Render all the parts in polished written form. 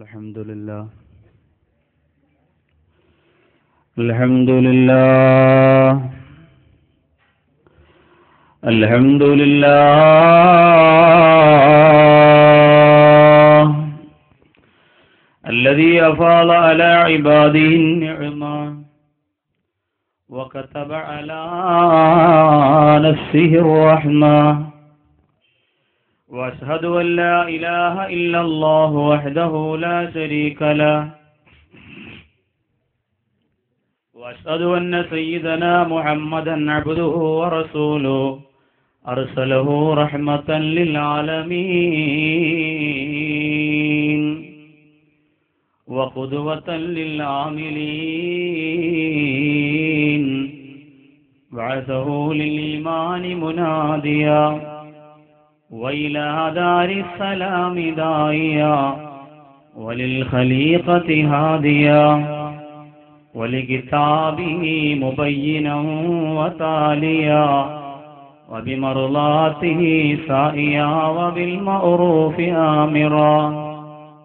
الحمد لله الحمد لله الحمد لله الذي أفاض على عباده النعمة وكتب على نفسه الرحمة وأشهد أن لا إله إلا الله وحده لا شريك له وأشهد أن سيدنا محمدا عبده ورسوله أرسله رحمة للعالمين وقدوة للعاملين بعثه للإيمان مناديا وإلى دار السلام داعيا وللخليقة هاديا ولكتابه مبينا وتاليا وبمرضاته سائيا وبالمعروف آمرا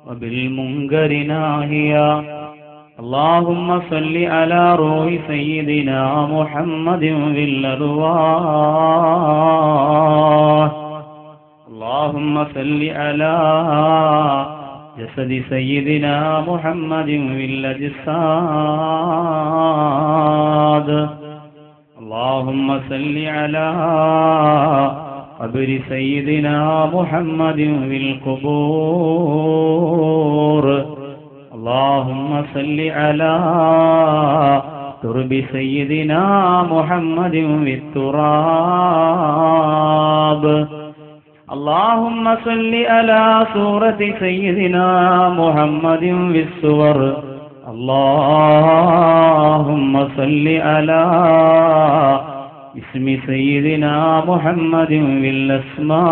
وبالمنكر ناهيا اللهم صل على روح سيدنا محمد في الأرواح اللهم صل على جسد سيدنا محمد في الأجساد اللهم صل على قبر سيدنا محمد في القبور اللهم صل على ترب سيدنا محمد في التراب اللهم صل على سورة سيدنا محمد في السور اللهم صل على اسم سيدنا محمد في الأسماء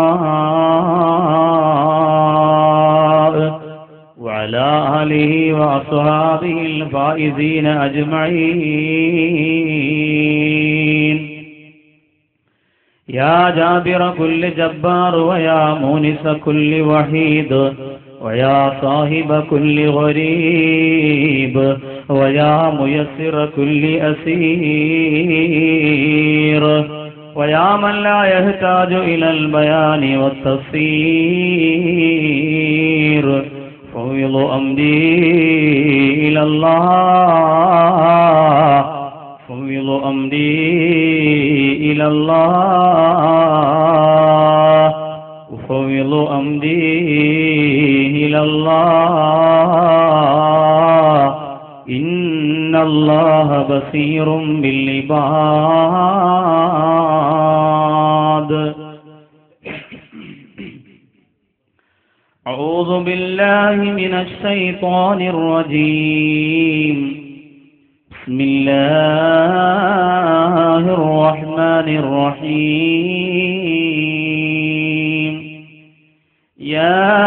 وعلى آله وأصحابه الفائزين أجمعين يا جابر كل جبار ويا مونس كل وحيد ويا صاحب كل غريب ويا ميسر كل أسير ويا من لا يحتاج إلى البيان والتفسير فوض أمري إلى الله فوض أمري إلى الله أفوض أمري إلى الله إن الله بصير بالعباد أعوذ بالله من الشيطان الرجيم بسم الله الرحمن الرحيم يا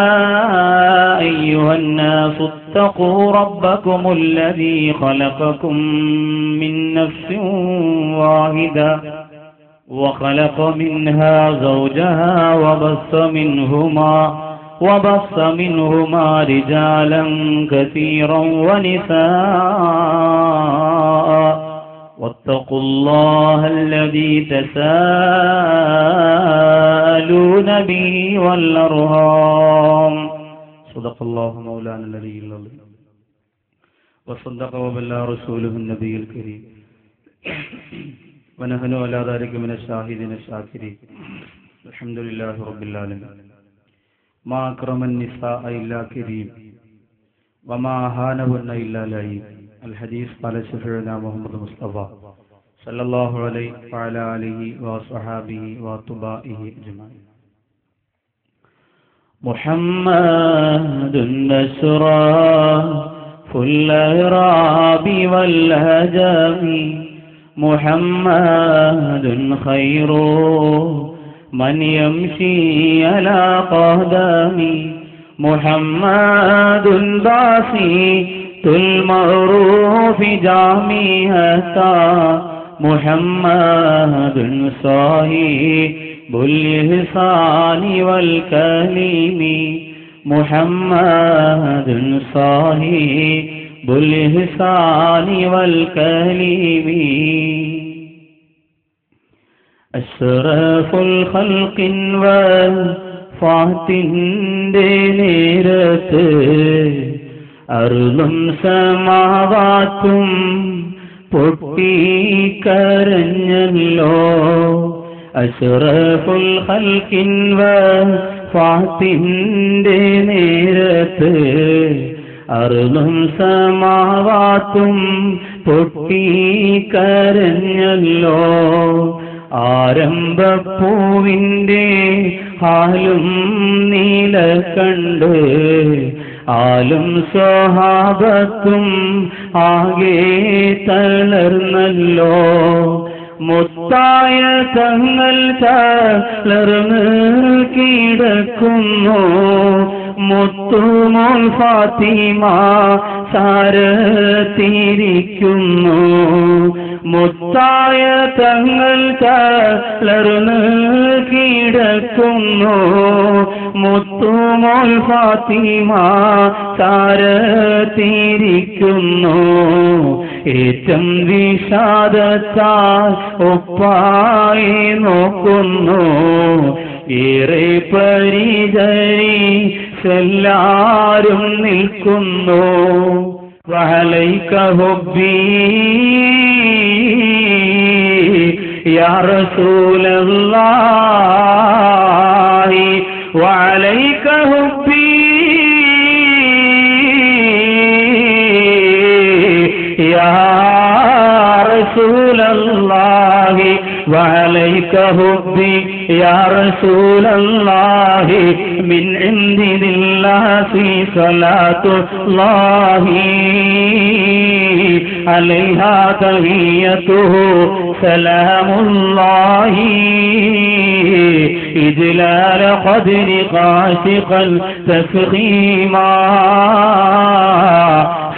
أيها الناس اتقوا ربكم الذي خلقكم من نفس واحدة وخلق منها زوجها وبث منهما رجالا كثيرا ونساء واتقوا الله الذي تساءلون به والأرحام صدق الله مولانا العلي العظيم وصدق وبلغ رسوله النبي الكريم ونحن على ذلك من الشاهدين الشاكرين الحمد لله رب العالمين ما أكرم النساء إلا كريم وما أهانهن إلا لعيب الحديث قال شفيعنا محمد مصطفى صلى الله عليه وعلى آله وصحابه وأتباعه أجمعين محمد أشرف الأعراب والهجم محمد خير من يمشي على قدمي محمد باسط المعروف جامعة محمد صاحب الإحسان والكريم محمد صاحب الإحسان والكريم أشرف الخلق വഫാത്തിൻ്റെ നേരത്ത് അർളും സമാവാത്തും പൊട്ടിക്കരഞ്ഞല്ലോ. അഷ്റഫുൽ ഖൽഖിൻ വഫാത്തിൻ്റെ നേരത്ത് അർളും സമാവാത്തും പൊട്ടിക്കരഞ്ഞല്ലോ. ആരംഭപ്പൂവിൻ്റെ ഹാലും നീല കണ്ട് ആലും സ്വഹാബത്തും ആകെ തളർന്നല്ലോ. മുത്തായ തങ്ങൾ തളർന്ന് കിടക്കുന്നു. മുത്തുമോൾ ഫാത്തിമ സാരത്തിരിക്കുന്നു. മുത്തായ തങ്ങൾ തളർന്ന് കിടക്കുന്നു. മുത്തുമോൾ ഫാത്തിമ സാരത്തിരിക്കുന്നു. ഏറ്റം വിഷാദത്താൽ ഒപ്പായി നോക്കുന്നു. ഏറെ പരിചരിച്ചെല്ലാരും നിൽക്കുന്നു. വഅലൈക ഹുബ്ബി യാ റസൂലല്ലാഹി വഅലൈക ഹുബ്ബി യാ റസൂലല്ലാഹി وعليك حبي يا رسول الله من عند الله صلاة الله عليها تحيته سلام الله إجلال قدر قاشقا تفخيما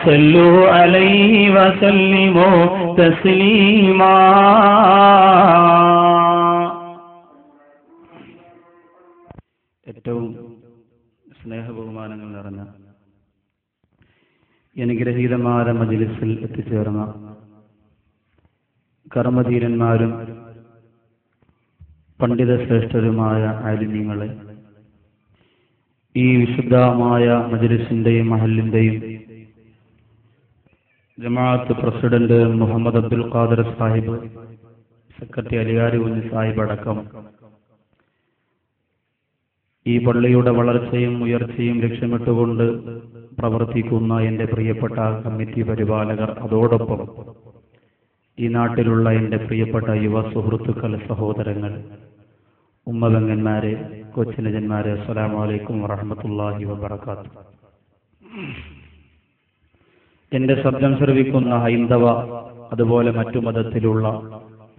صلوا عليه وسلموا تسليما. ഏറ്റവും സ്നേഹബഹുമാനങ്ങൾ നിറഞ്ഞ അനുഗ്രഹീതമായ മജ്‌ലിസിൽ എത്തിച്ചേർന്ന കർമ്മധീരന്മാരും പണ്ഡിത ശ്രേഷ്ഠരുമായ ആലിമീങ്ങളെ, ഈ വിശുദ്ധമായ മജ്‌ലിസിന്റെയും മഹല്ലിന്റെയും ജമാഅത്ത് പ്രസിഡന്റ് മുഹമ്മദ് അബ്ദുൽ ഖാദർ സാഹിബ്, സെക്രട്ടറി അലിയാരി കുഞ്ഞ് സാഹിബ് അടക്കം ഈ പള്ളിയുടെ വളർച്ചയും ഉയർച്ചയും ലക്ഷ്യമിട്ടുകൊണ്ട് പ്രവർത്തിക്കുന്ന എൻ്റെ പ്രിയപ്പെട്ട കമ്മിറ്റി പരിപാലകർ, അതോടൊപ്പം ഈ നാട്ടിലുള്ള എൻ്റെ പ്രിയപ്പെട്ട യുവ സുഹൃത്തുക്കൾ, സഹോദരങ്ങൾ, ഉമ്മബെങ്ങന്മാരെ, കൊച്ചുനജന്മാരെ, അസ്സലാമു അലൈക്കും വറഹ്മത്തുള്ളാഹി വബറകാതുഹു. എൻ്റെ ശബ്ദം ശ്രവിക്കുന്ന ഹൈന്ദവ അതുപോലെ മറ്റു മതത്തിലുള്ള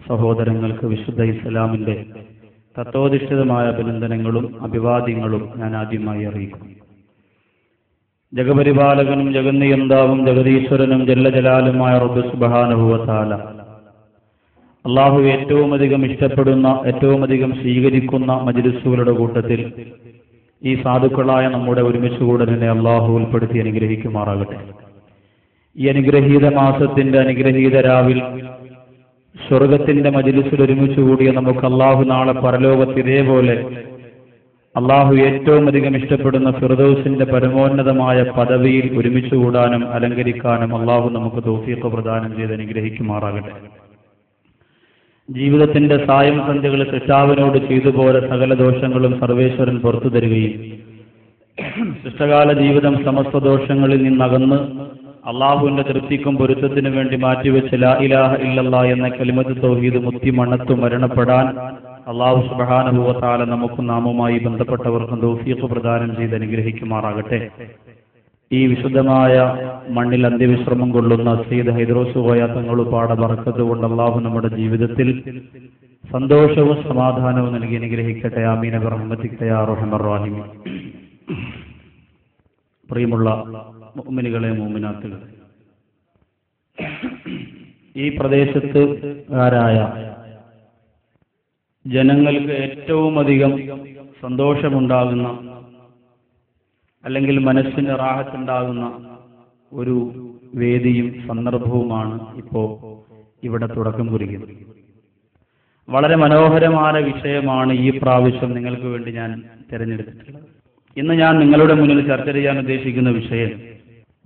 സഹോദരങ്ങൾക്ക് വിശുദ്ധ ഇസ്ലാമിൻ്റെ തത്വോധിഷ്ഠിതമായ അഭിനന്ദനങ്ങളും അഭിവാദ്യങ്ങളും ഞാൻ ആദ്യമായി അറിയിക്കും. ജഗപരിപാലകനും ജഗന്നിയന്താവും ജഗദീശ്വരനും ജല്ലജലാലുമായ റബ്ബ് സുബ്ഹാനഹു വ തആല അല്ലാഹു ഏറ്റവും അധികം ഇഷ്ടപ്പെടുന്ന, ഏറ്റവും അധികം സ്വീകരിക്കുന്ന മജ്‌ലിസുകളുടെ കൂട്ടത്തിൽ ഈ സാധുക്കളായ നമ്മുടെ ഒരുമിച്ച് കൂടലിനെ അല്ലാഹു ഉൾപ്പെടുത്തി അനുഗ്രഹിക്കുമാറാകട്ടെ. ഈ അനുഗ്രഹീത മാസത്തിന്റെ അനുഗ്രഹീത രാവിൽ സ്വർഗത്തിന്റെ മജ്‌ലിസിൽ ഒരുമിച്ച് കൂടിയ നമുക്ക് അല്ലാഹു നാളെ പരലോകത്ത് ഇതേപോലെ അല്ലാഹു ഏറ്റവും അധികം ഇഷ്ടപ്പെടുന്ന ഫിർദൗസിന്റെ പരമോന്നതമായ പദവിയിൽ ഒരുമിച്ച് കൂടാനും അലങ്കരിക്കാനും അല്ലാഹു നമുക്ക് തൗഫീഖ് പ്രദാനം ചെയ്ത് അനുഗ്രഹിക്കുമാറാകട്ടെ. ജീവിതത്തിന്റെ സായം സന്ധ്യകൾ സൃഷ്ടാവിനോട് ചെയ്തുപോലെ സകല ദോഷങ്ങളും സർവേശ്വരൻ പുറത്തു തരികയും സൃഷ്ടകാല ജീവിതം സമസ്ത ദോഷങ്ങളിൽ നിന്നകന്ന് അള്ളാഹുവിന്റെ തൃപ്തിക്കും പൊരുത്തത്തിനു വേണ്ടി മാറ്റിവെച്ച് ലാ ഇലാഹ ഇല്ലല്ലാഹ് എന്ന കലിമത്ത് തൗഹീദ് മുത്തി മണ്ണത്തു മരണപ്പെടാൻ അള്ളാഹു സുബ്ഹാനഹു വ തആല നമുക്കും നാമുമായി ബന്ധപ്പെട്ടവർക്കും തൗഫീഖ് പ്രദാനം ചെയ്ത് അനുഗ്രഹിക്കുമാറാകട്ടെ. ഈ വിശുദ്ധമായ മണ്ണിൽ അന്ത്യവിശ്രമം കൊള്ളുന്ന സയ്യിദ് ഹൈദ്രോസ് കോയ തങ്ങളുപാട ബർക്കത്ത് കൊണ്ട് അള്ളാഹു നമ്മുടെ ജീവിതത്തിൽ സന്തോഷവും സമാധാനവും നൽകി അനുഗ്രഹിക്കട്ടെ. ആമീൻ ബിറഹ്മതിക യാ അർഹമർ റഹീമീൻ. പ്രിയമുള്ള മുഅ്മിനുകളെ, മുഅ്മിനാത്തുകളെ, ഈ പ്രദേശത്തുകാരായ ജനങ്ങൾക്ക് ഏറ്റവും അധികം സന്തോഷമുണ്ടാകുന്ന അല്ലെങ്കിൽ മനസ്സിന് റാഹത്തുണ്ടാകുന്ന ഒരു വേദിയും സന്ദർഭവുമാണ് ഇപ്പോൾ ഇവിടെ തുടക്കം കുറിക്കുന്നത്. വളരെ മനോഹരമായ വിഷയമാണ് ഈ പ്രാവശ്യം നിങ്ങൾക്ക് വേണ്ടി ഞാൻ തിരഞ്ഞെടുത്തിട്ടുള്ളത്. ഇന്ന് ഞാൻ നിങ്ങളുടെ മുന്നിൽ ചർച്ച ചെയ്യാൻ ഉദ്ദേശിക്കുന്ന വിഷയം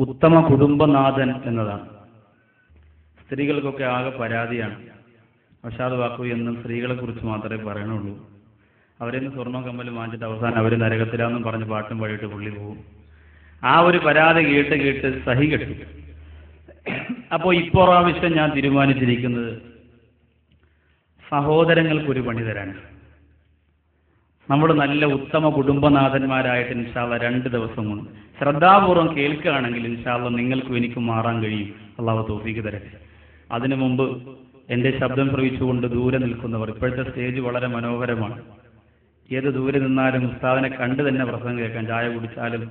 ഉത്തമ കുടുംബനാഥൻ എന്നതാണ്. സ്ത്രീകൾക്കൊക്കെ ആകെ പരാതിയാണ്. വഷാദ് വാക്കു എന്നും സ്ത്രീകളെ കുറിച്ച് മാത്രമേ പറയണുള്ളൂ. അവരെന്ന് സ്വർണ്ണം കമ്മലും വാങ്ങിച്ചിട്ട് അവസാനം അവർ നരകത്തിലാന്നും പറഞ്ഞ് പാട്ടും വഴിയിട്ട് പുള്ളി പോകും. ആ ഒരു പരാതി കേട്ട് സഹി കെട്ടി. അപ്പോൾ ഇപ്പോൾ ആവശ്യം ഞാൻ തീരുമാനിച്ചിരിക്കുന്നത് സഹോദരങ്ങൾക്കൊരു പണി തരാനാണ്. നമ്മൾ നല്ല ഉത്തമ കുടുംബനാഥന്മാരായിട്ട് ഇൻഷാല്ല 2 ദിവസം കൊണ്ട് ശ്രദ്ധാപൂർവം കേൾക്കുകയാണെങ്കിൽ ഇൻഷാല്ല നിങ്ങൾക്കും എനിക്കും മാറാൻ കഴിയും. അള്ളാഹു തൗഫീഖ് തരട്ടെ. അതിനു മുമ്പ് എൻ്റെ ശബ്ദം ശ്രവിച്ചുകൊണ്ട് ദൂരെ നിൽക്കുന്നവർ, ഇപ്പോഴത്തെ സ്റ്റേജ് വളരെ മനോഹരമാണ്. ഏത് ദൂരെ നിന്നാലും ഉസ്താദിനെ കണ്ട് തന്നെ പ്രസംഗം കേൾക്കാം. ചായ കുടിച്ചാലും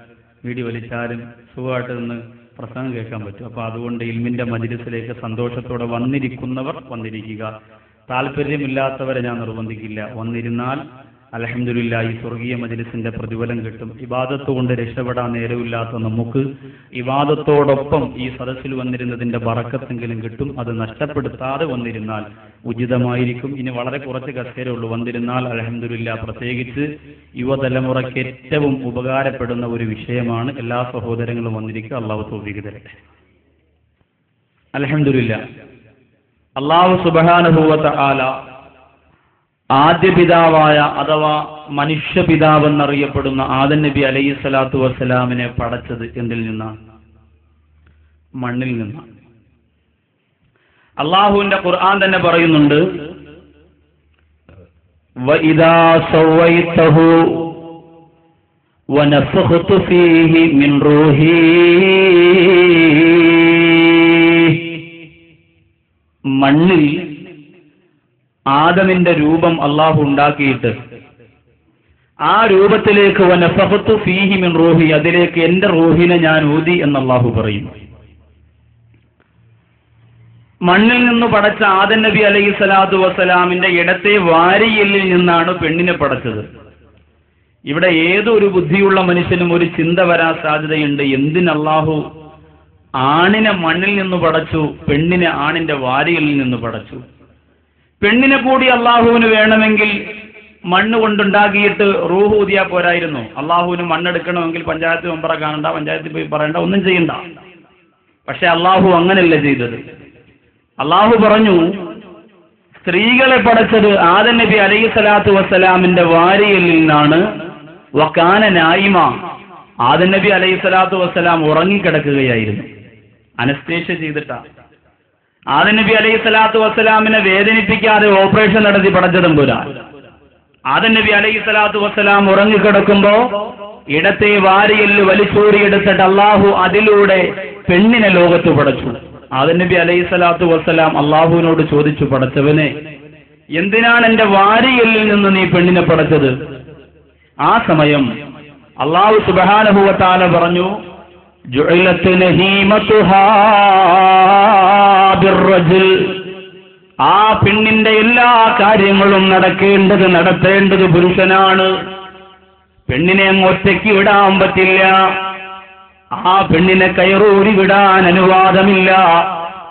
വീടി വലിച്ചാലും സുഖമായിട്ട് നിന്ന് പ്രസംഗം കേൾക്കാൻ പറ്റും. അപ്പോൾ അതുകൊണ്ട് ഇൽമിന്റെ മജ്‌ലിസിലേക്ക് സന്തോഷത്തോടെ വന്നിരിക്കുന്നവർ വന്നിരിക്കുക. താല്പര്യമില്ലാത്തവരെ ഞാൻ നിർബന്ധിക്കില്ല. വന്നിരുന്നാൽ അൽഹംദുലില്ലാഹ് ഈ സ്വർഗീയ മജ്‌ലിസിന്റെ പ്രതിഫലം കിട്ടും. ഇബാദത്ത് കൊണ്ട് രക്ഷപ്പെടാൻ നേരമില്ലാത്ത നമുക്ക് ഇബാദത്തോടൊപ്പം ഈ സദസ്സിൽ വന്നിരുന്നതിന്റെ ബറക്കത്തെങ്കിലും കിട്ടും. അത് നഷ്ടപ്പെടുത്താതെ വന്നിരുന്നാൽ ഉചിതമായിരിക്കും. ഇനി വളരെ കുറച്ച് കസേരയുള്ളൂ. വന്നിരുന്നാൽ അൽഹംദുലില്ലാഹ് പ്രത്യേകിച്ച് യുവതലമുറയ്ക്ക് ഏറ്റവും ഉപകാരപ്പെടുന്ന ഒരു വിഷയമാണ്. എല്ലാ സഹോദരങ്ങളും വന്നിരിക്കുക. അള്ളാഹു തൗഫീഖ് തരട്ടെ. അൽഹംദുലില്ലാഹ് അല്ലാഹു സുബ്ഹാനഹു വ തആല ആദ്യ പിതാവായ അഥവാ മനുഷ്യ പിതാവെന്നറിയപ്പെടുന്ന ആദം നബി അലൈഹി സ്വലാത്തു വസ്സലാമിനെ പടച്ചത് എന്തിൽ നിന്നാണ്? മണ്ണിൽ നിന്നാണ്. അള്ളാഹുവിന്റെ ഖുർആൻ തന്നെ പറയുന്നുണ്ട്, വഇദാ സവൈതഹു വനഫഖ്തു ഫീഹി മിൻ റൂഹി. മണ്ണിൽ ആദമിന്റെ രൂപം അള്ളാഹു ഉണ്ടാക്കിയിട്ട് ആ രൂപത്തിലേക്ക് വനഫഖ്തു ഫീഹി മിൻ റൂഹി, അതിലേക്ക് എന്റെ റൂഹിനെ ഞാൻ ഊതി എന്ന് അള്ളാഹു പറയും. മണ്ണിൽ നിന്ന് പടച്ച ആദം നബി അലൈഹി സ്വലാത്തു വസ്സലാമിന്റെ ഇടത്തെ വാരിയെല്ലിൽ നിന്നാണ് പെണ്ണിനെ പടച്ചത്. ഇവിടെ ഏതൊരു ബുദ്ധിയുള്ള മനുഷ്യനും ഒരു ചിന്ത വരാൻ സാധ്യതയുണ്ട്. എന്തിന് അള്ളാഹു ആണിനെ മണ്ണിൽ നിന്ന് പടച്ചു, പെണ്ണിനെ ആണിന്റെ വാരിയെല്ലിൽ നിന്ന് പടച്ചു? പെണ്ണിനെ കൂടി അള്ളാഹുവിന് വേണമെങ്കിൽ മണ്ണ് കൊണ്ടുണ്ടാക്കിയിട്ട് റൂഹ് ഊതിയാ പോരായിരുന്നു? അള്ളാഹുവിന് മണ്ണെടുക്കണമെങ്കിൽ പഞ്ചായത്ത് മെമ്പറെ കാണണ്ട, പഞ്ചായത്തിൽ പോയി പറയണ്ട, ഒന്നും ചെയ്യണ്ട. പക്ഷെ അള്ളാഹു അങ്ങനെയല്ല ചെയ്തത്. അള്ളാഹു പറഞ്ഞു, സ്ത്രീകളെ പടച്ചത് ആദം നബി അലൈഹി സ്വലാത്തു വസ്സലാമിന്റെ വാരിയെല്ലിൽ നിന്നാണ്. വകാന നായിമ, ആദം നബി അലൈഹി സ്വലാത്തു വസ്സലാം ഉറങ്ങിക്കിടക്കുകയായിരുന്നു. അനസ്തേഷ്യ ചെയ്തിട്ടാ. ആദം നബി അലൈഹി സ്വലാത്തു വസ്സലാമിനെ വേദനിപ്പിക്കാതെ ഓപ്പറേഷൻ നടത്തി പടച്ചതും പോരാ. ആദം നബി അലൈഹി സ്വലാത്തു വസ്സലാം ഉറങ്ങിക്കിടക്കുമ്പോ ഇടത്തെ വാരിയെല്ല് വലിച്ചൂരിയെടുത്തിട്ട് അള്ളാഹു അതിലൂടെ പെണ്ണിനെ ലോകത്ത് പടച്ചു. ആദം നബി അലൈഹി സ്വലാത്തു വസ്സലാം അള്ളാഹുവിനോട് ചോദിച്ചു, പടച്ചവനെ, എന്തിനാണ് എന്റെ വാരിയെല്ലിൽ നിന്ന് നീ പെണ്ണിനെ പടച്ചത്? ആ സമയം അള്ളാഹു സുബ്ഹാനഹു വ തആല പറഞ്ഞു, ജുഇലത് നഹീമതുഹാ ബിർറജുൽ, ആ പെണ്ണിന്റെ എല്ലാ കാര്യങ്ങളും നടത്തേണ്ടത് പുരുഷനാണ്. പെണ്ണിനെ ഒറ്റയ്ക്ക് വിടാൻ പറ്റില്ല. ആ പെണ്ണിനെ കയറൂരി വിടാൻ അനുവാദമില്ല.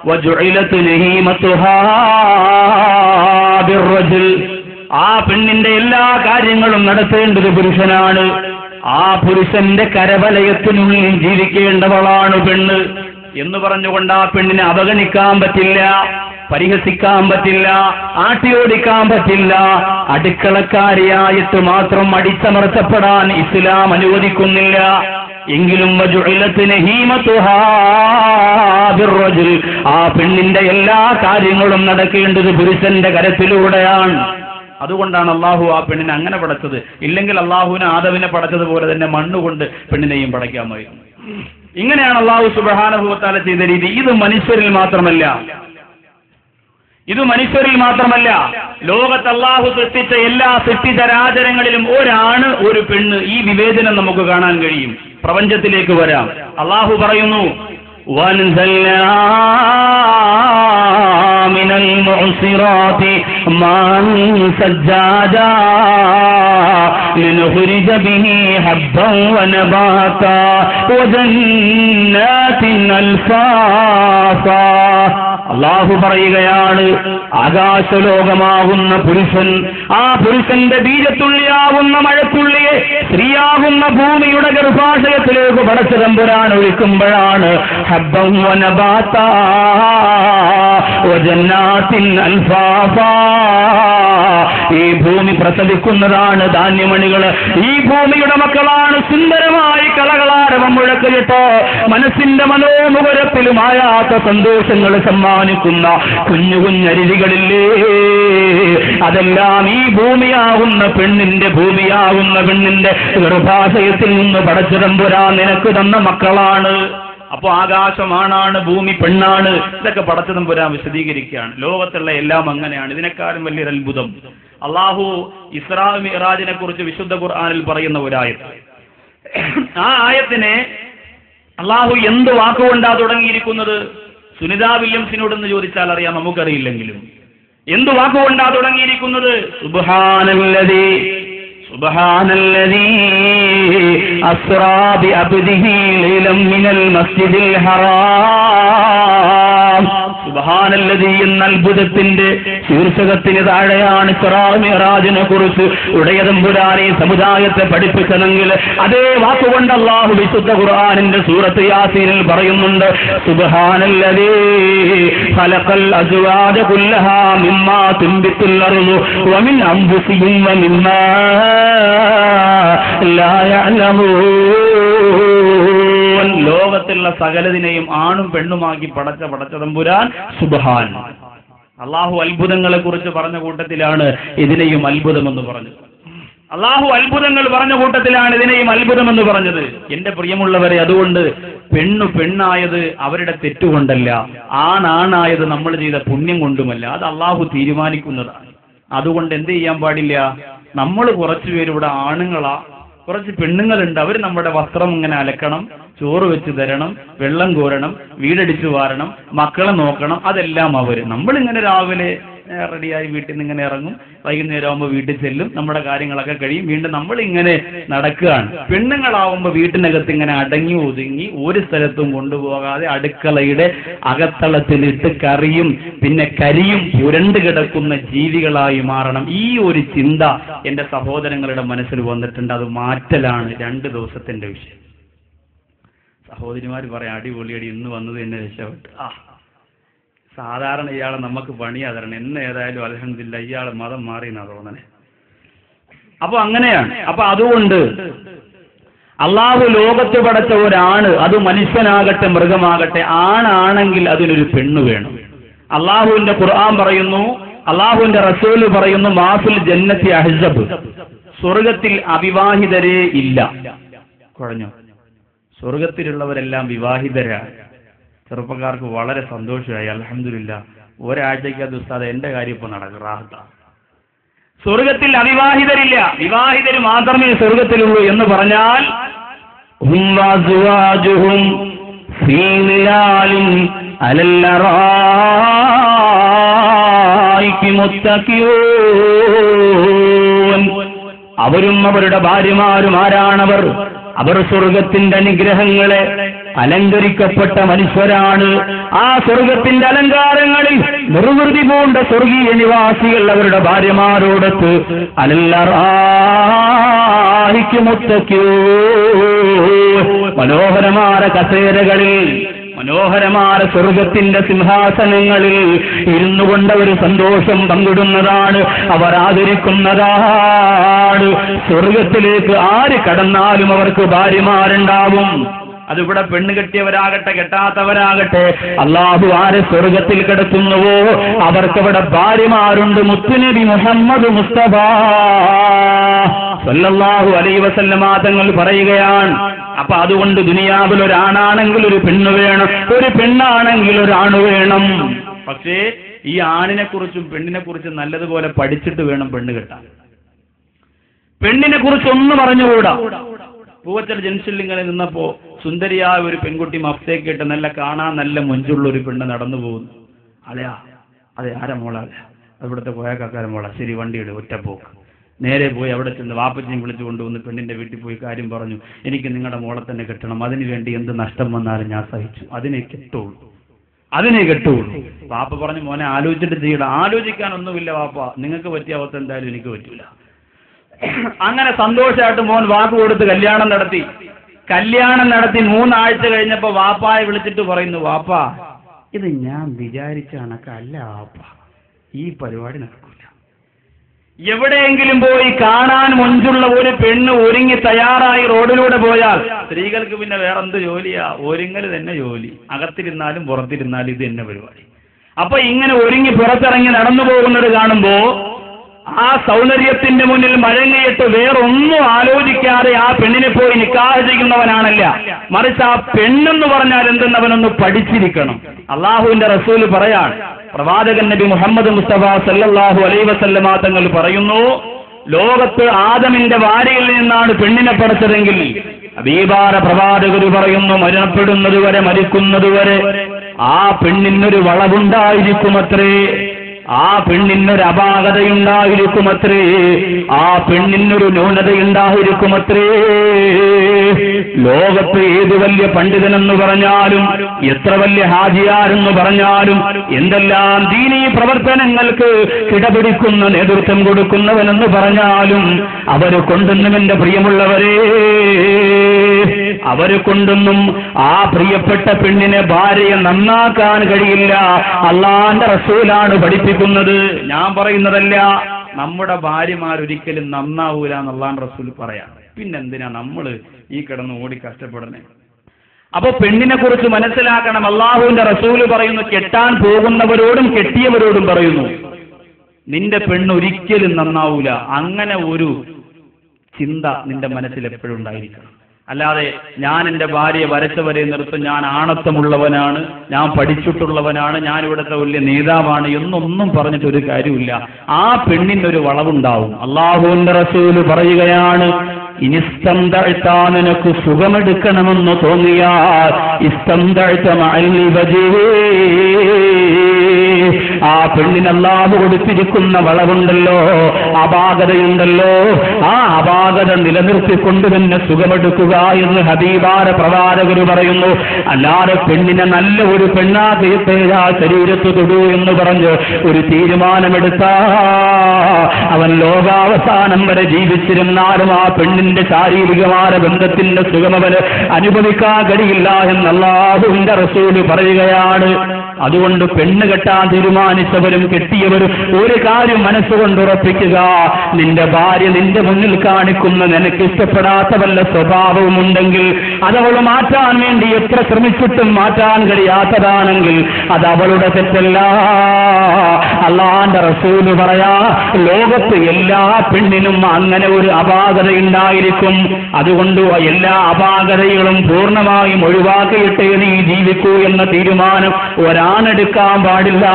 വജുഇലത് നഹീമതുഹാ ബിർറജുൽ, ആ പെണ്ണിന്റെ എല്ലാ കാര്യങ്ങളും നടത്തേണ്ടത് പുരുഷനാണ്. ആ പുരുഷന്റെ കരവലയത്തിനുള്ളിൽ ജീവിക്കേണ്ടവളാണ് പെണ്ണ് എന്ന് പറഞ്ഞുകൊണ്ട് ആ പെണ്ണിനെ അവഗണിക്കാൻ പറ്റില്ല, പരിഹസിക്കാൻ പറ്റില്ല, ആട്ടിയോടിക്കാൻ പറ്റില്ല. അടുക്കളക്കാരിയായിട്ട് മാത്രം അടിച്ചമർത്തപ്പെടാൻ ഇസ്ലാം അനുവദിക്കുന്നില്ല. എങ്കിലും ആ പെണ്ണിന്റെ എല്ലാ കാര്യങ്ങളും നടക്കേണ്ടത് പുരുഷന്റെ കരത്തിലൂടെയാണ്. അതുകൊണ്ടാണ് അള്ളാഹു ആ പെണ്ണിനെ അങ്ങനെ പടച്ചത്. ഇല്ലെങ്കിൽ അള്ളാഹുവിനെ ആദമിനെ പടച്ചതുപോലെ തന്നെ മണ്ണുകൊണ്ട് പെണ്ണിനെയും പടയ്ക്കാമായിരുന്നു. ഇങ്ങനെയാണ് അള്ളാഹു സുബ്ഹാനഹു വ തആല ചെയ്ത രീതി. ഇത് മനുഷ്യരിൽ മാത്രമല്ല, ലോകത്ത് അള്ളാഹു സൃഷ്ടിച്ച എല്ലാ സൃഷ്ടിചരാചരങ്ങളിലും ഒരാണ് ഒരു പെണ്ണ്. ഈ വിവേചനം നമുക്ക് കാണാൻ കഴിയും. പ്രപഞ്ചത്തിലേക്ക് വരാം. അള്ളാഹു പറയുന്നു, وأنزلنا من المعصرات ماء ثجاجا لنخرج به حبا ونباتا وجنات ألفافا. അല്ലാഹു പറയുകയാണ്, ആകാശലോകമാകുന്ന പുരുഷൻ, ആ പുരുഷന്റെ ബീജത്തുള്ളിയാവുന്ന മഴത്തുള്ളിയെ സ്ത്രീയാകുന്ന ഭൂമിയുടെ ഗർഭാശയത്തിലേക്ക് പടച്ച തമ്പുരാൻ ഒഴിക്കുമ്പോഴാണ് ഹബ്ബൻ വനബാതാ വജന്നാത്തിൻ അൽഫാഫാ, ഈ ഭൂമി പ്രസവിക്കുന്നതാണ് ധാന്യമണികൾ. ഈ ഭൂമിയുടെ മക്കളാണ് സുന്ദരമായി കളകളാരവം മുഴക്കിട്ടോ മനസ്സിന്റെ മനോമുഖരത്തിൽ മായാത്ത സന്തോഷങ്ങൾ സമ്മാനിക്കുന്ന കുഞ്ഞു കുഞ്ഞരുവികളില്ലേ, അതെല്ലാം ഈ ഭൂമിയാകുന്ന പെണ്ണിന്റെ ഗർഭാശയത്തിൽ നിന്ന് പടച്ച തമ്പുരാൻ നിനക്ക് തന്ന മക്കളാണ്. അപ്പൊ ആകാശമാണാണ്, ഭൂമി പെണ്ണാണ്. ഇതൊക്കെ പടച്ച തമ്പുരാൻ വിശദീകരിക്കുകയാണ്. ലോകത്തുള്ള എല്ലാം അങ്ങനെയാണ്. ഇതിനേക്കാളും വലിയൊരു അത്ഭുതം അള്ളാഹു ഇസ്രാ മിഅ്റാജിനെ കുറിച്ച് വിശുദ്ധ ഖുർആനിൽ പറയുന്ന ഒരായത്ത്. ആ ആയത്തിനെ അള്ളാഹു എന്ത് വാക്കുകൊണ്ടാ തുടങ്ങിയിരിക്കുന്നത്? സുനിത വില്യംസിനോടൊന്ന് ചോദിച്ചാൽ അറിയാം, നമുക്കറിയില്ലെങ്കിലും. എന്ത് വാക്കുകൊണ്ടാ തുടങ്ങിയിരിക്കുന്നത്? സുബ്ഹാനല്ലദീ അസ്റാ ബിഅബ്ദിഹി ലൈലൻ മിനൽ മസ്ജിദിൽ ഹറാം. സുബ്ഹാനല്ലദീ എന്ന അത്ഭുതത്തിന്റെ ശീർഷകത്തിന് താഴെയാണ് ഇസ്റാ മിഅ്റാജിനെ കുറിച്ച് ഉടയതമ്പുരാനെ സമുദായത്തെ പഠിപ്പിച്ചതെങ്കിൽ അതേ വാക്കുകൊണ്ട് അല്ലാഹു വിശുദ്ധ ഖുർആനിന്റെ സൂറത്ത് യാസീനിൽ പറയുന്നുണ്ട്, സുബ്ഹാനല്ലദീ ഖലഖൽ അസ്വാജ കുല്ലഹാ മിമ്മാ തുൻബിത്തുൽ അർളു വമിൻ അൻഫുസിഹിം വമിമ്മാ ലാ യഅലമൂൻ. ലോകത്തുള്ള സകലതിനെയും ആണും പെണ്ണുമാക്കി പടച്ച തമ്പുരാൻ സുബ്ഹാൻ. അള്ളാഹു അത്ഭുതങ്ങളെ കുറിച്ച് പറഞ്ഞ കൂട്ടത്തിലാണ് ഇതിനെയും അത്ഭുതമെന്ന് പറഞ്ഞത്. അള്ളാഹു അത്ഭുതങ്ങൾ പറഞ്ഞ കൂട്ടത്തിലാണ് ഇതിനെയും അത്ഭുതമെന്ന് പറഞ്ഞത്. എന്റെ പ്രിയമുള്ളവരെ, അതുകൊണ്ട് പെണ്ണായത് അവരുടെ തെറ്റുകൊണ്ടല്ല, ആണായത് നമ്മൾ ചെയ്ത പുണ്യം കൊണ്ടുമല്ല. അത് അള്ളാഹു തീരുമാനിക്കുന്നതാണ്. അതുകൊണ്ട് എന്ത് ചെയ്യാൻ പാടില്ല? നമ്മൾ കുറച്ചുപേരിവിടെ ആണുങ്ങളാ, കുറച്ച് പെണ്ണുങ്ങളുണ്ട്, അവർ നമ്മുടെ വസ്ത്രം ഇങ്ങനെ അലക്കണം, ചോറ് വെച്ച് തരണം, വെള്ളം കോരണം, വീടടിച്ചു വാരണം, മക്കളെ നോക്കണം, അതെല്ലാം അവര്. നമ്മളിങ്ങനെ രാവിലെ റെഡിയായി വീട്ടിൽ നിന്ന് ഇങ്ങനെ ഇറങ്ങും, വൈകുന്നേരം ആകുമ്പോൾ വീട്ടിൽ ചെല്ലും, നമ്മുടെ കാര്യങ്ങളൊക്കെ കഴിയും, വീണ്ടും നമ്മളിങ്ങനെ നടക്കുകയാണ്. പെണ്ണുങ്ങളാവുമ്പോൾ വീട്ടിനകത്ത് ഇങ്ങനെ അടങ്ങി ഒതുങ്ങി ഒരു സ്ഥലത്തും കൊണ്ടുപോകാതെ അടുക്കളയുടെ അകത്തളത്തിലിട്ട് കറിയും പിന്നെ കരിയും പുരണ്ടു കിടക്കുന്ന ജീവികളായി മാറണം. ഈ ഒരു ചിന്ത എന്റെ സഹോദരങ്ങളുടെ മനസ്സിൽ വന്നിട്ടുണ്ട്. അത് മാറ്റലാണ് 2 ദിവസത്തിന്റെ വിഷയം. സഹോദരിമാർ പറയാം, അടിപൊളിയടി ഇന്ന് വന്നത് എന്നെ രക്ഷപ്പെട്ടു. സാധാരണ ഇയാളെ നമുക്ക് പണിയാ തരണം, എന്ന് ഏതായാലും അൽഹംദുലില്ലാഹ് ഇയാളെ മതം മാറി എന്നാ തോന്നണേ. അപ്പൊ അങ്ങനെയാണ്. അപ്പൊ അതുകൊണ്ട് അള്ളാഹു ലോകത്ത് പടച്ച ഒരാണ്, അത് മനുഷ്യനാകട്ടെ മൃഗമാകട്ടെ, ആണാണെങ്കിൽ അതിനൊരു പെണ്ണ് വേണം. അള്ളാഹുവിന്റെ ഖുർആൻ പറയുന്നു, അള്ളാഹുവിന്റെ റസൂല് പറയുന്നു, മാഫിൽ ജന്നത്തി അഹ്സബ്, സ്വർഗത്തിൽ അവിവാഹിതരേ ഇല്ല. കുഴഞ്ഞോ? സ്വർഗത്തിലുള്ളവരെല്ലാം വിവാഹിതരാണ്. ചെറുപ്പക്കാർക്ക് വളരെ സന്തോഷമായി, അൽഹംദുലില്ലാഹ്. ഒരാഴ്ചയ്ക്ക് അത് ഉസ്താദ് എന്റെ കാര്യം ഇപ്പൊ നടക്കും, റാഹത്ത. സ്വർഗത്തിൽ അവിവാഹിതരില്ല, വിവാഹിതര് മാത്രമേ സ്വർഗത്തിലുള്ളൂ എന്ന് പറഞ്ഞാൽ അവരും അവരുടെ ഭാര്യമാരും ആരാണവർ? അവർ സ്വർഗത്തിന്റെ അനുഗ്രഹങ്ങളെ അലങ്കരിക്കപ്പെട്ട മനുഷ്യരാണ്. ആ സ്വർഗത്തിന്റെ അലങ്കാരങ്ങളിൽ നിർവൃതി പൂണ്ട സ്വർഗീയ നിവാസികൾ അവരുടെ ഭാര്യമാരോടൊത്ത് അലല്ലറാഹിക്ക് മുത്തക്കൂ, മനോഹരമായ കസേരകളിൽ, മനോഹരമായ സ്വർഗത്തിന്റെ സിംഹാസനങ്ങളിൽ ഇരുന്നു കൊണ്ടവർ സന്തോഷം പങ്കിടുന്നതാണ്, അവർ ആദരിക്കുന്നതാണ്. സ്വർഗത്തിലേക്ക് ആര് കടന്നാലും അവർക്ക് ഭാര്യമാരുണ്ടാവും. അതിവിടെ പെണ്ണ് കെട്ടിയവരാകട്ടെ കെട്ടാത്തവരാകട്ടെ, അള്ളാഹു ആരെ സ്വർഗത്തിൽ കിടത്തുന്നുവോ അവർക്കവിടെ ഭാര്യമാരുണ്ട്. മുത്തുനബി മുഹമ്മദ് മുസ്തഫ സല്ലല്ലാഹു അലൈഹി വസല്ലമ തങ്ങൾ പറയുകയാണ്. അപ്പൊ അതുകൊണ്ട് ദുനിയാവിൽ ഒരാണാണെങ്കിൽ ഒരു പെണ്ണ് വേണം, ഒരു പെണ്ണാണെങ്കിൽ ഒരാണ് വേണം. പക്ഷേ ഈ ആണിനെ കുറിച്ചും പെണ്ണിനെ കുറിച്ചും നല്ലതുപോലെ പഠിച്ചിട്ട് വേണം പെണ്ണ് കെട്ടാൻ. പെണ്ണിനെ കുറിച്ച് ഒന്നും പറഞ്ഞുകൂടാ. പൂവച്ചൽ ജംഗ്ഷനിൽ ഇങ്ങനെ നിന്നപ്പോ സുന്ദരിയായ ഒരു പെൺകുട്ടി മഫ്തേക്കിട്ട് നല്ല കാണാൻ നല്ല മൊഞ്ചുള്ള ഒരു പെണ്ണ് നടന്നു പോകുന്നു. അളയാ, അതെ ആരാ മോളാ? അവിടുത്തെ പോയാക്കാര മോളാ. ശരി, വണ്ടിയുടെ ഒറ്റപ്പോക്ക്. നേരെ പോയി അവിടെ ചെന്ന് വാപ്പച്ചിയും വിളിച്ചു കൊണ്ടുവന്ന് പെണ്ണിന്റെ വീട്ടിൽ പോയി കാര്യം പറഞ്ഞു. എനിക്ക് നിങ്ങളുടെ മോളെ തന്നെ കെട്ടണം, അതിനു വേണ്ടി എന്ത് നഷ്ടം വന്നാലും ഞാൻ സഹിച്ചു, അതിനെ കെട്ടുള്ളൂ. വാപ്പ പറഞ്ഞു, മോനെ ആലോചിച്ചിട്ട് ചെയ്യണം. ആലോചിക്കാനൊന്നുമില്ല വാപ്പ, നിങ്ങൾക്ക് പറ്റിയ അവസ്ഥ എന്തായാലും എനിക്ക് പറ്റൂല. അങ്ങനെ സന്തോഷമായിട്ട് മോൻ വാക്ക് കൊടുത്ത് കല്യാണം നടത്തി. 3 ആഴ്ച കഴിഞ്ഞപ്പോ വാപ്പായെ വിളിച്ചിട്ട് പറയുന്നു, വാപ്പാ ഇത് ഞാൻ വിചാരിച്ച കണക്കല്ല വാപ്പ, ഈ പരിപാടി നടക്കൂല. എവിടെയെങ്കിലും പോയി കാണാൻ മൊഞ്ചുള്ള ഒരു പെണ്ണ് ഒരുങ്ങി തയ്യാറായി റോഡിലൂടെ പോയാൽ സ്ത്രീകൾക്ക് പിന്നെ വേറെന്ത് ജോലിയാ? ഒരുങ്ങൽ തന്നെ ജോലി. അകത്തിരുന്നാലും പുറത്തിരുന്നാലും ഇത് തന്നെ പരിപാടി. അപ്പൊ ഇങ്ങനെ ഒരുങ്ങി പുറത്തിറങ്ങി നടന്നു പോകുന്നത് കാണുമ്പോ ആ സൗന്ദര്യത്തിന്റെ മുന്നിൽ മഴങ്ങിയിട്ട് വേറൊന്നും ആലോചിക്കാതെ ആ പെണ്ണിനെ പോയി നിക്കാഹ് ചെയ്യുന്നവനാണല്ല, മറിച്ച് ആ പെണ്ണെന്ന് പറഞ്ഞാൽ എന്തെന്നവനൊന്ന് പഠിച്ചിരിക്കണം. അള്ളാഹുവിന്റെ റസൂല് പറയാൻ, പ്രവാചകൻ നബി മുഹമ്മദ് മുസ്തഫ സല്ലല്ലാഹു അലൈഹി വസല്ലമ തങ്ങൾ പറയുന്നു, ലോകത്ത് ആദമിന്റെ ഭാര്യയിൽ നിന്നാണ് പെണ്ണിനെ പടച്ചതെങ്കിൽ ഹബീബായ പ്രവാചകർ പറയുന്നു, മരിക്കുന്നതുവരെ ആ പെണ്ണിനൊരു വളവുണ്ടായിരിക്കുമത്രേ, ആ പെണ്ണിനൊരു അപാകതയുണ്ടായിരിക്കുമത്രേ, ആ പെണ്ണിനൊരു ന്യൂനതയുണ്ടായിരിക്കുമത്രേ. ലോകത്ത് ഏത് വലിയ പണ്ഡിതനെന്ന് പറഞ്ഞാലും, എത്ര വലിയ ഹാജിയാരെന്ന് പറഞ്ഞാലും, എന്തെല്ലാം ദീനീ പ്രവർത്തനങ്ങൾക്ക് കിടപിടിക്കുന്ന നേതൃത്വം കൊടുക്കുന്നവനെന്ന് പറഞ്ഞാലും, അവരെ കൊണ്ടൊന്നും എന്റെ പ്രിയമുള്ളവരെ, അവരെ കൊണ്ടൊന്നും ആ പ്രിയപ്പെട്ട പെണ്ണിനെ ഭാര്യയെ നന്നാക്കാൻ കഴിയില്ല. അള്ളാന്റെ റസൂലാണ് പഠിപ്പിക്കുന്നത്, ഞാൻ പറയുന്നതല്ല. നമ്മുടെ ഭാര്യമാരൊരിക്കലും നന്നാവൂല എന്നുള്ളാന്റെ റസൂൽ പറയാം. പിന്നെന്തിനാ നമ്മള് ഈ കിടന്ന് ഓടി കഷ്ടപ്പെടുന്നേ? അപ്പൊ പെണ്ണിനെ കുറിച്ച് മനസ്സിലാക്കണം. അള്ളാഹുവിന്റെ റസൂല് പറയുന്നു, കെട്ടാൻ പോകുന്നവരോടും കെട്ടിയവരോടും പറയുന്നു, നിന്റെ പെണ്ണ് ഒരിക്കലും നന്നാവൂല. അങ്ങനെ ഒരു ചിന്ത നിന്റെ മനസ്സിൽ എപ്പോഴും ഉണ്ടായിരിക്കണം. അല്ലാതെ ഞാൻ എൻ്റെ ഭാര്യയെ വരച്ചവരെ നിർത്തും, ഞാൻ ആണത്തമുള്ളവനാണ്, ഞാൻ പഠിച്ചിട്ടുള്ളവനാണ്, ഞാൻ ഇവിടുത്തെ വലിയ നേതാവാണ് എന്നൊന്നും പറഞ്ഞിട്ടൊരു കാര്യമില്ല. ആ പെണ്ണിനൊരു വളവുണ്ടാവും. അല്ലാഹുവിന്റെ റസൂല് പറയുകയാണ്, ഇനിസ്തംതഅത, നിനക്ക് സുഖമെടുക്കണമെന്ന് തോന്നിയാൽ ഇസ്തംതഅത മഅൽ വജീ, ആ പെണ്ണിന് അല്ലാഹു കൊടുത്തിരിക്കുന്ന വളവുണ്ടല്ലോ, അപാകതയുണ്ടല്ലോ, ആ അപാകത നിലനിർത്തിക്കൊണ്ട് തന്നെ സുഖമെടുക്കുക എന്ന് ഹബീബായ പ്രവാചകർ പറയുന്നു. അല്ലാതെ പെണ്ണിനെ നല്ല ഒരു പെണ്ണാകയത്തെ ആ ശരീരത്ത് തൊടൂ എന്ന് പറഞ്ഞ് ഒരു തീരുമാനമെടുത്താ അവൻ ലോകാവസാനം വരെ ജീവിച്ചിരുന്നാലും ആ പെണ്ണിന്റെ ശാരീരികമായ ബന്ധത്തിന്റെ സുഖമവന് അനുഭവിക്കാൻ കഴിയില്ല എന്ന് അല്ലാഹുവിന്റെ റസൂല് പറയുകയാണ്. അതുകൊണ്ട് പെണ്ണ് കെട്ടാൻ തീരുമാനിച്ചവരും കെട്ടിയവരും ഒരു കാര്യം മനസ്സുകൊണ്ട് ഉറപ്പിക്കുക, നിന്റെ ഭാര്യ നിന്റെ മുന്നിൽ കാണിക്കുന്ന നിനക്ക് ഇഷ്ടപ്പെടാത്ത വല്ല സ്വഭാവവും ഉണ്ടെങ്കിൽ അതവൾ മാറ്റാൻ വേണ്ടി എത്ര ശ്രമിച്ചിട്ടും മാറ്റാൻ കഴിയാത്തതാണെങ്കിൽ അത് അവളുടെ തെറ്റല്ല. അല്ലാഹുവിന്റെ റസൂല് പറയാ, ലോകത്ത് എല്ലാ പെണ്ണിനും അങ്ങനെ ഒരു അപാകതയുണ്ടായിരിക്കും. അതുകൊണ്ട് എല്ലാ അപാകതകളും പൂർണ്ണമായും ഒഴിവാക്കിയിട്ടേ നീ ജീവിക്കൂ എന്ന തീരുമാനം ഒരാണെടുക്കാൻ പാടില്ല.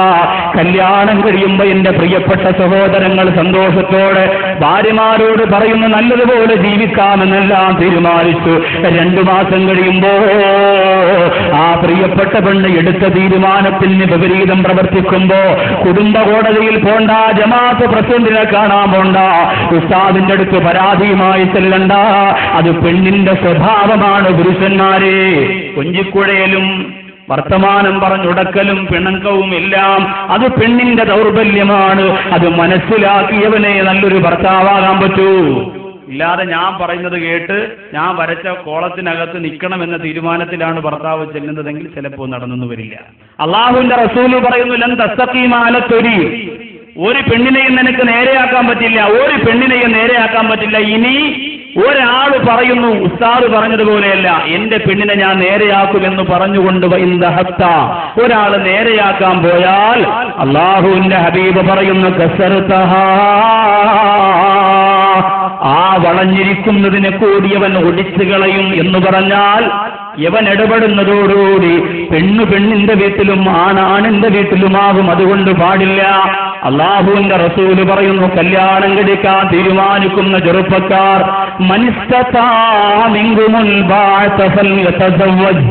കല്യാണം കഴിയുമ്പോ എന്റെ പ്രിയപ്പെട്ട സഹോദരങ്ങൾ സന്തോഷത്തോടെ ഭാര്യമാരോട് പറയുന്നു, നല്ലതുപോലെ ജീവിക്കാമെന്നെല്ലാം തീരുമാനിച്ചു. 2 മാസം കഴിയുമ്പോ ആ പ്രിയപ്പെട്ട പെണ്ണ് എടുത്ത തീരുമാനത്തിന് വിപരീതം പ്രവർത്തിക്കുമ്പോ കുടുംബ കോടതിയിൽ പോണ്ട, ജമാഅത്ത് പ്രസിഡന്റിനെ കാണാൻ പോണ്ട, ഉസ്താദിന്റെ അടുത്ത് പരാതിയുമായി ചെല്ലണ്ട. അത് പെണ്ണിന്റെ സ്വഭാവമാണ്. പുരുഷന്മാരെ, കൊഞ്ചിക്കുഴയലും വർത്തമാനം പറഞ്ഞുടക്കലും പിണക്കവും എല്ലാം അത് പെണ്ണിന്റെ ദൗർബല്യമാണ്. അത് മനസ്സിലാക്കിയവനെ നല്ലൊരു ഭർത്താവാകാൻ പറ്റൂ. ഇല്ലാതെ ഞാൻ പറയുന്നത് കേട്ട് ഞാൻ വരച്ച കോളത്തിനകത്ത് നിൽക്കണമെന്ന തീരുമാനത്തിലാണ് ഭർത്താവ് ചെല്ലുന്നതെങ്കിൽ ചിലപ്പോൾ നടന്നു വരില്ല. അല്ലാഹുവിന്റെ റസൂല് പറയുന്നു, ലൻ തസ്തഖീമ അലത്തൊരി, ഒരു പെണ്ണിനെയും നിനക്ക് നേരെയാക്കാൻ പറ്റില്ല, ഒരു പെണ്ണിനെയും നേരെയാക്കാൻ പറ്റില്ല. ഇനി ഒരാൾ പറയുന്നു, ഉസ്താദ് പറഞ്ഞതുപോലെയല്ല, എന്റെ പെണ്ണിനെ ഞാൻ നേരെയാക്കുമെന്ന് പറഞ്ഞുകൊണ്ട് ഒരാൾ നേരെയാക്കാൻ പോയാൽ അല്ലാഹുവിന്റെ ഹബീബ് പറയുന്നു, കസർതഹാ, ആ വളഞ്ഞിരിക്കുന്നതിനെ കൂടിയവൻ ഒടിച്ചു കളയും എന്ന് പറഞ്ഞാൽ യവൻ ഇടപെടുന്നതോടുകൂടി പെണ്ണിന്റെ വീട്ടിലും ആണിന്റെ വീട്ടിലുമാകും. അതുകൊണ്ട് പാടില്ല. അല്ലാഹുവിന്റെ റസൂല് പറയുന്നു, കല്യാണം കഴിക്കാൻ തീരുമാനിക്കുന്ന ചെറുപ്പക്കാർ മനിസ്തതാ മിൻകുമുൽ ബാഅത ഫൽയതസവ്വജ്.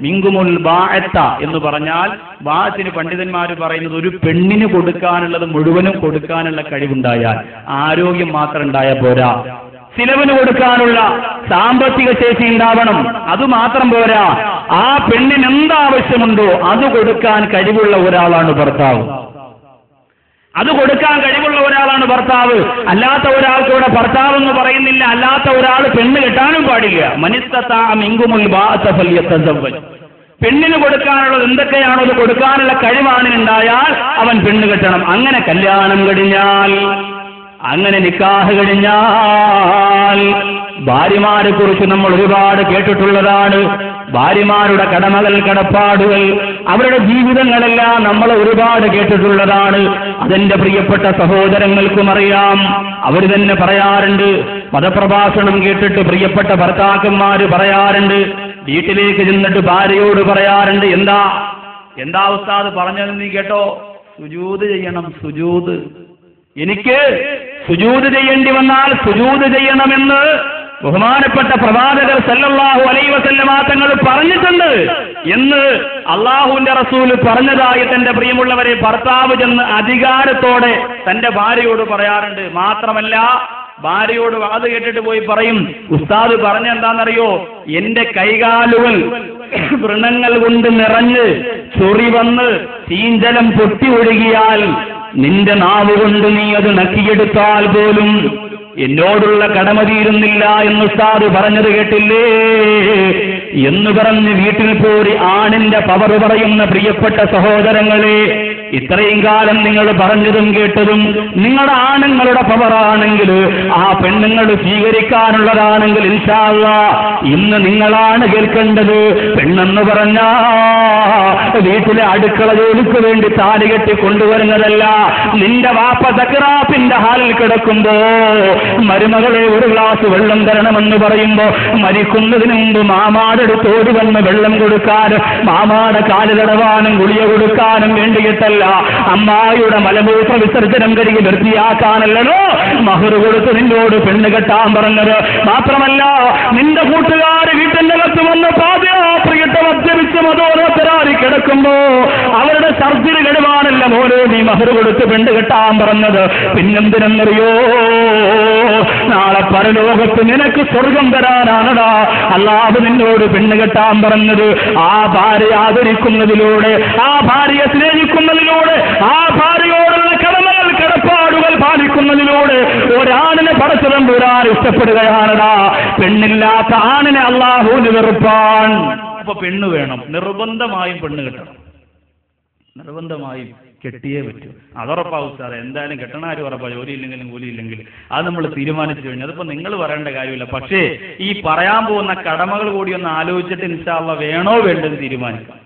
മിൻകുമുൽ ബാഅത എന്ന് പറഞ്ഞാൽ ബാഅത്തിന് പണ്ഡിതന്മാർ പറയുന്നത് ഒരു പെണ്ണിന് കൊടുക്കാനുള്ളത് മുഴുവനും കൊടുക്കാനുള്ള കഴിവുണ്ടായാൽ, ആരോഗ്യം മാത്രം ഉണ്ടായാൽ പോരാ, ചിലവിന് കൊടുക്കാനുള്ള സാമ്പത്തിക ശേഷി ഉണ്ടാവണം. അതുമാത്രം പോരാ, ആ പെണ്ണിന് എന്താവശ്യമുണ്ടോ അത് കൊടുക്കാൻ കഴിവുള്ള ഒരാളാണ് ഭർത്താവ്. അത് കൊടുക്കാൻ കഴിവുള്ള ഒരാളാണ് ഭർത്താവ്. അല്ലാത്ത ഒരാൾക്ക് ഇവിടെ ഭർത്താവ് എന്ന് പറയുന്നില്ല, അല്ലാത്ത ഒരാൾ പെണ്ണ് കെട്ടാനും പാടില്ല. മനിസ്തതാ മിൻകുമുൽ ബാഅത ഫൽയതസവ്വജ്. പെണ്ണിന് കൊടുക്കാനുള്ളത് എന്തൊക്കെയാണോ അത് കൊടുക്കാനുള്ള കഴിവാണ് ഉണ്ടായാൽ അവൻ പെണ്ണ് കെട്ടണം. അങ്ങനെ കല്യാണം കഴിഞ്ഞാൽ, അങ്ങനെ നിക്കാഹ് കഴിഞ്ഞാൽ, ഭാര്യമാരെ കുറിച്ച് നമ്മൾ ഒരുപാട് കേട്ടിട്ടുള്ളതാണ്. ഭാര്യമാരുടെ കടമകൾ, കടപ്പാടുകൾ, അവരുടെ ജീവിതങ്ങളെല്ലാം നമ്മൾ ഒരുപാട് കേട്ടിട്ടുള്ളതാണ്. അതെന്റെ പ്രിയപ്പെട്ട സഹോദരങ്ങൾക്കും അറിയാം. അവർ തന്നെ പറയാറുണ്ട്, മതപ്രഭാഷണം കേട്ടിട്ട് പ്രിയപ്പെട്ട ഭർത്താക്കന്മാര് പറയാറുണ്ട്, വീട്ടിലേക്ക് ചെന്നിട്ട് ഭാര്യയോട് പറയാറുണ്ട്, എന്താ ഉസ്താദ് പറഞ്ഞത് നീ കേട്ടോ, സുജൂദ് ചെയ്യണം, സുജൂദ്. എനിക്ക് സുജൂദ് ചെയ്യേണ്ടി വന്നാൽ സുജൂദ് ചെയ്യണമെന്ന് ബഹുമാനപ്പെട്ട പ്രവാചകർ സല്ലല്ലാഹു അലൈഹി വസല്ലമ തങ്ങൾ പറഞ്ഞിട്ടുണ്ട് എന്ന് അള്ളാഹുവിന്റെ റസൂല് പറഞ്ഞതായി തന്റെ പ്രിയമുള്ളവരെ ഭർത്താവ് ചെന്ന് അധികാരത്തോടെ തന്റെ ഭാര്യയോട് പറയാറുണ്ട്. മാത്രമല്ല, ഭാര്യയോട് വാത് കേട്ടിട്ട് പോയി പറയും, ഉസ്താദ് പറഞ്ഞെന്താണെന്നറിയോ, എന്റെ കൈകാലുകൾ വ്രണങ്ങൾ കൊണ്ട് നിറഞ്ഞ് ചൊറി വന്ന് ചീഞ്ചലം പൊട്ടി ഒഴുകിയാൽ നിന്റെ നാവ് കൊണ്ട് നീ അത് നക്കിയെടുത്താൽ പോലും എന്നോടുള്ള കടമ തീരുന്നില്ല എന്ന് ഉസ്താദ് പറഞ്ഞത് കേട്ടില്ലേ എന്ന് പറഞ്ഞ് വീട്ടിൽ പോയി ആണിന്റെ പവർ പറയുന്ന പ്രിയപ്പെട്ട സഹോദരങ്ങളെ, ഇത്രയും കാലം നിങ്ങൾ പറഞ്ഞതും കേട്ടതും നിങ്ങളുടെ ആണുങ്ങളുടെ പവറാണെങ്കിൽ, ആ പെണ്ണുങ്ങൾ സ്വീകരിക്കാനുള്ളതാണെങ്കിൽ ഇൻഷാ അല്ലാഹ് ഇന്ന് നിങ്ങളാണ് കേൾക്കേണ്ടത്. പെണ്ണെന്ന് പറഞ്ഞാ വീട്ടിലെ അടുക്കള ജോലിക്ക് വേണ്ടി താലി കെട്ടി കൊണ്ടുവരുന്നതല്ല. നിന്റെ വാപ്പ സക്റാത്തിന്റെ ഹാലിൽ കിടക്കുമ്പോ മരുമകളെ ഒരു ഗ്ലാസ് വെള്ളം തരണമെന്ന് പറയുമ്പോ മരിക്കുന്നതിന് മുമ്പ് മാമാടെടുത്തോടി വന്ന് വെള്ളം കൊടുക്കാനും മാമാടെ കാല് തടവാനും ഗുളിക കൊടുക്കാനും വേണ്ടിയിട്ടല്ല, അമ്മായിയുടെ മലമൂത്ര വിസർജനം കരുകി വൃത്തിയാക്കാനല്ലോ മഹർ കൊടുത്ത് നിന്നോട് പെണ്ണ് കെട്ടാൻ പറഞ്ഞത്. മാത്രമല്ല, നിന്റെ കൂട്ടുകാര് വീട്ടിന്റെ അകത്ത് വന്ന് പാദയാത്രയിട്ട് മദ്യപിച്ച് മതോരോത്തരാറി കിടക്കുമ്പോ അവരുടെ സർജറി കഴിവാനല്ല മോനെ നീ മഹർ കൊടുത്ത് പെണ്ണ് കെട്ടാൻ പറഞ്ഞത്. പിന്നെന്തിനെന്നറിയോ, നാളെ പരലോകത്ത് നിനക്ക് സ്വർഗം തരാനാണടാ അല്ലാഹു നിന്നോട് പെണ്ണ് കെട്ടാൻ പറഞ്ഞത്. ആ ഭാര്യ ആദരിക്കുന്നതിലൂടെ, ആ ഭാര്യയെ സ്നേഹിക്കുന്നതിലൂടെ, ആ ഭാര്യയോടുള്ള കടമകൾ, കടപ്പാടുകൾ പാലിക്കുന്നതിലൂടെ ഒരാണിനെ പടച്ചതം പുരാൻ ഇഷ്ടപ്പെടുകയാണടാ. പെണ്ണില്ലാത്ത ആണിനെ അല്ലാഹുവിന് വെറുപ്പാൻ. അപ്പൊ പെണ്ണ് വേണം, നിർബന്ധമായും പെണ്ണ് കെട്ടണം, നിർബന്ധമായും കെട്ടിയേ പറ്റൂ. അതുറപ്പാവും സാറേ, എന്തായാലും കെട്ടണ ആരും ഉറപ്പാ, ജോലിയില്ലെങ്കിലും കൂലിയില്ലെങ്കിൽ അത് നമ്മൾ തീരുമാനിച്ചു കഴിഞ്ഞു. അതിപ്പോ നിങ്ങൾ പറയേണ്ട കാര്യമില്ല. പക്ഷേ ഈ പറയാൻ പോകുന്ന കടമകൾ കൂടി ഒന്ന് ആലോചിച്ചിട്ട് ഇൻഷാ അല്ലാഹ് വേണോ വേണ്ടെന്ന് തീരുമാനിക്കാം.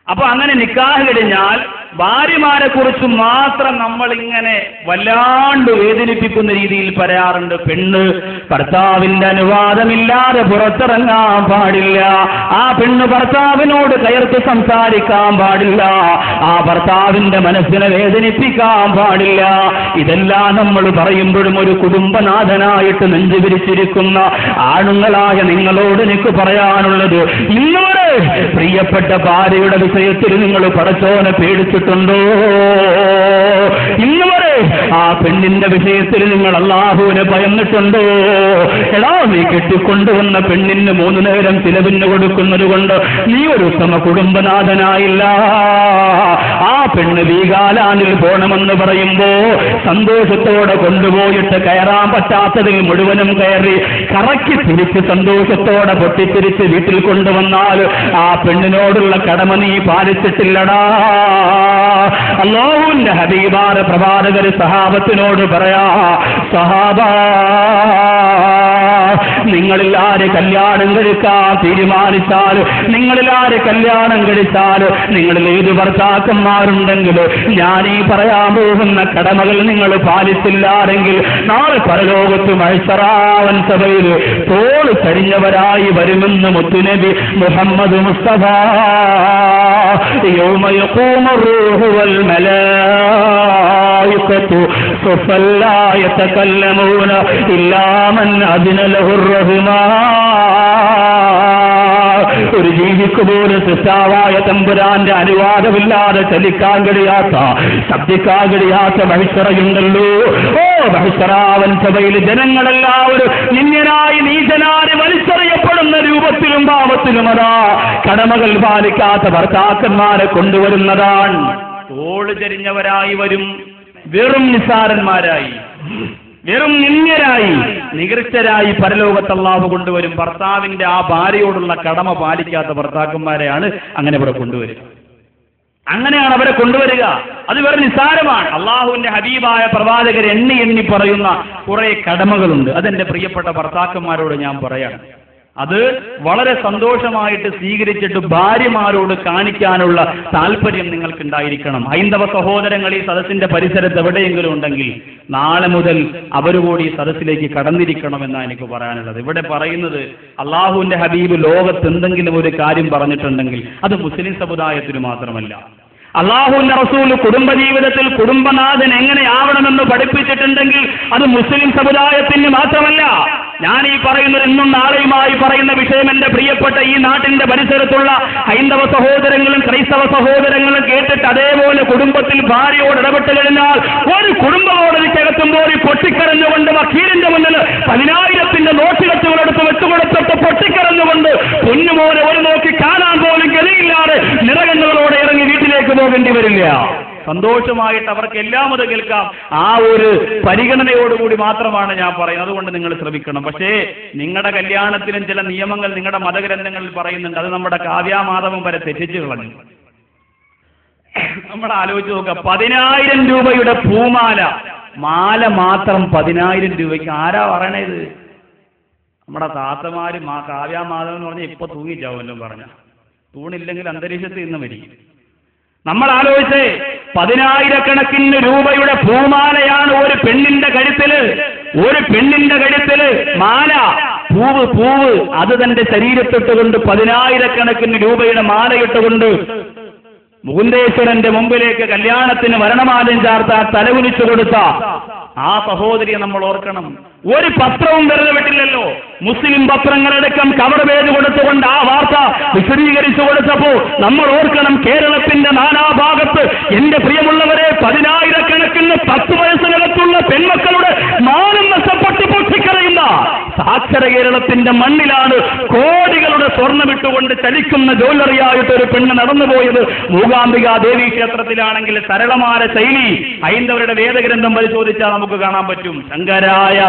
അപ്പൊ അങ്ങനെ നിക്കാഹ് കഴിഞ്ഞാൽ ഭാര്യമാരെ കുറിച്ച് മാത്രം നമ്മൾ ഇങ്ങനെ വല്ലാണ്ട് വേദനിപ്പിക്കുന്ന രീതിയിൽ പറയാറുണ്ട്. പെണ്ണ് ഭർത്താവിന്റെ അനുവാദമില്ലാതെ പുറത്തിറങ്ങാൻ പാടില്ല, ആ പെണ്ണ് ഭർത്താവിനോട് കയർത്ത് സംസാരിക്കാൻ പാടില്ല, ആ ഭർത്താവിന്റെ മനസ്സിനെ വേദനിപ്പിക്കാൻ പാടില്ല. ഇതെല്ലാം നമ്മൾ പറയുമ്പോഴും ഒരു കുടുംബനാഥനായിട്ട് നെഞ്ചു വിരിച്ചിരിക്കുന്ന ആണുങ്ങളായ നിങ്ങളോട് എനിക്ക് പറയാനുള്ളത്, ഇന്നുവരെ പ്രിയപ്പെട്ട ഭാര്യയുടെ വിഷയത്തിൽ നിങ്ങൾ പടച്ചോനെ പേടിച്ചിട്ടുണ്ടോ? ഇന്നുവരെ ആ പെണ്ണിന്റെ വിഷയത്തിൽ നിങ്ങൾ അല്ലാഹുവിനെ ഭയന്നിട്ടുണ്ടോ? എടാ, നീ കെട്ടിക്കൊണ്ടുവന്ന പെണ്ണിന് 3 നേരം ചിലവിന് കൊടുക്കുന്നത് കൊണ്ട് നീ ഒരു ഉത്തമ കുടുംബനാഥനായില്ല. ആ പെണ്ണ് വീഗാലാനിൽ പോണമെന്ന് പറയുമ്പോ സന്തോഷത്തോടെ കൊണ്ടുപോയിട്ട് കയറാൻ പറ്റാത്തതിൽ മുഴുവനും കയറി കറക്കി തിരിച്ച് സന്തോഷത്തോടെ പൊട്ടിത്തിരിച്ച് വീട്ടിൽ കൊണ്ടുവന്നാൽ ആ പെണ്ണിനോടുള്ള കടമ നീ പാലിച്ചിട്ടില്ലടാ. അല്ലാഹുവിന്റെ ഹബീബായ പ്രവാചകർ സഹാബത്തിനോട് പറയാ, സഹാബാ, നിങ്ങളിൽ ആര് കല്യാണം കഴിക്കാൻ തീരുമാനിച്ചാൽ, നിങ്ങളിൽ ആര് കല്യാണം കഴിച്ചാൽ, നിങ്ങളിൽ ഏത് ഭർത്താക്കന്മാരുണ്ടെങ്കിലും ഞാൻ ഈ പറയാൻ പോകുന്ന കടമകൾ നിങ്ങൾ പാലിച്ചില്ലാരെങ്കിൽ നാളെ പരലോകത്ത് മഹ്ശറാവൻ സഭയിൽ തോള് ചരിഞ്ഞവരായി വരുമെന്ന് മുത്തുനബി മുഹമ്മദ് മുസ്തഫ. യൗമ യഖൂമു റൂഹു വൽ മലാ മലായികതു സഫൽ ലാ യതകല്ലമൂന ഇല്ലാ മൻ അദിന ലഹുർ റഹ്മാൻ. ഒരു ജീവിക്ക് പോലും സൃഷ്ടാവായ തമ്പുരാന്റെ അനുവാദമില്ലാതെ ചലിക്കാൻ കഴിയാത്ത, ശബ്ദിക്കാൻ കഴിയാത്ത മഹിഷറയുണ്ടല്ലോ. ഓ മഹിഷറാവൻ സഭയിൽ ജനങ്ങളെല്ലാവരും നിന്യനായി നീചനായി വലിച്ചെറിയപ്പെടുന്ന രൂപത്തിലും ഭാവത്തിലും അതാ കടമകൾ പാലിക്കാത്ത ഭർത്താക്കന്മാരെ കൊണ്ടുവരുന്നതാണ്. തോള് ചരിഞ്ഞവരായി വരും, വെറും നിസ്സാരന്മാരായി, വെറും നിന്ദ്യരായി, നികൃഷ്ടരായി പരലോകത്ത് അല്ലാഹു കൊണ്ടുവരും. ഭർത്താവിന്റെ ആ ഭാര്യയോടുള്ള കടമ പാലിക്കാത്ത ഭർത്താക്കന്മാരെയാണ് അങ്ങനെ ഇവിടെ കൊണ്ടുവരിക. അങ്ങനെയാണ് അവരെ കൊണ്ടുവരിക. അത് വെറും നിസ്സാരമാണ്. അള്ളാഹുവിന്റെ ഹബീബായ പ്രവാചകർ എണ്ണി എണ്ണി പറയുന്ന കുറെ കടമകളുണ്ട്. അതെന്റെ പ്രിയപ്പെട്ട ഭർത്താക്കന്മാരോട് ഞാൻ പറയാണ്. അത് വളരെ സന്തോഷമായിട്ട് സ്വീകരിച്ചിട്ട് ഭാര്യമാരോട് കാണിക്കാനുള്ള താല്പര്യം നിങ്ങൾക്കുണ്ടായിരിക്കണം. ഹൈന്ദവ സഹോദരങ്ങൾ ഈ സദസ്സിന്റെ പരിസരത്ത് എവിടെയെങ്കിലും ഉണ്ടെങ്കിൽ നാളെ മുതൽ അവരുകൂടി ഈ സദസ്സിലേക്ക് കടന്നിരിക്കണമെന്നാണ് എനിക്ക് പറയാനുള്ളത്. ഇവിടെ പറയുന്നത് അള്ളാഹുവിന്റെ ഹബീബ് ലോകത്ത് എന്തെങ്കിലും ഒരു കാര്യം പറഞ്ഞിട്ടുണ്ടെങ്കിൽ അത് മുസ്ലിം സമുദായത്തിന് മാത്രമല്ല. അള്ളാഹുവിന്റെ റസൂൽ കുടുംബജീവിതത്തിൽ കുടുംബനാഥൻ എങ്ങനെയാവണമെന്ന് പഠിപ്പിച്ചിട്ടുണ്ടെങ്കിൽ അത് മുസ്ലിം സമുദായത്തിന് മാത്രമല്ല. ഞാൻ ഈ പറയുന്നത് ഇന്നും നാളെയുമായി പറയുന്ന വിഷയം എന്റെ പ്രിയപ്പെട്ട ഈ നാട്ടിന്റെ പരിസരത്തുള്ള ഹൈന്ദവ സഹോദരങ്ങളും ക്രൈസ്തവ സഹോദരങ്ങളും കേട്ടിട്ട് അതേപോലെ കുടുംബത്തിൽ ഭാര്യയോട് ഇടപെട്ട് കഴിഞ്ഞാൽ ഒരു കുടുംബകോടതിക്കകത്തുമ്പോൾ പൊട്ടിക്കരഞ്ഞുകൊണ്ട് വക്കീലിന്റെ മുന്നിൽ 10,000 നോട്ടുകെട്ടുകളെടുത്ത് വെച്ചുകൊടുത്തിട്ട് പൊട്ടിക്കരഞ്ഞുകൊണ്ട് പൊന്നുപോലെ ഒരു നോക്കി കാണാൻ പോലും ഗതിയില്ലാതെ നിറകണ്ണുകളോടെ ഇറങ്ങി വീട്ടിലേക്ക് പോകേണ്ടി വരില്ല. സന്തോഷമായിട്ട് അവർക്ക് എല്ലാം അത് കേൾക്കാം. ആ ഒരു പരിഗണനയോടുകൂടി മാത്രമാണ് ഞാൻ പറയുന്നത്. അതുകൊണ്ട് നിങ്ങൾ ശ്രമിക്കണം. പക്ഷേ നിങ്ങളുടെ കല്യാണത്തിലും ചില നിയമങ്ങൾ നിങ്ങളുടെ മതഗ്രന്ഥങ്ങളിൽ പറയുന്നുണ്ട്. അത് നമ്മുടെ കാവ്യാമാധവം വരെ തെറ്റിച്ചു കളഞ്ഞു. നമ്മൾ ആലോചിച്ച് നോക്കുക, 10,000 രൂപയുടെ പൂമാല, മാല മാത്രം 10,000 രൂപയ്ക്ക്. ആരാ പറയണത്? നമ്മുടെ താത്തമാരും ആ കാവ്യാമാധവൻ എന്ന് പറഞ്ഞാൽ ഇപ്പൊ തൂങ്ങിച്ചാവുമല്ലോ പറഞ്ഞ. തൂണില്ലെങ്കിൽ അന്തരീക്ഷത്തിൽ നിന്ന് മരിക്കും. നമ്മൾ ആലോചിച്ചേ, 10,000 രൂപയുടെ പൂമാലയാണ് ഒരു പെണ്ണിന്റെ കഴുത്തില് മാല, പൂവ് അത് തന്റെ ശരീരത്തിട്ടുകൊണ്ട് 10,000 രൂപയുടെ മാലയിട്ടുകൊണ്ട് മുകുന്ദേശ്വരന്റെ മുമ്പിലേക്ക് കല്യാണത്തിന് മരണമാലം ചാർത്താൻ തലകുനിച്ചു കൊടുത്ത ആ സഹോദരിയെ നമ്മൾ ഓർക്കണം. ഒരു പത്രവും വെറുതെ വിട്ടില്ലല്ലോ. മുസ്ലിം പത്രങ്ങളടക്കം കവർ പേജ് കൊടുത്തുകൊണ്ട് ആ വാർത്ത വിശദീകരിച്ചു കൊടുത്തപ്പോൾ നമ്മൾ ഓർക്കണം, കേരളത്തിന്റെ നാനാഭാഗത്ത് എന്റെ പ്രിയമുള്ളവരെ 10,000 10 വയസ്സിനകത്തുള്ള പെൺമക്കളുടെ മാനം നഷ്ടപ്പെട്ട് പൊട്ടിക്കറിയുന്ന സാക്ഷര കേരളത്തിന്റെ മണ്ണിലാണ് കോടികളുടെ സ്വർണ്ണമിട്ടുകൊണ്ട് ചലിക്കുന്ന ജ്വല്ലറിയായിട്ട് ഒരു പെണ്ണ് നടന്നുപോയത്. മൂകാംബിക ദേവീ ക്ഷേത്രത്തിലാണെങ്കിൽ സരളമായ ശൈലി ഹൈന്ദവരുടെ വേദഗ്രന്ഥം പരിശോധിച്ചാൽ നമുക്ക് കാണാൻ പറ്റും. ശങ്കരായ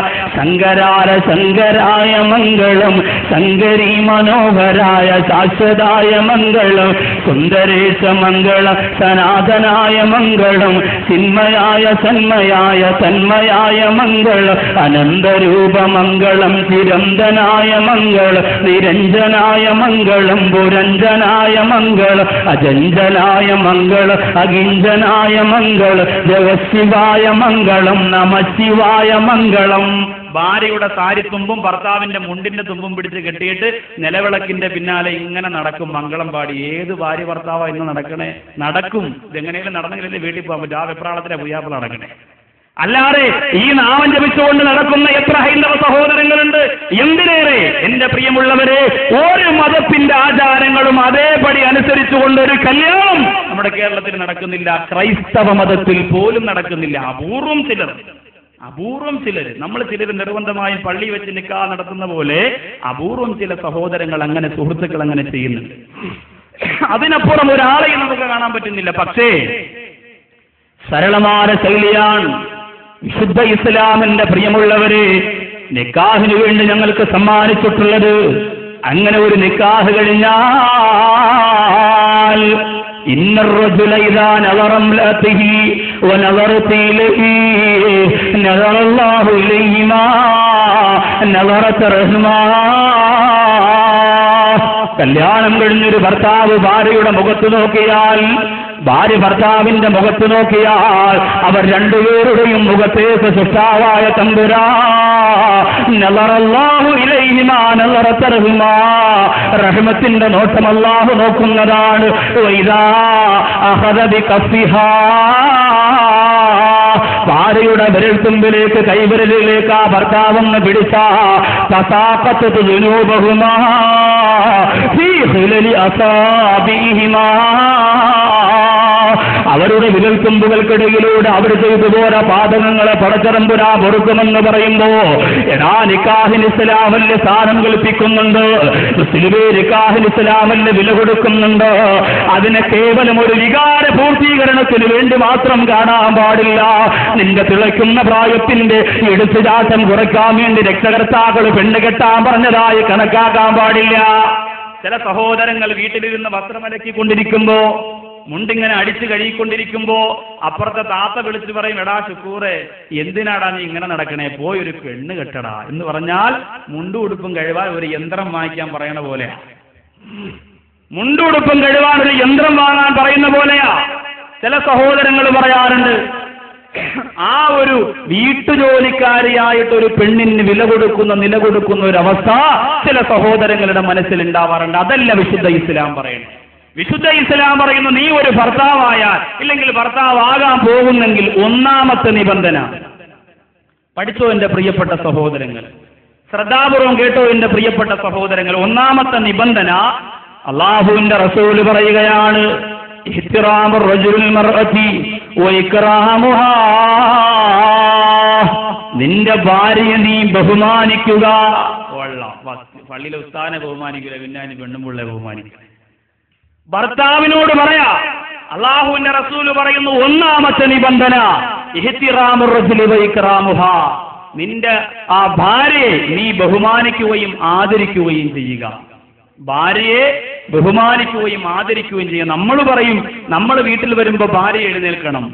മംഗളം, ശങ്കരി മനോഹരായ ശാശ്വതായ മംഗളം, സുന്ദരേശ മംഗളം, സനാതനായ മംഗളം, ചിന്മയായ സന്മയായ തന്മയായ മംഗളം, അനന്തരൂപ മംഗളം, ചിരന്തനായ മംഗളം, നിരഞ്ജനായ മംഗളം, പുരഞ്ജനായ മംഗളം, അജഞ്ചനായ മംഗളം, അകിഞ്ചനായ മംഗളം, ജഗശിവായ മംഗളം, നമശിവായ മംഗളം. ഭാര്യയുടെ സാരിത്തുമ്പും ഭർത്താവിന്റെ മുണ്ടിന്റെ തുമ്പും പിടിച്ച് കെട്ടിയിട്ട് നിലവിളക്കിന്റെ പിന്നാലെ ഇങ്ങനെ നടക്കും മംഗളം പാടി. ഏത് ഭാര്യ ഭർത്താവാ ഇന്ന് നടക്കും. ഇതെങ്ങനെയും നടന്നെങ്കിലല്ലേ വീട്ടിൽ പോകാൻ പറ്റും. ആ വെപ്രാളത്തിലെ പുയ്യാപ്പ് നടക്കണേ. അല്ലാതെ ഈ നാമം ജപിച്ചുകൊണ്ട് നടക്കുന്ന എത്ര ഹൈന്ദവ സഹോദരങ്ങളുണ്ട്. എന്തിനേറെ എന്റെ പ്രിയമുള്ളവരെ, ഒരു മതത്തിന്റെ ആചാരങ്ങളും അതേപടി അനുസരിച്ചുകൊണ്ട് ഒരു കല്യാണം നമ്മുടെ കേരളത്തിൽ നടക്കുന്നില്ല. ക്രൈസ്തവ മതത്തിൽ പോലും നടക്കുന്നില്ല. അപൂർവം ചിലർ നമ്മൾ നിർബന്ധമായും പള്ളി വെച്ച് നിക്കാഹ് നടത്തുന്ന പോലെ അപൂർവം ചില സഹോദരങ്ങൾ അങ്ങനെ, സുഹൃത്തുക്കൾ അങ്ങനെ ചെയ്യുന്നുണ്ട്. അതിനപ്പുറം ഒരാളെയും നമുക്ക് കാണാൻ പറ്റുന്നില്ല. പക്ഷേ സരളമായ ശൈലിയാണ് വിശുദ്ധ ഇസ്ലാമിന്റെ പ്രിയമുള്ളവരെ നിക്കാഹിന് വേണ്ടി ഞങ്ങൾക്ക് സമ്മാനിച്ചിട്ടുള്ളത്. അങ്ങനെ ഒരു നിക്കാഹ് കഴിഞ്ഞാൽ إن الرجل إذا نظر امرأته ونظرت إليه نظر الله إليهما نظرة رحمة. കല്യാണം കഴിഞ്ഞൊരു ഭർത്താവ് ഭാര്യയുടെ മുഖത്ത് നോക്കിയാൽ, ഭാര്യ ഭർത്താവിന്റെ മുഖത്ത് നോക്കിയാൽ അവർ രണ്ടുപേരുടെയും മുഖത്തേക്ക് സൃഷ്ടാവായ തമ്പുരാൻ നളറല്ലാഹു ഇലൈഹിമാ നളറത റഹ്മാ, റഹ്മത്തിന്റെ നോട്ടം അല്ലാഹു നോക്കുന്നതാണ്. വൈദാ അഖദ ബികഫിഹാ, ഭാര്യയുടെ വിരൽത്തുമ്പിലേക്ക് കൈവിരലിലേക്ക് ആ ഭർത്താവെന്ന് പിടിച്ച തസാഖത്ത് ദുനൂബഹുമാ ഫീ ഖിലലി അസാബിഹിമാ, അവരുടെ വിരൽത്തുമ്പുകൾക്കിടയിലൂടെ അവർ ചെയ്തു പോര പാതകങ്ങളെ പടച്ചറമ്പുരാ പൊറുക്കുമെന്ന് പറയുമ്പോ എടാ നിക്കാഹിന് ഇസ്ലാമല്ല സ്ഥാനം കൽപ്പിക്കുന്നുണ്ട്, മുസ്ലിമേ നിക്കാഹിന് ഇസ്ലാമല്ല വില കൊടുക്കുന്നുണ്ട്. അതിനെ കേവലം ഒരു വികാര പൂർത്തീകരണത്തിന് വേണ്ടി മാത്രം കാണാൻ പാടില്ല. നിന്റെ തിളയ്ക്കുന്ന പ്രായത്തിന്റെ എടുത്തുചാട്ടം കുറയ്ക്കാൻ വേണ്ടി രക്ഷകർത്താക്കൾ പെണ്ണ് കെട്ടാൻ പറഞ്ഞതായി കണക്കാക്കാൻ പാടില്ല. ചില സഹോദരങ്ങൾ വീട്ടിലിരുന്ന് വസ്ത്രമലക്കിക്കൊണ്ടിരിക്കുമ്പോ മുണ്ടിങ്ങനെ അടിച്ചു കഴുകിക്കൊണ്ടിരിക്കുമ്പോ അപ്പുറത്തെ താത്ത വിളിച്ചു പറയും, എടാ ശുക്കൂറെ എന്തിനാടാ നീ ഇങ്ങനെ നടക്കണേ, പോയി ഒരു പെണ്ണ് കെട്ടടാ എന്ന് പറഞ്ഞാൽ മുണ്ടുടുപ്പും കഴിവാൻ ഒരു യന്ത്രം വാങ്ങിക്കാൻ പറയണ പോലെയാ. മുണ്ടുടുപ്പും കഴിവാൻ ഒരു യന്ത്രം വാങ്ങാൻ പറയുന്ന പോലെയാ. ചില സഹോദരങ്ങൾ പറയാറുണ്ട്, ആ ഒരു വീട്ടുജോലിക്കാരിയായിട്ട് ഒരു പെണ്ണിന് നില കൊടുക്കുന്ന ഒരു അവസ്ഥ ചില സഹോദരങ്ങളുടെ മനസ്സിൽ ഉണ്ടാവാറുണ്ട്. അതല്ല വിശുദ്ധ ഇസ്ലാം പറയുന്നത്. വിശുദ്ധ ഇസ്ലാം പറയുന്നു, നീ ഒരു ഭർത്താവായാൽ ഇല്ലെങ്കിൽ ഭർത്താവാകാൻ പോകുന്നെങ്കിൽ ഒന്നാമത്തെ നിബന്ധന, പഠിച്ചോ എന്റെ പ്രിയപ്പെട്ട സഹോദരങ്ങൾ, ശ്രദ്ധാപൂർവം കേട്ടോ എന്റെ പ്രിയപ്പെട്ട സഹോദരങ്ങൾ, ഒന്നാമത്തെ നിബന്ധന അല്ലാഹുവിന്റെ റസൂല് പറയുകയാണ്, ഇഹ്തിറാമുർ റജുലിൽ മർഅതി വഇക്റാമുഹാ, നിന്റെ ഭാര്യയെ നീ ബഹുമാനിക്കുക. പള്ളിയിലെ ഉസ്താദിനെ ബഹുമാനിക്കില്ല, പിന്നെ പെണ്ണും പിള്ളയെ ബഹുമാനിക്കുക. ഭർത്താവിനോട് പറയാ, അല്ലാഹുവിന്റെ റസൂല് പറയുന്നു, ഒന്നാമത്തെ നിബന്ധന ഇഹ്തിറാമുർ റജുലി വഇക്റാമുഹാ, നിന്റെ ആ ഭാര്യയെ നീ ബഹുമാനിക്കുകയും ആദരിക്കുകയും ചെയ്യുക. ഭാര്യയെ ബഹുമാനിക്കുകയും ആദരിക്കുകയും ചെയ്യുക. നമ്മൾ പറയും, നമ്മൾ വീട്ടിൽ വരുമ്പോൾ ഭാര്യ എഴുന്നേൽക്കണം,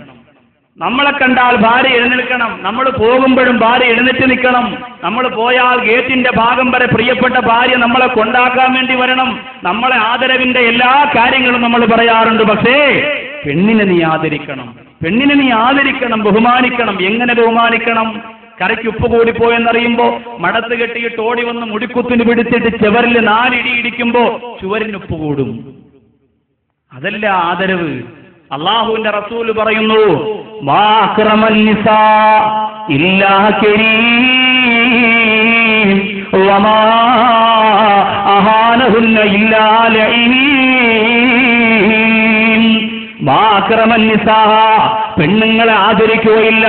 നമ്മളെ കണ്ടാൽ ഭാര്യ എഴുന്നേൽക്കണം, നമ്മൾ പോകുമ്പോഴും ഭാര്യ എഴുന്നേറ്റ് നിൽക്കണം, നമ്മൾ പോയാൽ ഗേറ്റിന്റെ ഭാഗം വരെ പ്രിയപ്പെട്ട ഭാര്യ നമ്മളെ കൊണ്ടാക്കാൻ വേണ്ടി വരണം. നമ്മളെ ആദരവിന്റെ എല്ലാ കാര്യങ്ങളും നമ്മൾ പറയാറുണ്ട്. പക്ഷേ പെണ്ണിനെ നീ ആദരിക്കണം, പെണ്ണിനെ നീ ആദരിക്കണം, ബഹുമാനിക്കണം. എങ്ങനെ ബഹുമാനിക്കണം? കരയ്ക്ക് ഉപ്പ് കൂടിപ്പോയെന്നറിയുമ്പോ മടത്ത് കെട്ടിയിട്ട് ഓടി വന്ന് മുടിക്കുത്തിന് പിടിച്ചിട്ട് ചുവരിൽ 4 ഇടി ഇടിക്കുമ്പോ ചുവരിന് ഉപ്പ് കൂടും. അതല്ല ആദരവ്. അല്ലാഹുവിന്റെ റസൂല് പറയുന്നു, മാ അക്റമൻ നിസാ ഇല്ലാ കരീം വമാ അഹാനഹുന്ന ഇല്ലാ ലഈൻ. മാ അക്റമൻ നിസാ, പെണ്ണുങ്ങളെ ആദരിക്കുകയില്ല,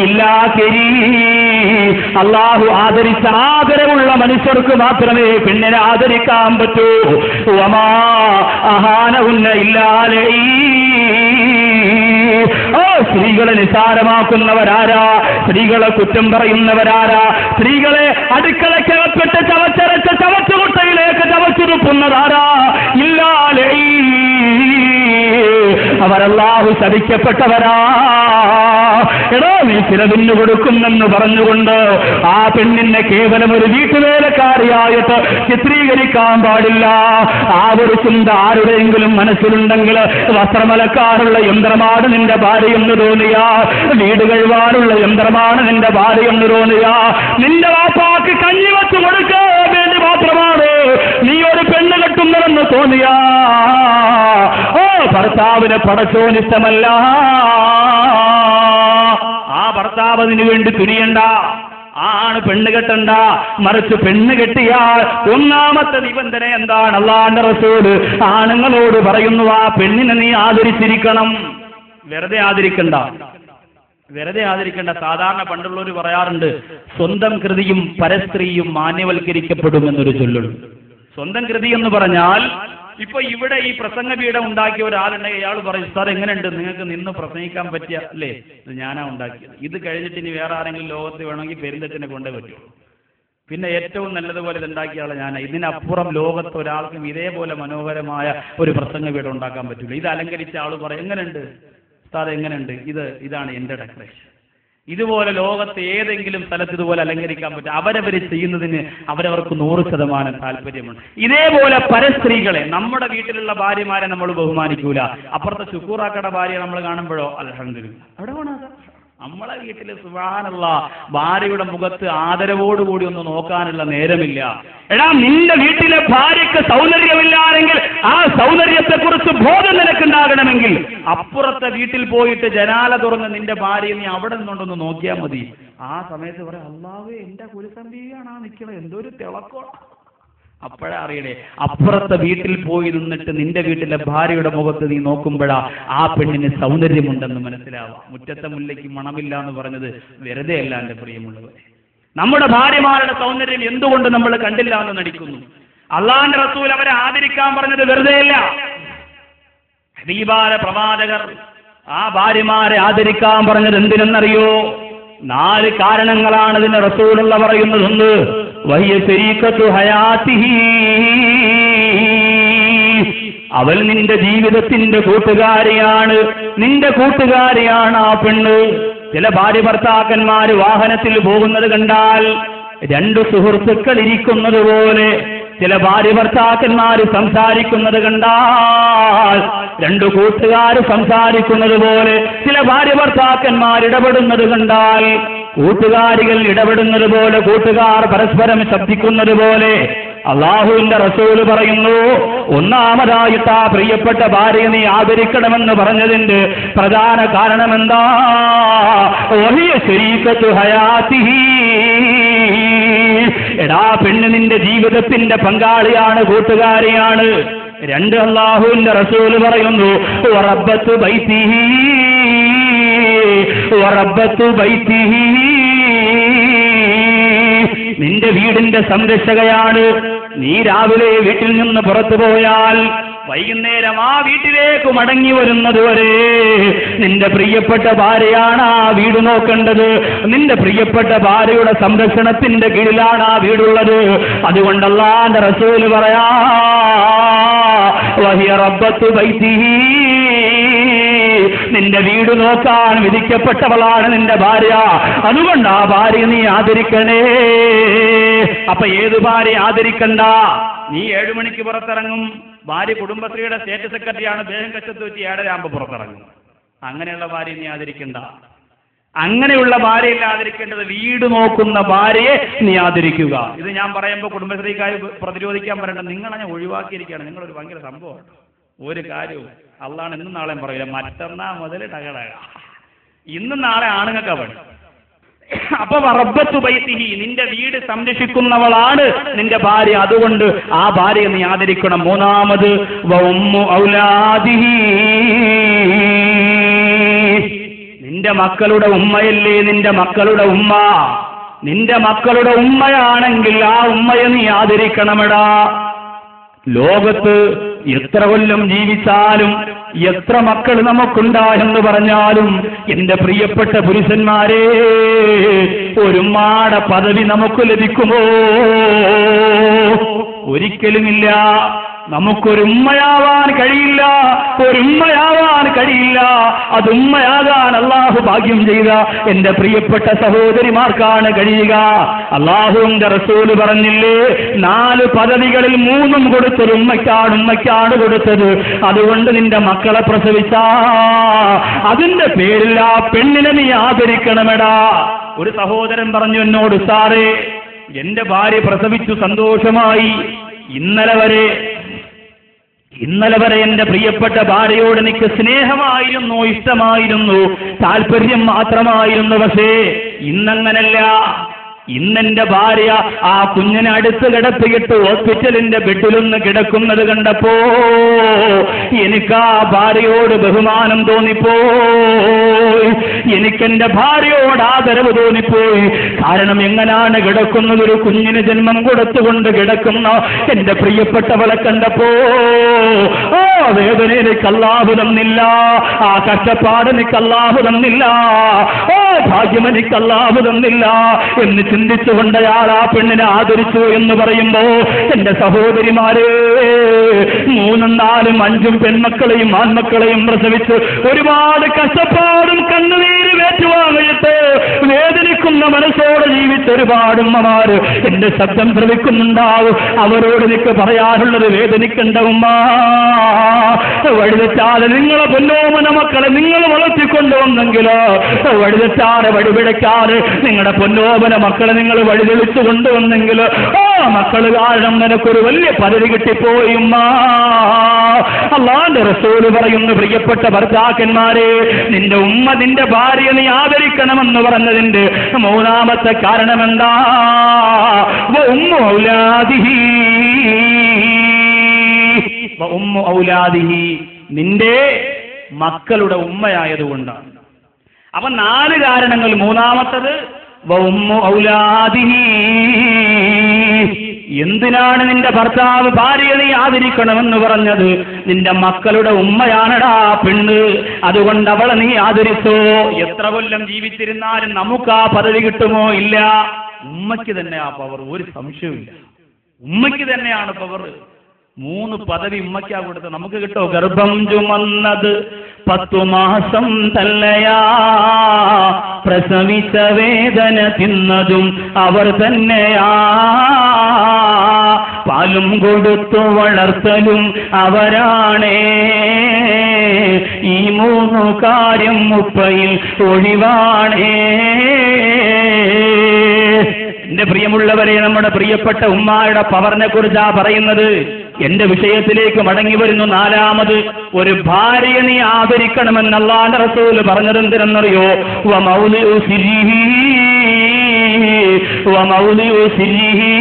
ഇല്ലാ കരീം, അല്ലാഹു ആദരിച്ച ആദരവുള്ള മനുഷ്യർക്ക് മാത്രമേ പെണ്ണിനെ ആദരിക്കാൻ പറ്റൂ. വമാ അഹാനഹുന്ന ഇല്ലാ ലഈൻ. സ്ത്രീകളെ നിസാരമാക്കുന്നവരാരാ? സ്ത്രീകളെ കുറ്റം പറയുന്നവരാരാ? സ്ത്രീകളെ അടുക്കളക്കകപ്പെട്ട് ചവച്ചരച്ച ചവച്ചുകുട്ടയിലേക്ക് ചവച്ചുറുപ്പുന്നതാരാ? ഇല്ലാ ലഈൻ. അവരല്ലാഹു ശപിക്കപ്പെട്ടവരാ. എടോ, നീ ചിലവിന് കൊടുക്കുമെന്ന് പറഞ്ഞുകൊണ്ട് ആ പെണ്ണിനെ കേവലം ഒരു വീട്ടുവേലക്കാരിയായിട്ട് ചിത്രീകരിക്കാൻ പാടില്ല. ആ ഒരു ചിന്ത ആരുടെയെങ്കിലും മനസ്സിലുണ്ടെങ്കിൽ വസ്ത്രമലക്കാനുള്ള യന്ത്രമാണ് നിന്റെ ഭാര്യയെന്ന് തോന്നിയ, വീട് കഴിവാനുള്ള യന്ത്രമാണ് നിന്റെ ഭാര്യയെന്ന് തോന്നിയ, നിന്റെ വാപ്പാക്ക് കഞ്ഞി വെച്ച് കൊടുക്കാൻ വേണ്ടി മാത്രമാണ് നീ ഒരു പെണ്ണ് കെട്ടുന്നതെന്ന് തോന്നിയ, ഭർത്താവിനെ പടച്ചോനിഷ്ടമല്ല. ആ ഭർത്താവ് അതിനു വേണ്ടി തുനിയണ്ട, ആണ് പെണ്ണ് കെട്ടണ്ട. മറിച്ച് പെണ്ണ് കെട്ടിയാൽ ഒന്നാമത്തെ നിബന്ധന എന്താണ്? അല്ലാഹുവിന്റെ റസൂല് ആണുങ്ങളോട് പറയുന്നു, ആ പെണ്ണിനെ നീ ആദരിച്ചിരിക്കണം. വെറുതെ ആദരിക്കണ്ട, വെറുതെ ആദരിക്കണ്ട. സാധാരണ പണ്ടുള്ളവർ പറയാറുണ്ട്, സ്വന്തം കൃതിയും പരസ്ത്രീയും മാന്യവൽക്കരിക്കപ്പെടുമെന്നൊരു ചൊല്ലുണ്ട്. സ്വന്തം കൃതി എന്ന് പറഞ്ഞാൽ, ഇപ്പൊ ഇവിടെ ഈ പ്രസംഗപീഠം ഉണ്ടാക്കിയ ഒരാളുണ്ടെങ്കിൽ അയാൾ പറയും, സാർ എങ്ങനെയുണ്ട്, നിങ്ങൾക്ക് നിന്ന് പ്രസംഗിക്കാൻ പറ്റിയ അല്ലേ, ഇത് ഞാനാ ഉണ്ടാക്കിയത്. ഇത് കഴിഞ്ഞിട്ട് ഇനി വേറെ ആരെങ്കിലും ലോകത്ത് വേണമെങ്കിൽ പെരുന്തച്ഛനെ കൊണ്ടേ പറ്റുള്ളൂ. പിന്നെ ഏറ്റവും നല്ലതുപോലെ ഇതുണ്ടാക്കിയ ആളെ ഞാനാ. ഇതിനപ്പുറം ലോകത്ത് ഒരാൾക്കും ഇതേപോലെ മനോഹരമായ ഒരു പ്രസംഗപീഠം ഉണ്ടാക്കാൻ പറ്റില്ല. ഇത് അലങ്കരിച്ച ആൾ പറയും, എങ്ങനെയുണ്ട് സാർ, എങ്ങനെയുണ്ട്, ഇതാണ് എന്റെ ഡെക്കറേഷൻ. ഇതുപോലെ ലോകത്ത് ഏതെങ്കിലും സ്ഥലത്ത് ഇതുപോലെ അലങ്കരിക്കാൻ പറ്റും? അവരവർ ചെയ്യുന്നതിന് അവരവർക്ക് 100% താല്പര്യമുണ്ട്. ഇതേപോലെ പരസ്ത്രീകളെ, നമ്മുടെ വീട്ടിലുള്ള ഭാര്യമാരെ നമ്മൾ ബഹുമാനിക്കൂല, അപ്പുറത്തെ ശുക്കൂറാക്കയുടെ ഭാര്യ നമ്മൾ കാണുമ്പോഴോ അൽഹംദുലില്ലാ അവിടെ വേണം നമ്മളെ വീട്ടിൽ സുബ്ഹാനല്ലാഹ് ഭാര്യയുടെ മുഖത്ത് ആദരവോടുകൂടി ഒന്ന് നോക്കാനുള്ള നേരമില്ല. എടാ, നിന്റെ വീട്ടിലെ ഭാര്യയ്ക്ക് സൗന്ദര്യമില്ലാണെങ്കിൽ ആ സൗന്ദര്യത്തെക്കുറിച്ച് ബോധം നിനക്കുണ്ടാകണമെങ്കിൽ അപ്പുറത്തെ വീട്ടിൽ പോയിട്ട് ജനാല തുറന്ന് നിന്റെ ഭാര്യയെ നീ അവിടെ നിന്നുകൊണ്ടൊന്ന് നോക്കിയാൽ മതി. ആ സമയത്ത് പറയാം, അല്ലാഹുവേ എന്റെ കുരുസന്ധിയാണ് ആ നിൽക്കണത്, എന്തൊരു തിളക്കോ. അപ്പോഴാ അറിയണേ, അപ്പുറത്തെ വീട്ടിൽ പോയി നിന്നിട്ട് നിന്റെ വീട്ടിലെ ഭാര്യയുടെ മുഖത്ത് നീ നോക്കുമ്പോഴാ ആ പെണ്ണിന് സൗന്ദര്യമുണ്ടെന്ന് മനസ്സിലാവാം. മുറ്റത്തെ മുല്ലയ്ക്ക് മണമില്ല എന്ന് പറഞ്ഞത് വെറുതെ അല്ല എന്റെ പ്രിയമുള്ളവരെ. നമ്മുടെ ഭാര്യമാരുടെ സൗന്ദര്യം എന്തുകൊണ്ട് നമ്മൾ കണ്ടില്ല എന്ന് നടിക്കുന്നു? അള്ളാന്റെ റസൂൽ അവരെ ആദരിക്കാൻ പറഞ്ഞത് വെറുതെയല്ല. ഹബീബായ പ്രവാചകർ ആ ഭാര്യമാരെ ആദരിക്കാൻ പറഞ്ഞത് എന്തിനെന്നറിയോ? 4 കാരണങ്ങളാണ് ഇതിന് റസൂലുള്ള പറയുന്നതൊന്ന്, വഹിയ ശരീകത്തു ഹയാത്തിഹി, അവൾ നിന്റെ ജീവിതത്തിന്റെ കൂട്ടുകാരിയാണ്, നിന്റെ കൂട്ടുകാരിയാണ് ആ പെണ്ണ്. ചില ഭാര്യ ഭർത്താക്കന്മാര് വാഹനത്തിൽ പോകുന്നത് കണ്ടാൽ 2 സുഹൃത്തുക്കൾ ഇരിക്കുന്നത് പോലെ, ചില ഭാര്യ ഭർത്താക്കന്മാര് സംസാരിക്കുന്നത് കണ്ടാൽ 2 കൂട്ടുകാർ സംസാരിക്കുന്നത് പോലെ, ചില ഭാര്യ ഭർത്താക്കന്മാർ ഇടപെടുന്നത് കണ്ടാൽ കൂട്ടുകാരികൾ ഇടപെടുന്നത് പോലെ, കൂട്ടുകാർ പരസ്പരം ശബ്ദിക്കുന്നത് പോലെ. അള്ളാഹുവിന്റെ റസൂല് പറയുന്നു, ഒന്നാമതായിട്ട് ആ പ്രിയപ്പെട്ട ഭാര്യയെ നീ ആദരിക്കണമെന്ന് പറഞ്ഞതിന്റെ പ്രധാന കാരണം എന്താ? വഹിയ ശരീകത്തു ഹയാത്തിഹി, എടാ പെണ്ണ് നിന്റെ ജീവിതത്തിന്റെ പങ്കാളിയാണ്, കൂട്ടുകാരിയാണ്. 2, അള്ളാഹുവിന്റെ റസൂല് പറയുന്നു, വറബ്ബത്തു ബൈതിഹി, വറബ്ബത്തു ബൈതിഹി, നിന്റെ വീടിന്റെ സംരക്ഷകയാണ്. നീ രാവിലെ വീട്ടിൽ നിന്ന് പുറത്തു പോയാൽ വൈകുന്നേരം ആ വീട്ടിലേക്ക് മടങ്ങി വരുന്നതുവരെ നിന്റെ പ്രിയപ്പെട്ട ഭാര്യയാണ് ആ വീട് നോക്കേണ്ടത്. നിന്റെ പ്രിയപ്പെട്ട ഭാര്യയുടെ സംരക്ഷണത്തിന്റെ കീഴിലാണ് ആ വീടുള്ളത്. അതുകൊണ്ട് അല്ലാഹുവിന്റെ റസൂല് പറയാ, വഹിയ റബ്ബത്തു ബൈതിഹി, നിന്റെ വീട് നോക്കാൻ വിധിക്കപ്പെട്ടവളാണ് നിന്റെ ഭാര്യ. അതുകൊണ്ട് ആ ഭാര്യ നീ ആദരിക്കണേ. അപ്പൊ ഏത് ഭാര്യ ആദരിക്കണ്ട? നീ 7 മണിക്ക് പുറത്തിറങ്ങും, ഭാര്യ കുടുംബശ്രീയുടെ സ്റ്റേറ്റ് സെക്രട്ടറിയാണ്, ദേഹം കച്ചത്ത് വെച്ച് 7:30 പുറത്തിറങ്ങും. അങ്ങനെയുള്ള ഭാര്യ നീ ആദരിക്കണ്ട. അങ്ങനെയുള്ള ഭാര്യയല്ല ആദരിക്കേണ്ടത്, വീട് നോക്കുന്ന ഭാര്യയെ നീ ആദരിക്കുക. ഇത് ഞാൻ പറയുമ്പോൾ കുടുംബശ്രീക്കാർ പ്രതിരോധിക്കാൻ പറയണ്ട, നിങ്ങളെ ഞാൻ ഒഴിവാക്കിയിരിക്കുകയാണ്, നിങ്ങളൊരു ഭയങ്കര സംഭവമാണ്. ഒരു കാര്യവും അള്ളാണ് ഇന്നും നാളെയും പറയില്ല, മറ്റന്നാ മുതൽ ടകടക, ഇന്നും നാളെ ആണുങ്ങൾക്ക് പണി. അപ്പൊ റബ്ബത്തു ബൈതിഹി, നിന്റെ വീട് സംരക്ഷിക്കുന്നവളാണ് നിന്റെ ഭാര്യ. അതുകൊണ്ട് ആ ഭാര്യയെ നീ ആദരിക്കണം. 3-ാമത് വഉമ്മു ഔലാദിഹി, നിന്റെ മക്കളുടെ ഉമ്മയല്ലേ നിന്റെ മക്കളുടെ ഉമ്മ. നിന്റെ മക്കളുടെ ഉമ്മയാണെങ്കിൽ ആ ഉമ്മയെ നീ ആദരിക്കണമെടാ. ലോകത്ത് എത്ര കൊല്ലം ജീവിച്ചാലും എത്ര മക്കൾ നമുക്കുണ്ടായെന്ന് പറഞ്ഞാലും എന്റെ പ്രിയപ്പെട്ട പുരുഷന്മാരെ, ഒരുമ്മാടെ പദവി നമുക്ക് ലഭിക്കുമോ? ഒരിക്കലുമില്ല. നമുക്കൊരുമ്മയാവാൻ കഴിയില്ല, ഒരുമ്മയാവാൻ കഴിയില്ല. അതുമ്മയാകാൻ അള്ളാഹു ഭാഗ്യം ചെയ്ത എന്റെ പ്രിയപ്പെട്ട സഹോദരിമാർക്കാണ് കഴിയുക. അള്ളാഹുവിന്റെ റസൂല് പറഞ്ഞില്ലേ, 4 പദവികളിൽ 3 കൊടുത്തത് ഉമ്മയ്ക്കാണ് കൊടുത്തത്. അതുകൊണ്ട് നിന്റെ മക്കളെ പ്രസവിച്ച അതിന്റെ പേരിൽ ആ പെണ്ണിനെ നീ ആദരിക്കണമെടാ. ഒരു സഹോദരൻ പറഞ്ഞു എന്നോട്, സാറേ എന്റെ ഭാര്യ പ്രസവിച്ചു സന്തോഷമായി, ഇന്നലെ വരെ എന്റെ പ്രിയപ്പെട്ട ഭാര്യയോട് എനിക്ക് സ്നേഹമായിരുന്നു, ഇഷ്ടമായിരുന്നു, താല്പര്യം മാത്രമായിരുന്നു. പക്ഷേ ഇന്നങ്ങനല്ല. ഇന്നെന്റെ ഭാര്യ ആ കുഞ്ഞിനെ അടുത്ത് കിടത്തിയിട്ട് ഹോസ്പിറ്റലിന്റെ ബെഡിലൊന്ന് കിടക്കുന്നത് കണ്ടപ്പോ എനിക്ക് ആ ഭാര്യയോട് ബഹുമാനം തോന്നിപ്പോയി, എനിക്കെന്റെ ഭാര്യയോട് ആദരവ് തോന്നിപ്പോയി. കാരണം എങ്ങനാണ് കിടക്കുന്നത്? ഒരു കുഞ്ഞിന് ജന്മം കൊടുത്തുകൊണ്ട് കിടക്കുന്ന എന്റെ പ്രിയപ്പെട്ടവളെ കണ്ടപ്പോ ആ വേദന എനിക്ക് അല്ലാഹു തന്നില്ല, ആ കഷ്ടപ്പാട് എനിക്ക് അല്ലാഹു തന്നില്ല, ആ ഭാഗ്യം എനിക്ക് അല്ലാഹു തന്നില്ല എന്ന് ചിന്തിച്ചുകൊണ്ട് അയാൾ ആ പെണ്ണിനെ ആദരിച്ചു എന്ന് പറയുമ്പോ എന്റെ സഹോദരിമാരെ, 3, 4, 5 പെൺമക്കളെയും ആൺമക്കളെയും പ്രസവിച്ച് ഒരുപാട് കഷ്ടപ്പാടും കണ്ണുനീര് ഏറ്റുവാങ്ങിയിട്ട് വേദനിക്കുന്ന മനസ്സോടെ ജീവിച്ച ഒരുപാട് ഉമ്മമാര് എന്റെ ശബ്ദം ശ്രവിക്കുന്നുണ്ടാവും. അവരോട് എനിക്ക് പറയാനുള്ളത്, വേദനിക്കണ്ട ഉമ്മ. വഴിതെറ്റാതെ നിങ്ങളെ പൊന്നോമന മക്കളെ നിങ്ങൾ വളർത്തിക്കൊണ്ടുവന്നെങ്കിലോ, വഴിതെറ്റാതെ വഴിപിഴയ്ക്കാതെ നിങ്ങളുടെ പൊന്നോമന മക്കളെ നിങ്ങൾ വഴിതെളിച്ചു കൊണ്ടുവന്നെങ്കിലോ, ആ മക്കള് കാരണം നിനക്കൊരു വലിയ പദവി കിട്ടിപ്പോയി ഉമ്മ. അല്ലാഹുവിന്റെ റസൂല് പറയുന്നു, പ്രിയപ്പെട്ട ഭർത്താക്കന്മാരെ, നിന്റെ ഉമ്മ നിന്റെ ഭാര്യ നീ ആദരിക്കണമെന്ന് പറഞ്ഞതിന്റെ മൂന്നാമത്തെ കാരണം എന്താ? ഉമ്മു ഔലാദിഹി, ഉമ്മു ഔലാദിഹി, നിന്റെ മക്കളുടെ ഉമ്മയായതുകൊണ്ടാണ്. അപ്പൊ 4 കാരണങ്ങൾ. മൂന്നാമത്തത് ഉമ്മു ഔലാദിഹി, എന്തിനാണ് നിന്റെ ഭർത്താവ് ഭാര്യ നീ ആദരിക്കണമെന്ന് പറഞ്ഞത്? നിന്റെ മക്കളുടെ ഉമ്മയാണടാ പെണ്ണ്, അതുകൊണ്ട് അവളെ നീ ആദരിച്ചോ. എത്ര കൊല്ലം ജീവിച്ചിരുന്നാലും നമുക്ക് ആ പദവി കിട്ടുമോ? ഇല്ല. ഉമ്മയ്ക്ക് തന്നെ ആ പവർ, ഒരു സംശയമില്ല. ഉമ്മയ്ക്ക് തന്നെയാണ് പവർ. 3 പദവി ഉമ്മയ്ക്കാ കൊടുത്ത് നമുക്ക് കിട്ടോ? ഗർഭം ചുമന്നത് 10 മാസം തല്ലയാ, പ്രസവിച്ച വേദന തിന്നതും അവർ തന്നെയാ, പാലും കൊടുത്തു വളർത്തലും അവരാണേ, ഈ 3 കാര്യം ഉപ്പയിൽ ഒഴിവാണേ. എന്റെ പ്രിയമുള്ളവരെ, നമ്മുടെ പ്രിയപ്പെട്ട ഉമ്മായുടെ പവറിനെ കുറിച്ചാ പറയുന്നത്. എന്റെ വിഷയത്തിലേക്ക് മടങ്ങി വരുന്നു. 4ാമത്, ഒരു ഭാര്യയെ നീ ആദരിക്കണമെന്ന് അല്ലാഹുവിന്റെ റസൂൽ പറഞ്ഞത് എന്തിനെന്നറിയോ? വമൗലിഉ സിരിഹി, വമൗലിഉ സിരിഹി,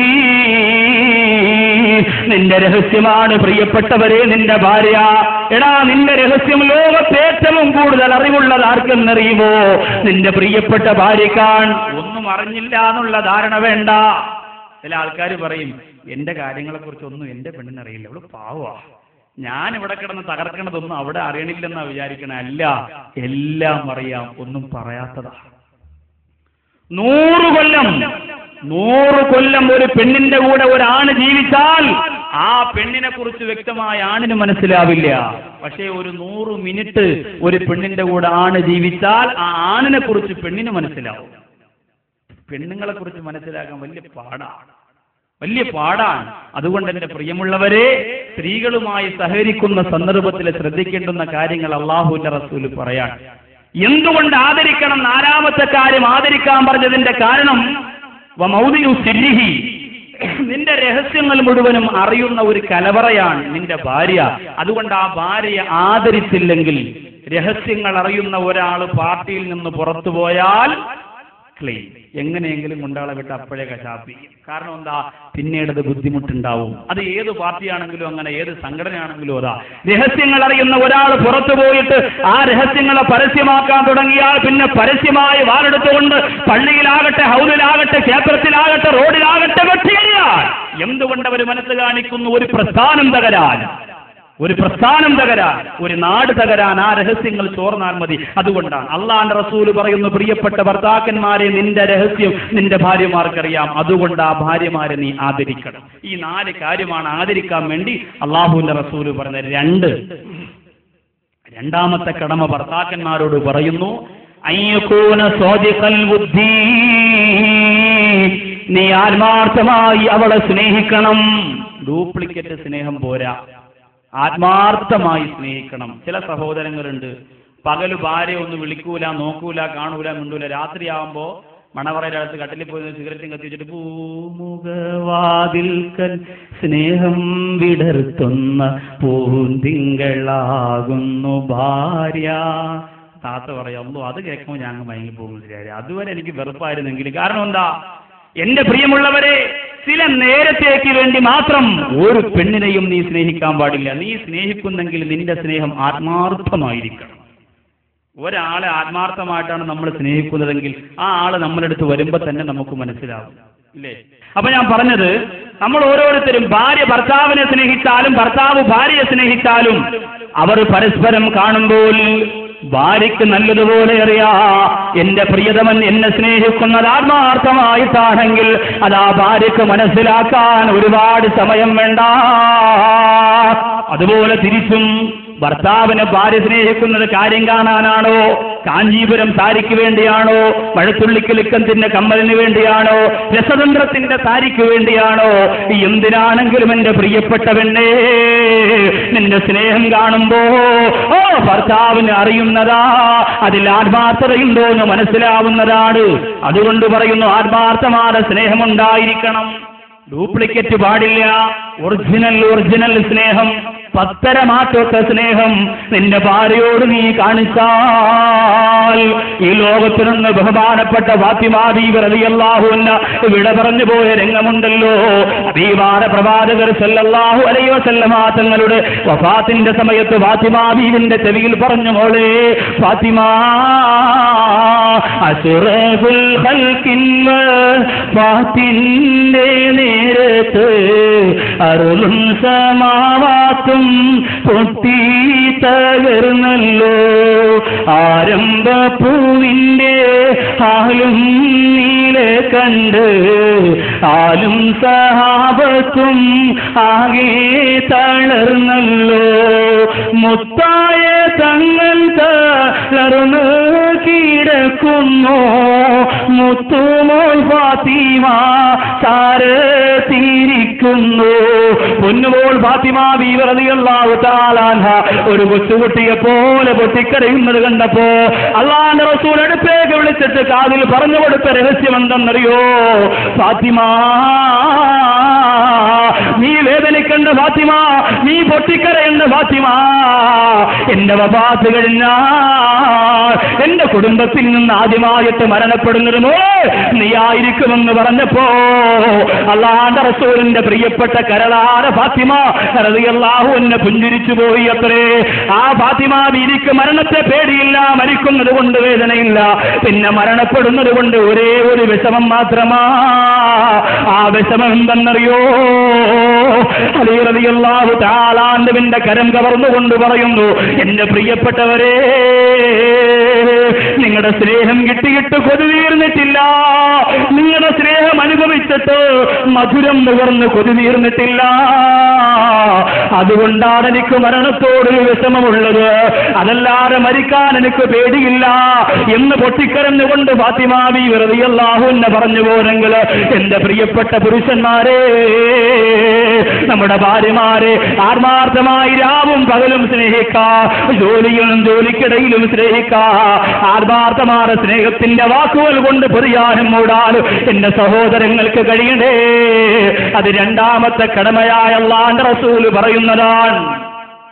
നിന്റെ രഹസ്യമാണ് പ്രിയപ്പെട്ടവരെ നിന്റെ ഭാര്യ. എടാ, നിന്റെ രഹസ്യം ലോകത്ത് ഏറ്റവും കൂടുതൽ അറിവുള്ളത് ആർക്കെന്നറിയുമോ? നിന്റെ പ്രിയപ്പെട്ട ഭാര്യക്കാണ്. ഒന്നും അറിഞ്ഞില്ല എന്നുള്ള ധാരണ വേണ്ട. ചില ആൾക്കാർ പറയും, എന്റെ കാര്യങ്ങളെ കുറിച്ചൊന്നും എന്റെ പെണ്ണിനറിയില്ല, അവള് പാവാ, ഞാൻ ഇവിടെ കിടന്ന് തകർക്കണതൊന്നും അവിടെ അറിയണില്ലെന്നാ വിചാരിക്കണ. അല്ല, എല്ലാം അറിയാം, ഒന്നും പറയാത്തതാ. 100 കൊല്ലം ഒരു പെണ്ണിന്റെ കൂടെ ഒരാണ് ജീവിച്ചാൽ ആ പെണ്ണിനെ കുറിച്ച് വ്യക്തമായ ആണിന് മനസ്സിലാവില്ല. പക്ഷേ ഒരു 100 മിനിറ്റ് ഒരു പെണ്ണിന്റെ കൂടെ ആണ് ജീവിച്ചാൽ ആ ആണിനെ കുറിച്ച് പെണ്ണിന് മനസ്സിലാവും. പെണ്ണുങ്ങളെ കുറിച്ച് മനസ്സിലാക്കാൻ വലിയ പാടാണ്. അതുകൊണ്ട് എന്റെ പ്രിയമുള്ളവരെ, സ്ത്രീകളുമായി സഹകരിക്കുന്ന സന്ദർഭത്തിൽ ശ്രദ്ധിക്കേണ്ടുന്ന കാര്യങ്ങൾ അല്ലാഹുവിന്റെ റസൂല് പറയാൻ. എന്തുകൊണ്ട് ആദരിക്കണം? 4ാമത്തെ കാര്യം ആദരിക്കാൻ പറഞ്ഞതിന്റെ കാരണം വമൗദിഉ സിരിഹി, നിന്റെ രഹസ്യങ്ങൾ മുഴുവനും അറിയുന്ന ഒരു കലവറയാണ് നിന്റെ ഭാര്യ. അതുകൊണ്ട് ആ ഭാര്യയെ ആദരിച്ചില്ലെങ്കിൽ, രഹസ്യങ്ങൾ അറിയുന്ന ഒരാൾ പാർട്ടിയിൽ നിന്ന് പുറത്തു പോയാൽ ക്ലെയിം എങ്ങനെയെങ്കിലും കൊണ്ടാളെ വിട്ട് അപ്പോഴേ കശാപ്പി. കാരണം എന്താ? പിന്നീട് അത് ബുദ്ധിമുട്ടുണ്ടാവും. അത് ഏത് പാർട്ടിയാണെങ്കിലും അങ്ങനെ, ഏത് സംഘടനയാണെങ്കിലും അതാ. രഹസ്യങ്ങൾ അറിയുന്ന ഒരാൾ പുറത്തു പോയിട്ട് ആ രഹസ്യങ്ങളെ പരസ്യമാക്കാൻ തുടങ്ങിയാൽ പിന്നെ പരസ്യമായി വാളെടുത്തുകൊണ്ട് പള്ളിയിലാകട്ടെ, ഹൗദിലാകട്ടെ, ക്ഷേത്രത്തിലാകട്ടെ, റോഡിലാകട്ടെ വെട്ടിയറിയാൽ എന്തുകൊണ്ട് അവർ മനസ്സ് കാണിക്കുന്നു? ഒരു പ്രസ്ഥാനം തകരാൻ, ഒരു നാട് തകരാൻ ആ രഹസ്യങ്ങൾ ചോർന്നാൽ മതി. അതുകൊണ്ടാണ് അല്ലാഹുവിന്റെ റസൂൽ പറയുന്നു, പ്രിയപ്പെട്ട ഭർത്താക്കന്മാരെ, നിന്റെ രഹസ്യം നിന്റെ ഭാര്യമാർക്കറിയാം, അതുകൊണ്ട് ആ ഭാര്യമാരെ നീ ആദരിക്കണം. ഈ 4 കാര്യമാണ് ആദരിക്കാൻ വേണ്ടി അല്ലാഹുവിന്റെ റസൂൽ പറഞ്ഞത്. 2ാമത്തെ കടമ ഭർത്താക്കന്മാരോട് പറയുന്നു, അയ്യകൂന സ്വാദിഖൽ ബുദ്ധി, നീ ആത്മാർത്ഥമായി അവളെ സ്നേഹിക്കണം. ഡ്യൂപ്ലിക്കേറ്റ് സ്നേഹം പോരാ, ആത്മാർത്ഥമായി സ്നേഹിക്കണം. ചില സഹോദരങ്ങളുണ്ട്, പകല് ഭാര്യ ഒന്ന് വിളിക്കൂല, നോക്കൂല, കാണൂല, മിണ്ടൂല. രാത്രിയാവുമ്പോ മണവറയുടെ അടുത്ത് കട്ടിലിൽ പോയി സിഗരറ്റും കത്തിച്ചിട്ട് പൂമുഖവാതിൽക്കൽ സ്നേഹം വിടർത്തുന്ന പൂന്തിങ്കളാകുന്നു ഭാര്യ. താത്ത പറയാമോ, അത് കേൾക്കുമ്പോൾ ഞാൻ മയങ്ങി പോകുന്നില്ല. അതുവരെ എനിക്ക് വെറുപ്പായിരുന്നെങ്കിലും. കാരണം എന്താ? എന്റെ പ്രിയമുള്ളവരെ, ചില നേരത്തേക്ക് വേണ്ടി മാത്രം ഒരു പെണ്ണിനെയും നീ സ്നേഹിക്കാൻ പാടില്ല. നീ സ്നേഹിക്കുന്നെങ്കിൽ നിന്റെ സ്നേഹം ആത്മാർത്ഥമായിരിക്കണം. ഒരാളെ ആത്മാർത്ഥമായിട്ടാണ് നമ്മൾ സ്നേഹിക്കുന്നതെങ്കിൽ ആ ആള് നമ്മളെടുത്ത് വരുമ്പോ തന്നെ നമുക്ക് മനസ്സിലാവും, ഇല്ലേ? അപ്പൊ ഞാൻ പറഞ്ഞത്, നമ്മൾ ഓരോരുത്തരും ഭാര്യ ഭർത്താവിനെ സ്നേഹിച്ചാലും ഭർത്താവ് ഭാര്യയെ സ്നേഹിച്ചാലും അവർ പരസ്പരം കാണുമ്പോൾ ഭാര്യയ്ക്ക് നല്ലതുപോലെ അറിയാ, എന്റെ പ്രിയതമൻ എന്നെ സ്നേഹിക്കുന്നത് ആത്മാർത്ഥമായിട്ടാണെങ്കിൽ അത് ആ ഭാര്യയ്ക്ക് മനസ്സിലാക്കാൻ ഒരുപാട് സമയം വേണ്ട. അതുപോലെ തിരിച്ചും ഭർത്താവിനെ ഭാര്യ സ്നേഹിക്കുന്നത് കാര്യം കാണാനാണോ, കാഞ്ചീപുരം സാരിക്ക് വേണ്ടിയാണോ, മഴത്തുള്ളിക്കലിക്കത്തിന്റെ കമ്മലിന് വേണ്ടിയാണോ, രസതന്ത്രത്തിന്റെ സാരിക്ക് വേണ്ടിയാണോ, എന്തിനാണെങ്കിലും എന്റെ പ്രിയപ്പെട്ടവനെ നിന്റെ സ്നേഹം കാണുമ്പോ ഭർത്താവിന് അറിയുന്നതാ, അതിൽ ആത്മാർത്ഥതയുണ്ടോ എന്ന് മനസ്സിലാവുന്നതാണ്. അതുകൊണ്ട് പറയുന്നു, ആത്മാർത്ഥമായ സ്നേഹമുണ്ടായിരിക്കണം. ഡ്യൂപ്ലിക്കേറ്റ് പാടില്ല. ഒറിജിനൽ സ്നേഹം, പത്തരമാറ്റൊത്ത സ്നേഹം നിന്റെ ഭാര്യയോട് നീ കാണിച്ചാൽ ഈ ലോകത്തിൽ നിന്ന് ബഹുമാനപ്പെട്ട ഫാത്തിമ ബീവി റളിയല്ലാഹു അൻഹ വിട പറഞ്ഞു പോയ രംഗമുണ്ടല്ലോ. ഹബീബായ പ്രവാചകർ സല്ലല്ലാഹു അലൈഹി വസല്ലമ തങ്ങളുടെ വഫാത്തിന്റെ സമയത്ത് ഫാത്തിമ ബീവിന്റെ ചെവിയിൽ പറഞ്ഞു, മോളെ ഫാത്തിമ, അസ്റഫുൽ ഖൽഖിൻ വഫാത്തിന്റെ നേരത്ത് അറുളും സമാവാത്തും പൊട്ടി തകർന്നല്ലോ, ആരംഭപ്പൂവിന്റെ ആലും നീലെ കണ്ട് ആലും സഹാബത്തും ആകെ തളർന്നല്ലോ, മുത്തായ തങ്ങൾ തളർന്ന് കിടക്കുന്നു, മുത്തുമോൾ ഫാത്തിമ ചാരത്തിരിക്കുന്നു. പൊന്നുമോൾ ഫാത്തിമ ബീവി റളിയല്ലാഹു തആല അൻഹ ഒരു കൊച്ചുകുട്ടിയെ പോലെ പൊട്ടിക്കരയുന്നത് കണ്ടപ്പോ അല്ലാഹുവിന്റെ റസൂൽ അടുത്തേക്ക് വിളിച്ചിട്ട് കാതിൽ പറഞ്ഞു കൊടുത്ത രഹസ്യം എന്തെന്നറിയോ? ഫാത്തിമ, നീ വേദനിക്കേണ്ട ഫാത്തിമ, നീ പൊട്ടിക്കരയേണ്ട ഫാത്തിമ, എന്റെ വഫാത്ത് കഴിഞ്ഞാൽ എന്റെ കുടുംബത്തിൽ നിന്ന് ആദ്യമായിട്ട് മരണപ്പെടുന്നത് നീ ആയിരിക്കുമെന്ന് പറഞ്ഞപ്പോ അല്ലാഹുവിന്റെ റസൂലിന്റെ പ്രിയപ്പെട്ട കരളാര ഫാത്തിമ റളിയല്ലാഹു അൻഹ പുഞ്ചിരിച്ചു പോയി അത്രേ. ആ ഫാത്തിമ ബീവിക്ക് മരണത്തെ പേടിയില്ല, മരിക്കുന്നത് കൊണ്ട് വേദനയില്ല, പിന്നെ മരണപ്പെടുന്നത് കൊണ്ട് ഒരേ ഒരു വിഷമം മാത്രമാ. ആ വിഷമം എന്തെന്നറിയോ? അലി റളിയല്ലാഹു തആല അൻഹുവിന്റെ കരം കവർന്നുകൊണ്ട് പറയുന്നു, എന്റെ പ്രിയപ്പെട്ടവരെ, നിങ്ങളുടെ സ്നേഹം കിട്ടിയിട്ട് കൊതി തീർന്നിട്ടില്ല, നിങ്ങളുടെ സ്നേഹം അനുഭവിച്ചിട്ട് മധുരം നുകർന്ന് കൊതി തീർന്നിട്ടില്ല, അതുകൊണ്ടാണ് എനിക്ക് മരണത്തോടൊരു വിഷമമുള്ളത്, അതല്ലാതെ മരിക്കാൻ എനിക്ക് പേടിയില്ല എന്ന് പൊട്ടിക്കരഞ്ഞുകൊണ്ട് ഫാത്തിമ ബീവി റളിയല്ലാഹു അൻഹ പറഞ്ഞു പോരെങ്കിൽ എന്റെ പ്രിയപ്പെട്ട പുരുഷന്മാരെ, നമ്മുടെ ഭാര്യമാരെ ആത്മാർത്ഥമായി രാവും പകലും സ്നേഹിക്കാ, ജോലിയിലും ജോലിക്കിടയിലും സ്നേഹിക്കാ, ആത്മാർത്ഥമായ സ്നേഹത്തിന്റെ വാക്കുകൾ കൊണ്ട് പറയാനും മൂടാനും എന്റെ സഹോദരങ്ങൾക്ക് കഴിയണേ. അത് രണ്ടാമത്തെ കടമയായ അല്ലാഹുവിന്റെ റസൂൽ പറയുന്നതാണ്.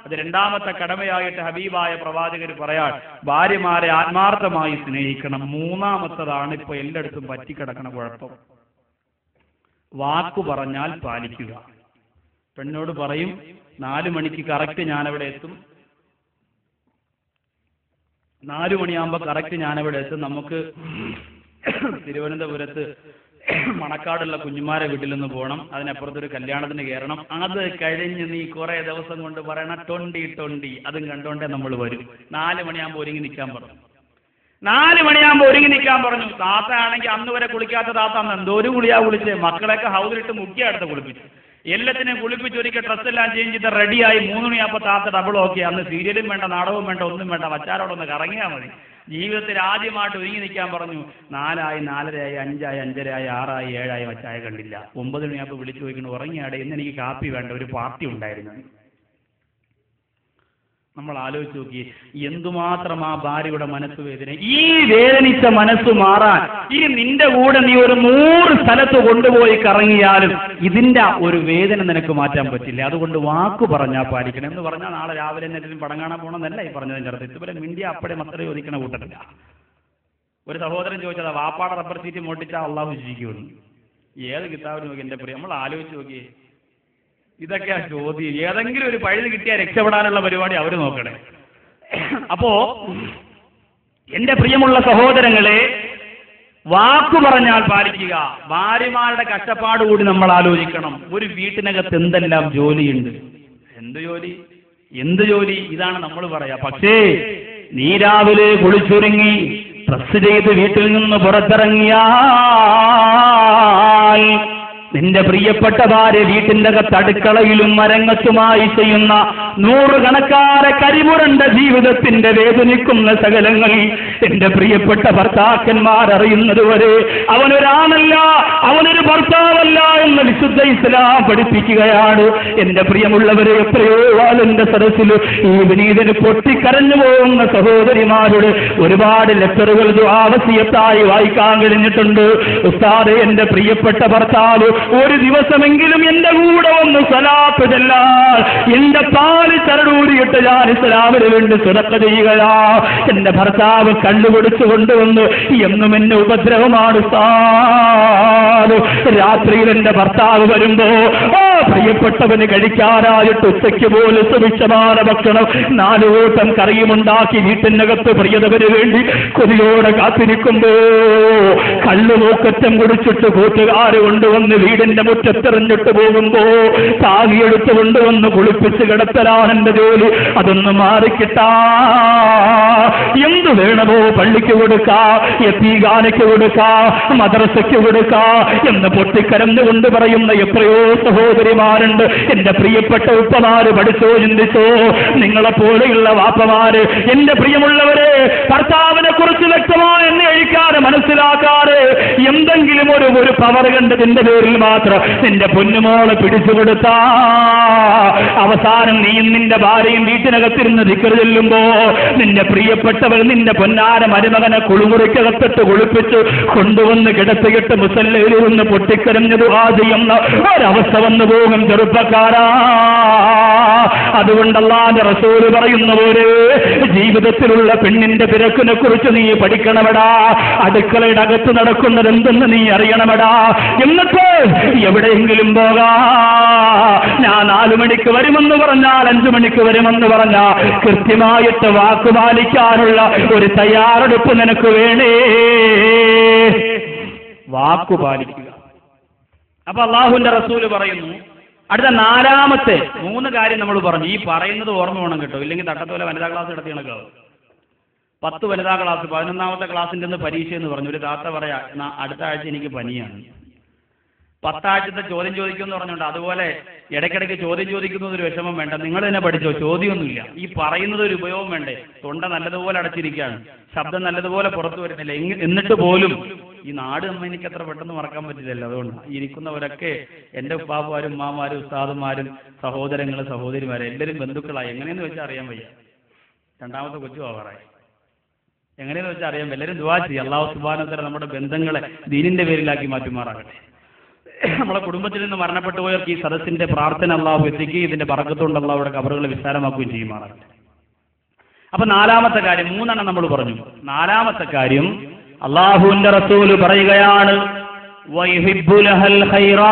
അത് രണ്ടാമത്തെ കടമയായിട്ട് ഹബീബായ പ്രവാചകർ പറയാൻ, ഭാര്യമാരെ ആത്മാർത്ഥമായി സ്നേഹിക്കണം. മൂന്നാമത്തതാണ് ഇപ്പൊ എല്ലായിടത്തും പറ്റിക്കിടക്കണ കുഴപ്പം, വാക്കു പറഞ്ഞാൽ പാലിക്കുക. പെണ്ണോട് പറയും 4 മണിക്ക് കറക്റ്റ് ഞാനവിടെ എത്തും, 4 മണിയാകുമ്പോൾ കറക്റ്റ് ഞാനവിടെ എത്തും. നമുക്ക് തിരുവനന്തപുരത്ത് മണക്കാടുള്ള കുഞ്ഞുമാരെ വീട്ടിൽ നിന്ന് പോകണം, അതിനപ്പുറത്തൊരു കല്യാണത്തിന് കയറണം. അത് കഴിഞ്ഞ് നീ കുറെ ദിവസം കൊണ്ട് പറയണ 20 അതും കണ്ടോണ്ടേ നമ്മൾ വരും. 4 മണിയാകുമ്പോൾ ഒരുങ്ങി നിൽക്കാൻ പറഞ്ഞു. 4 മണിയാകുമ്പോൾ ഒരുങ്ങി നിൽക്കാൻ പറഞ്ഞു. താത്ത ആണെങ്കിൽ അന്ന് വരെ കുളിക്കാത്ത താത്ത അന്ന് എന്തോ ഒരു കുളിയാ കുളിച്ച്, മക്കളെയൊക്കെ ഹൗസിലിട്ട് മുക്കിയ അടുത്ത് കുളിപ്പിച്ചു, എല്ലാത്തിനെയും കുളിപ്പിച്ച് ഒരിക്കൽ ഡ്രസ്സെല്ലാം ചേഞ്ച് ചെയ്ത് റെഡിയായി. 3 മണിയാകുമ്പോൾ താത്ത ഡബിൾ ഓക്കെ. അന്ന് സീരിയലും വേണ്ട, നാടകവും വേണ്ട, ഒന്നും വേണ്ട, വച്ചാരോടൊന്ന് കറങ്ങിയാൽ മതി. ജീവിതത്തിൽ ആദ്യമായിട്ട് ഒരുങ്ങി നിൽക്കാൻ പറഞ്ഞു. 4 ആയി, 4:30 ആയി, 5 ആയി, 5:30 ആയി, 6 ആയി, 7 ആയി, വച്ചായ കണ്ടില്ല. 9 മണിയാകുമ്പോൾ വിളിച്ചു ചോദിക്കുന്നു, ഉറങ്ങിയാടെ, ഇന്ന് എനിക്ക് കാപ്പി വേണ്ട, ഒരു പാർട്ടി ഉണ്ടായിരുന്നു. നമ്മൾ ആലോചിച്ച് നോക്കി, എന്തുമാത്രം ആ ഭാര്യയുടെ മനസ്സ് വേദന. ഈ വേദനിച്ച മനസ്സ് മാറാൻ ഇനി നിന്റെ കൂടെ നീ ഒരു 100 സ്ഥലത്ത് കൊണ്ടുപോയി കറങ്ങിയാലും ഇതിന്റെ ഒരു വേദന നിനക്ക് മാറ്റാൻ പറ്റില്ല. അതുകൊണ്ട് വാക്ക് പറഞ്ഞാൽ പാലിക്കണം. എന്ന് പറഞ്ഞാൽ നാളെ രാവിലെ എന്തെങ്കിലും പടം കാണാൻ പോകണമെന്നല്ല ഈ പറഞ്ഞതിൻ്റെ അർത്ഥം. ഇതുപോലെ മിണ്ടിയ അപ്പടെ മത്ര ചോദിക്കണ കൂട്ടത്തില്ല. ഒരു സഹോദരൻ ചോദിച്ചതാ, വാപ്പാടെ റബ്ബർ സീറ്റ് മോട്ടിച്ചാൽ അള്ളാഹു ശിക്കുമെന്ന്. ഏത് കിതാബിന് നോക്കി എൻ്റെ പ്രിയ, നമ്മൾ ആലോചിച്ച് നോക്കിയേ. ഇതൊക്കെയാ ചോദ്യം. ഏതെങ്കിലും ഒരു പഴുത് കിട്ടിയാൽ രക്ഷപ്പെടാനുള്ള പരിപാടി അവർ നോക്കണേ. അപ്പോ എന്റെ പ്രിയമുള്ള സഹോദരങ്ങളെ, വാക്കു പറഞ്ഞാൽ പാലിക്കുക. ഭാര്യമാരുടെ കഷ്ടപ്പാട് കൂടി നമ്മൾ ആലോചിക്കണം. ഒരു വീട്ടിനകത്ത് എന്തെല്ലാം ജോലിയുണ്ട്. എന്ത് ജോലി ഇതാണ് നമ്മൾ പറയാ. പക്ഷേ നീ രാവിലെ കുളിച്ചൊരുങ്ങി ഡ്രസ് ചെയ്ത് വീട്ടിൽ നിന്ന് പുറത്തിറങ്ങിയാൽ നിന്റെ പ്രിയപ്പെട്ട ഭാര്യ വീട്ടിന്റെ അകത്ത് അടുക്കളയിലും മരങ്ങത്തുമായി ചെയ്യുന്ന നൂറുകണക്കാരെ കരിമുരണ്ട ജീവിതത്തിന്റെ വേദനിക്കുന്ന സകലങ്ങൾ എന്റെ പ്രിയപ്പെട്ട ഭർത്താക്കന്മാരറിയുന്നത് വരെ അവനൊരാണല്ല, അവനൊരു ഭർത്താവല്ല എന്ന് വിശുദ്ധ ഇസ്ലാം പഠിപ്പിക്കുകയാണ്. എന്റെ പ്രിയമുള്ളവരെ, എത്രയോ ആളിന്റെ സദസ്സിൽ ഈ വിനീതന് പൊട്ടിക്കരഞ്ഞു പോകുന്ന സഹോദരിമാരുടെ ഒരുപാട് ലെറ്ററുകൾ ആവശ്യത്തായി വായിക്കാൻ കഴിഞ്ഞിട്ടുണ്ട്. ഉസ്താദേ, എന്റെ പ്രിയപ്പെട്ട ഭർത്താവ് ഒരു ദിവസമെങ്കിലും എന്റെ കൂടെ ഒന്ന് സ്വലാത്ത് ചെല്ലാൻ എന്റെ പാല് ചരടൂരിയിട്ട് ഞാൻ ഇസ്ലാമിന് വേണ്ടി സുരക്ഷ ചെയ്യുകയാ. എന്റെ ഭർത്താവ് കള്ളുപിടിച്ചു കൊണ്ടുവന്ന് എന്നും എന്നെ ഉപദ്രവമാണ് ഉസ്താദ്. രാത്രിയിൽ എന്റെ ഭർത്താവ് വരുമ്പോ പ്രിയപ്പെട്ടവന് കഴിക്കാനായിട്ട് ഉച്ചയ്ക്ക് പോലും സുഭിക്ഷമായ ഭക്ഷണം 4 കൂട്ടം കറിയുമുണ്ടാക്കി വീട്ടിനകത്ത് പ്രിയതവന് വേണ്ടി കൊതിയോടെ കാത്തിരിക്കുമ്പോ കള്ളുമൂക്കറ്റം കുടിച്ചിട്ട് കൂട്ടുകാര് കൊണ്ടുവന്ന് വീടിന്റെ മുറ്റത്തെറിഞ്ഞിട്ട് പോകുമ്പോ താകിയെടുത്ത് കൊണ്ടുവന്ന് കുളിപ്പിച്ച് കിടത്തലാണ് എന്റെ ജോലി. അതൊന്ന് മാറിക്കിട്ടാ. എന്തു വേണമോ പള്ളിക്ക് കൊടുക്കാ, യതീഖാനയ്ക്ക് കൊടുക്കാ, മദ്രസയ്ക്ക് കൊടുക്കാ എന്ന് പൊട്ടിക്കരഞ്ഞുകൊണ്ട് പറയുന്ന എത്രയോ സഹോദരിമാരുണ്ട്. എന്റെ പ്രിയപ്പെട്ട ഉപ്പമാര് പഠിച്ചോ, ചിന്തിച്ചോ. നിങ്ങളെപ്പോലെയുള്ള വാപ്പമാര്, എന്റെ പ്രിയമുള്ളവരെ, ഭർത്താവിനെ കുറിച്ച് വ്യക്തമായി എന്നെ അഴിക്കാതെ മനസ്സിലാക്കാതെ എന്തെങ്കിലും ഒരു പവർ കണ്ടതിന്റെ പേരിൽ മാത്രം നിന്റെ പൊന്നുമോളെ പിടിച്ചുകൊടുത്താ അവസാനം നീയും നിന്റെ ഭാര്യയും വീട്ടിനകത്തിരുന്ന് ദിക്ർ ചെല്ലുമ്പോ നിന്റെ പ്രിയപ്പെട്ടവർ നിന്റെ പൊന്നാര മരുമകനെ കുളിമുറിക്കകത്തിട്ട് കുളിപ്പിച്ച് കൊണ്ടുവന്ന് കിടത്തിയിട്ട് മുസല്ലയിൽ നിന്ന് പൊട്ടിക്കരഞ്ഞു ദുആ ചെയ്യുന്ന ഒരവസ്ഥ വന്നു പോകും ചെറുപ്പക്കാരാ. അതുകൊണ്ട് അല്ലാഹുവിന്റെ റസൂൽ പറയുന്ന പോലെ ജീവിതത്തിലുള്ള പെണ്ണിന്റെ തിരക്കിനെ കുറിച്ച് നീ പഠിക്കണമെടാ. അടുക്കളയുടെ അകത്ത് നടക്കുന്നത് എന്തെന്ന് നീ അറിയണമെടാ. എന്നിട്ട് എവിടെയെങ്കിലും പോകാ, ഞാൻ 4 മണിക്ക് വരുമെന്ന് പറഞ്ഞാൽ 5 മണിക്ക് വരുമെന്ന് പറഞ്ഞാൽ കൃത്യമായിട്ട് വാക്കുപാലിക്കാനുള്ള ഒരു തയ്യാറെടുപ്പ് നിനക്ക് വേണേ. വാക്കുപാലിക്കുക. അപ്പൊ അല്ലാഹുവിന്റെ റസൂല് പറയുന്നു, അടുത്ത 4ാമത്തെ 3 കാര്യം നമ്മൾ പറഞ്ഞു. ഈ പറയുന്നത് ഓർമ്മ വേണം കേട്ടോ, ഇല്ലെങ്കിൽ തട്ടത്തോലെ വനിതാ ക്ലാസ് നടത്തി കണക്കാവും. 10 വനിതാ ക്ലാസ്, 11ാമത്തെ ക്ലാസ്സിന്റെ ഒന്ന് പരീക്ഷ എന്ന് പറഞ്ഞു. ഒരു താത്ത പറയാ, അടുത്ത ആഴ്ച എനിക്ക് പനിയാണ്. 10 ആഴ്ചത്തെ ചോദ്യം ചോദിക്കുമെന്ന് പറഞ്ഞുകൊണ്ട് അതുപോലെ ഇടയ്ക്കിടയ്ക്ക് ചോദ്യം ചോദിക്കുന്നത് ഒരു വിഷമം വേണ്ട. നിങ്ങൾ തന്നെ പഠിച്ചോ, ചോദ്യമൊന്നുമില്ല. ഈ പറയുന്നത് ഒരു ഉപയോഗം വേണ്ടേ. തൊണ്ട നല്ലതുപോലെ അടച്ചിരിക്കുകയാണ്, ശബ്ദം നല്ലതുപോലെ പുറത്തു വരുന്നില്ല. എന്നിട്ട് പോലും ഈ നാട് നമ്മ എനിക്ക് അത്ര പെട്ടെന്ന് മറക്കാൻ പറ്റില്ലല്ലോ. അതുകൊണ്ട് ഇരിക്കുന്നവരൊക്കെ എൻ്റെ ഉപ്പാമാരും ഉമ്മാമാരും ഉസ്താദുമാരും സഹോദരങ്ങളും സഹോദരിമാരും എല്ലാവരും ബന്ധുക്കളായി. എങ്ങനെയെന്ന് വെച്ചാൽ അറിയാൻ വയ്യ. 2ാമത്തെ കൊച്ചു ആവാറായി. എങ്ങനെയെന്ന് വെച്ചാൽ അറിയാൻ വയ്യ. എല്ലാവരും ദുആ ചെയ്യുക, അല്ലാഹു സുബ്ഹാനഹു വ തആല നമ്മുടെ ബന്ധങ്ങളെ ദീനിന്റെ പേരിലാക്കി മാറ്റുമാറാകട്ടെ. നമ്മളെ കുടുംബത്തിൽ നിന്ന് മരണപ്പെട്ടു പോയവർക്ക് ഈ സദസ്സിന്റെ പ്രാർത്ഥന അല്ലാഹു എത്തിക്കുകയും ഇതിന്റെ ബറക്കത്തുകൊണ്ട് അല്ലാഹുവിടെ ഖബറുകളെ വിശാലമാക്കുകയും ചെയ്യുമാറാകട്ടെ. അപ്പൊ 4ാമത്തെ കാര്യം, 3 നമ്മൾ പറഞ്ഞു. 4ാമത്തെ കാര്യം അല്ലാഹുവിന്റെ റസൂല് പറയുകയാണ്, വയുഹിബ്ബു ലഹൽ ഖൈറാ.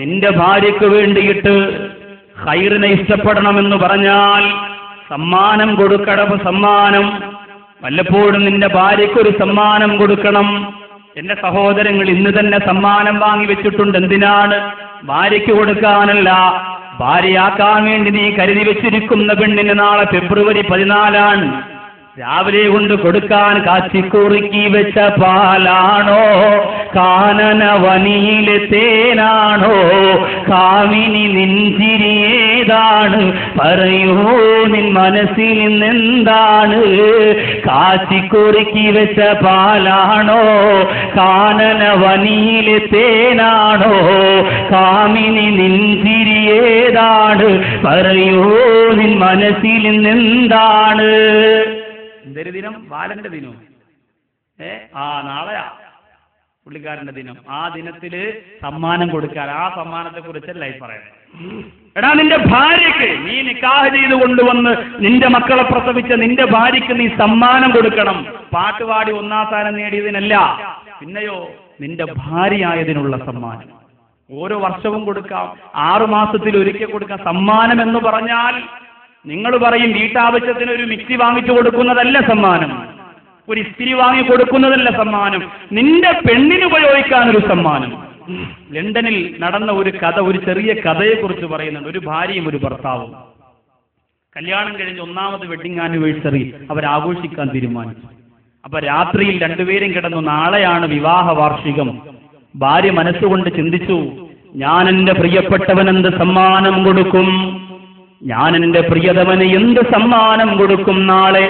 നിന്റെ ഭാര്യയ്ക്ക് വേണ്ടിയിട്ട് ഖൈറിനെ ഇഷ്ടപ്പെടണമെന്ന് പറഞ്ഞാൽ സമ്മാനം കൊടുക്കണം. സമ്മാനം വല്ലപ്പോഴും നിന്റെ ഭാര്യയ്ക്കൊരു സമ്മാനം കൊടുക്കണം. എന്റെ സഹോദരങ്ങൾ, ഇന്ന് തന്നെ സമ്മാനം വാങ്ങി വെച്ചിട്ടുണ്ട്. എന്തിനാണ്? ഭാര്യയ്ക്ക് കൊടുക്കാനല്ല, ഭാര്യയാക്കാൻ വേണ്ടി നീ കരുതി വെച്ചിരിക്കുന്ന പെണ്ണിന് നാളെ ഫെബ്രുവരി 14 രാവിലെ കൊണ്ട് കൊടുക്കാൻ കാച്ചിക്കുറുക്കി വെച്ച പാലാണോ, കാനന വനിയിലെ തേനാണോ, കാമിനി നിൻചിരിയേതാണ്, പറയൂ നിൻ മനസ്സിൽ നിന്നെന്താണ്? കാച്ചിക്കുറുക്കി വെച്ച പാലാണോ, കാനന വനിയിലെ തേനാണോ, കാമിനി നിൻചിരിയേതാണ്, പറയൂ നിൻ മനസ്സിൽ നിന്നെന്താണ്? എന്തൊരു ദിനം? ബാലന്റെ ദിനം. നാളെയാ പുള്ളിക്കാരന്റെ ദിനം. ആ ദിനത്തില് സമ്മാനം കൊടുക്കാൻ, ആ സമ്മാനത്തെ കുറിച്ചല്ല ഈ പറയുന്നത്. എടാ, നിന്റെ ഭാര്യയ്ക്ക് നീ നിക്കാഹ് ചെയ്ത് കൊണ്ടുവന്ന് നിന്റെ മക്കളെ പ്രസവിച്ച നിന്റെ ഭാര്യയ്ക്ക് നീ സമ്മാനം കൊടുക്കണം. പാട്ടുപാടി 1ാം സ്ഥാനം നേടിയതിനല്ല, പിന്നെയോ നിന്റെ ഭാര്യയായതിനുള്ള സമ്മാനം. ഓരോ വർഷവും കൊടുക്കാം, 6 മാസത്തിൽ ഒരിക്കൽ കൊടുക്കാം. സമ്മാനം എന്ന് പറഞ്ഞാൽ നിങ്ങൾ പറയും വീട്ടാവശ്യത്തിന് ഒരു മിക്സി വാങ്ങിച്ചു കൊടുക്കുന്നതല്ല സമ്മാനം, ഒരു ഇസ്തിരി വാങ്ങി കൊടുക്കുന്നതല്ല സമ്മാനം. നിന്റെ പെണ്ണിന് ഉപയോഗിക്കാനൊരു സമ്മാനം. ലണ്ടനിൽ നടന്ന ഒരു കഥ, ഒരു ചെറിയ കഥയെക്കുറിച്ച് പറയുന്നുണ്ട്. ഒരു ഭാര്യയും ഒരു ഭർത്താവും കല്യാണം കഴിഞ്ഞ് 1ാമത് വെഡിങ് ആനിവേഴ്സറി അവരാഘോഷിക്കാൻ തീരുമാനിച്ചു. അപ്പൊ രാത്രിയിൽ 2 പേരും കിടന്നു, നാളെയാണ് വിവാഹ വാർഷികം, ഭാര്യ മനസ്സുകൊണ്ട് ചിന്തിച്ചു, ഞാൻ എന്റെ പ്രിയപ്പെട്ടവൻ എന്ത് സമ്മാനം കൊടുക്കും, ഞാൻ എന്റെ പ്രിയതമന് എന്ത് സമ്മാനം കൊടുക്കും നാളെ.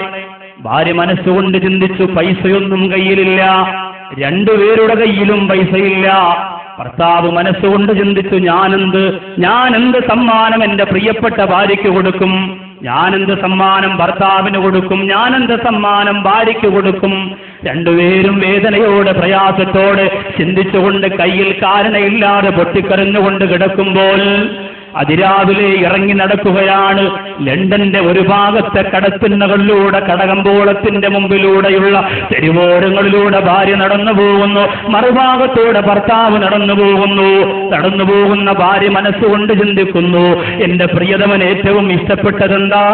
ഭാര്യ മനസ്സുകൊണ്ട് ചിന്തിച്ചു, പൈസയൊന്നും കയ്യിലില്ല, രണ്ടുപേരുടെ കയ്യിലും പൈസയില്ല. ഭർത്താവ് മനസ്സുകൊണ്ട് ചിന്തിച്ചു, ഞാനെന്ത് സമ്മാനം എന്റെ പ്രിയപ്പെട്ട ഭാര്യയ്ക്ക് കൊടുക്കും, ഞാനെന്ത് സമ്മാനം ഭർത്താവിന് കൊടുക്കും, ഞാനെന്ത് സമ്മാനം ഭാര്യയ്ക്ക് കൊടുക്കും. രണ്ടുപേരും വേദനയോടെ പ്രയാസത്തോടെ ചിന്തിച്ചുകൊണ്ട് കയ്യിൽ കാരണയില്ലാതെ പൊട്ടിക്കരഞ്ഞുകൊണ്ട് കിടക്കുമ്പോൾ അതിരാവിലെ ഇറങ്ങി നടക്കുകയാണ്. ലണ്ടന്റെ ഒരു ഭാഗത്തെ കടത്തിണ്ണകളിലൂടെ, കടകമ്പോളത്തിന്റെ മുമ്പിലൂടെയുള്ള തെരുവോരങ്ങളിലൂടെ ഭാര്യ നടന്നു പോകുന്നു, മറുഭാഗത്തൂടെ ഭർത്താവ് നടന്നു പോകുന്നു. നടന്നു പോകുന്ന ഭാര്യ മനസ്സുകൊണ്ട് ചിന്തിക്കുന്നു, എന്റെ പ്രിയതമൻ ഏറ്റവും ഇഷ്ടപ്പെട്ടതെന്താ,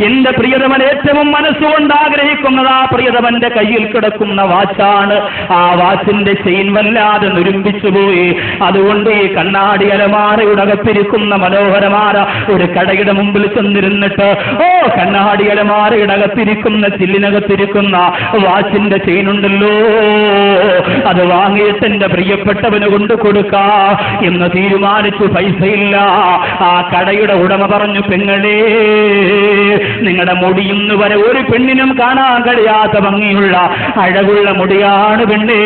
എന്റെ പ്രിയതമൻ ഏറ്റവും മനസ്സുകൊണ്ട് ആഗ്രഹിക്കുന്നത് ആ പ്രിയതമന്റെ കയ്യിൽ കിടക്കുന്ന വാച്ചാണ്. ആ വാച്ചിന്റെ ചെയിൻ വല്ലാതെ നുരുമ്പിച്ചുപോയി. അതുകൊണ്ട് ഈ കണ്ണാടി അലമാര അകത്തിരിക്കുന്ന മനോഹരമായ ഒരു കടയുടെ മുമ്പിൽ ചെന്നിരുന്നിട്ട്, കണ്ണാടി അലമാരയുടെ അകത്തിരിക്കുന്ന ചില്ലിനകത്തിരിക്കുന്ന വാച്ചിന്റെ ചെയിനുണ്ടല്ലോ, അത് വാങ്ങിയിട്ട് എന്റെ പ്രിയപ്പെട്ടവന് കൊണ്ട് കൊടുക്കാ എന്ന് തീരുമാനിച്ചു. പൈസയില്ല. ആ കടയുടെ ഉടമ പറഞ്ഞു, പെങ്ങളെ, നിങ്ങളുടെ മുടി ഇന്ന് വരെ ഒരു പെണ്ണിനും കാണാൻ കഴിയാത്ത ഭംഗിയുള്ള അഴകുള്ള മുടിയാണ് പെണ്ണേ,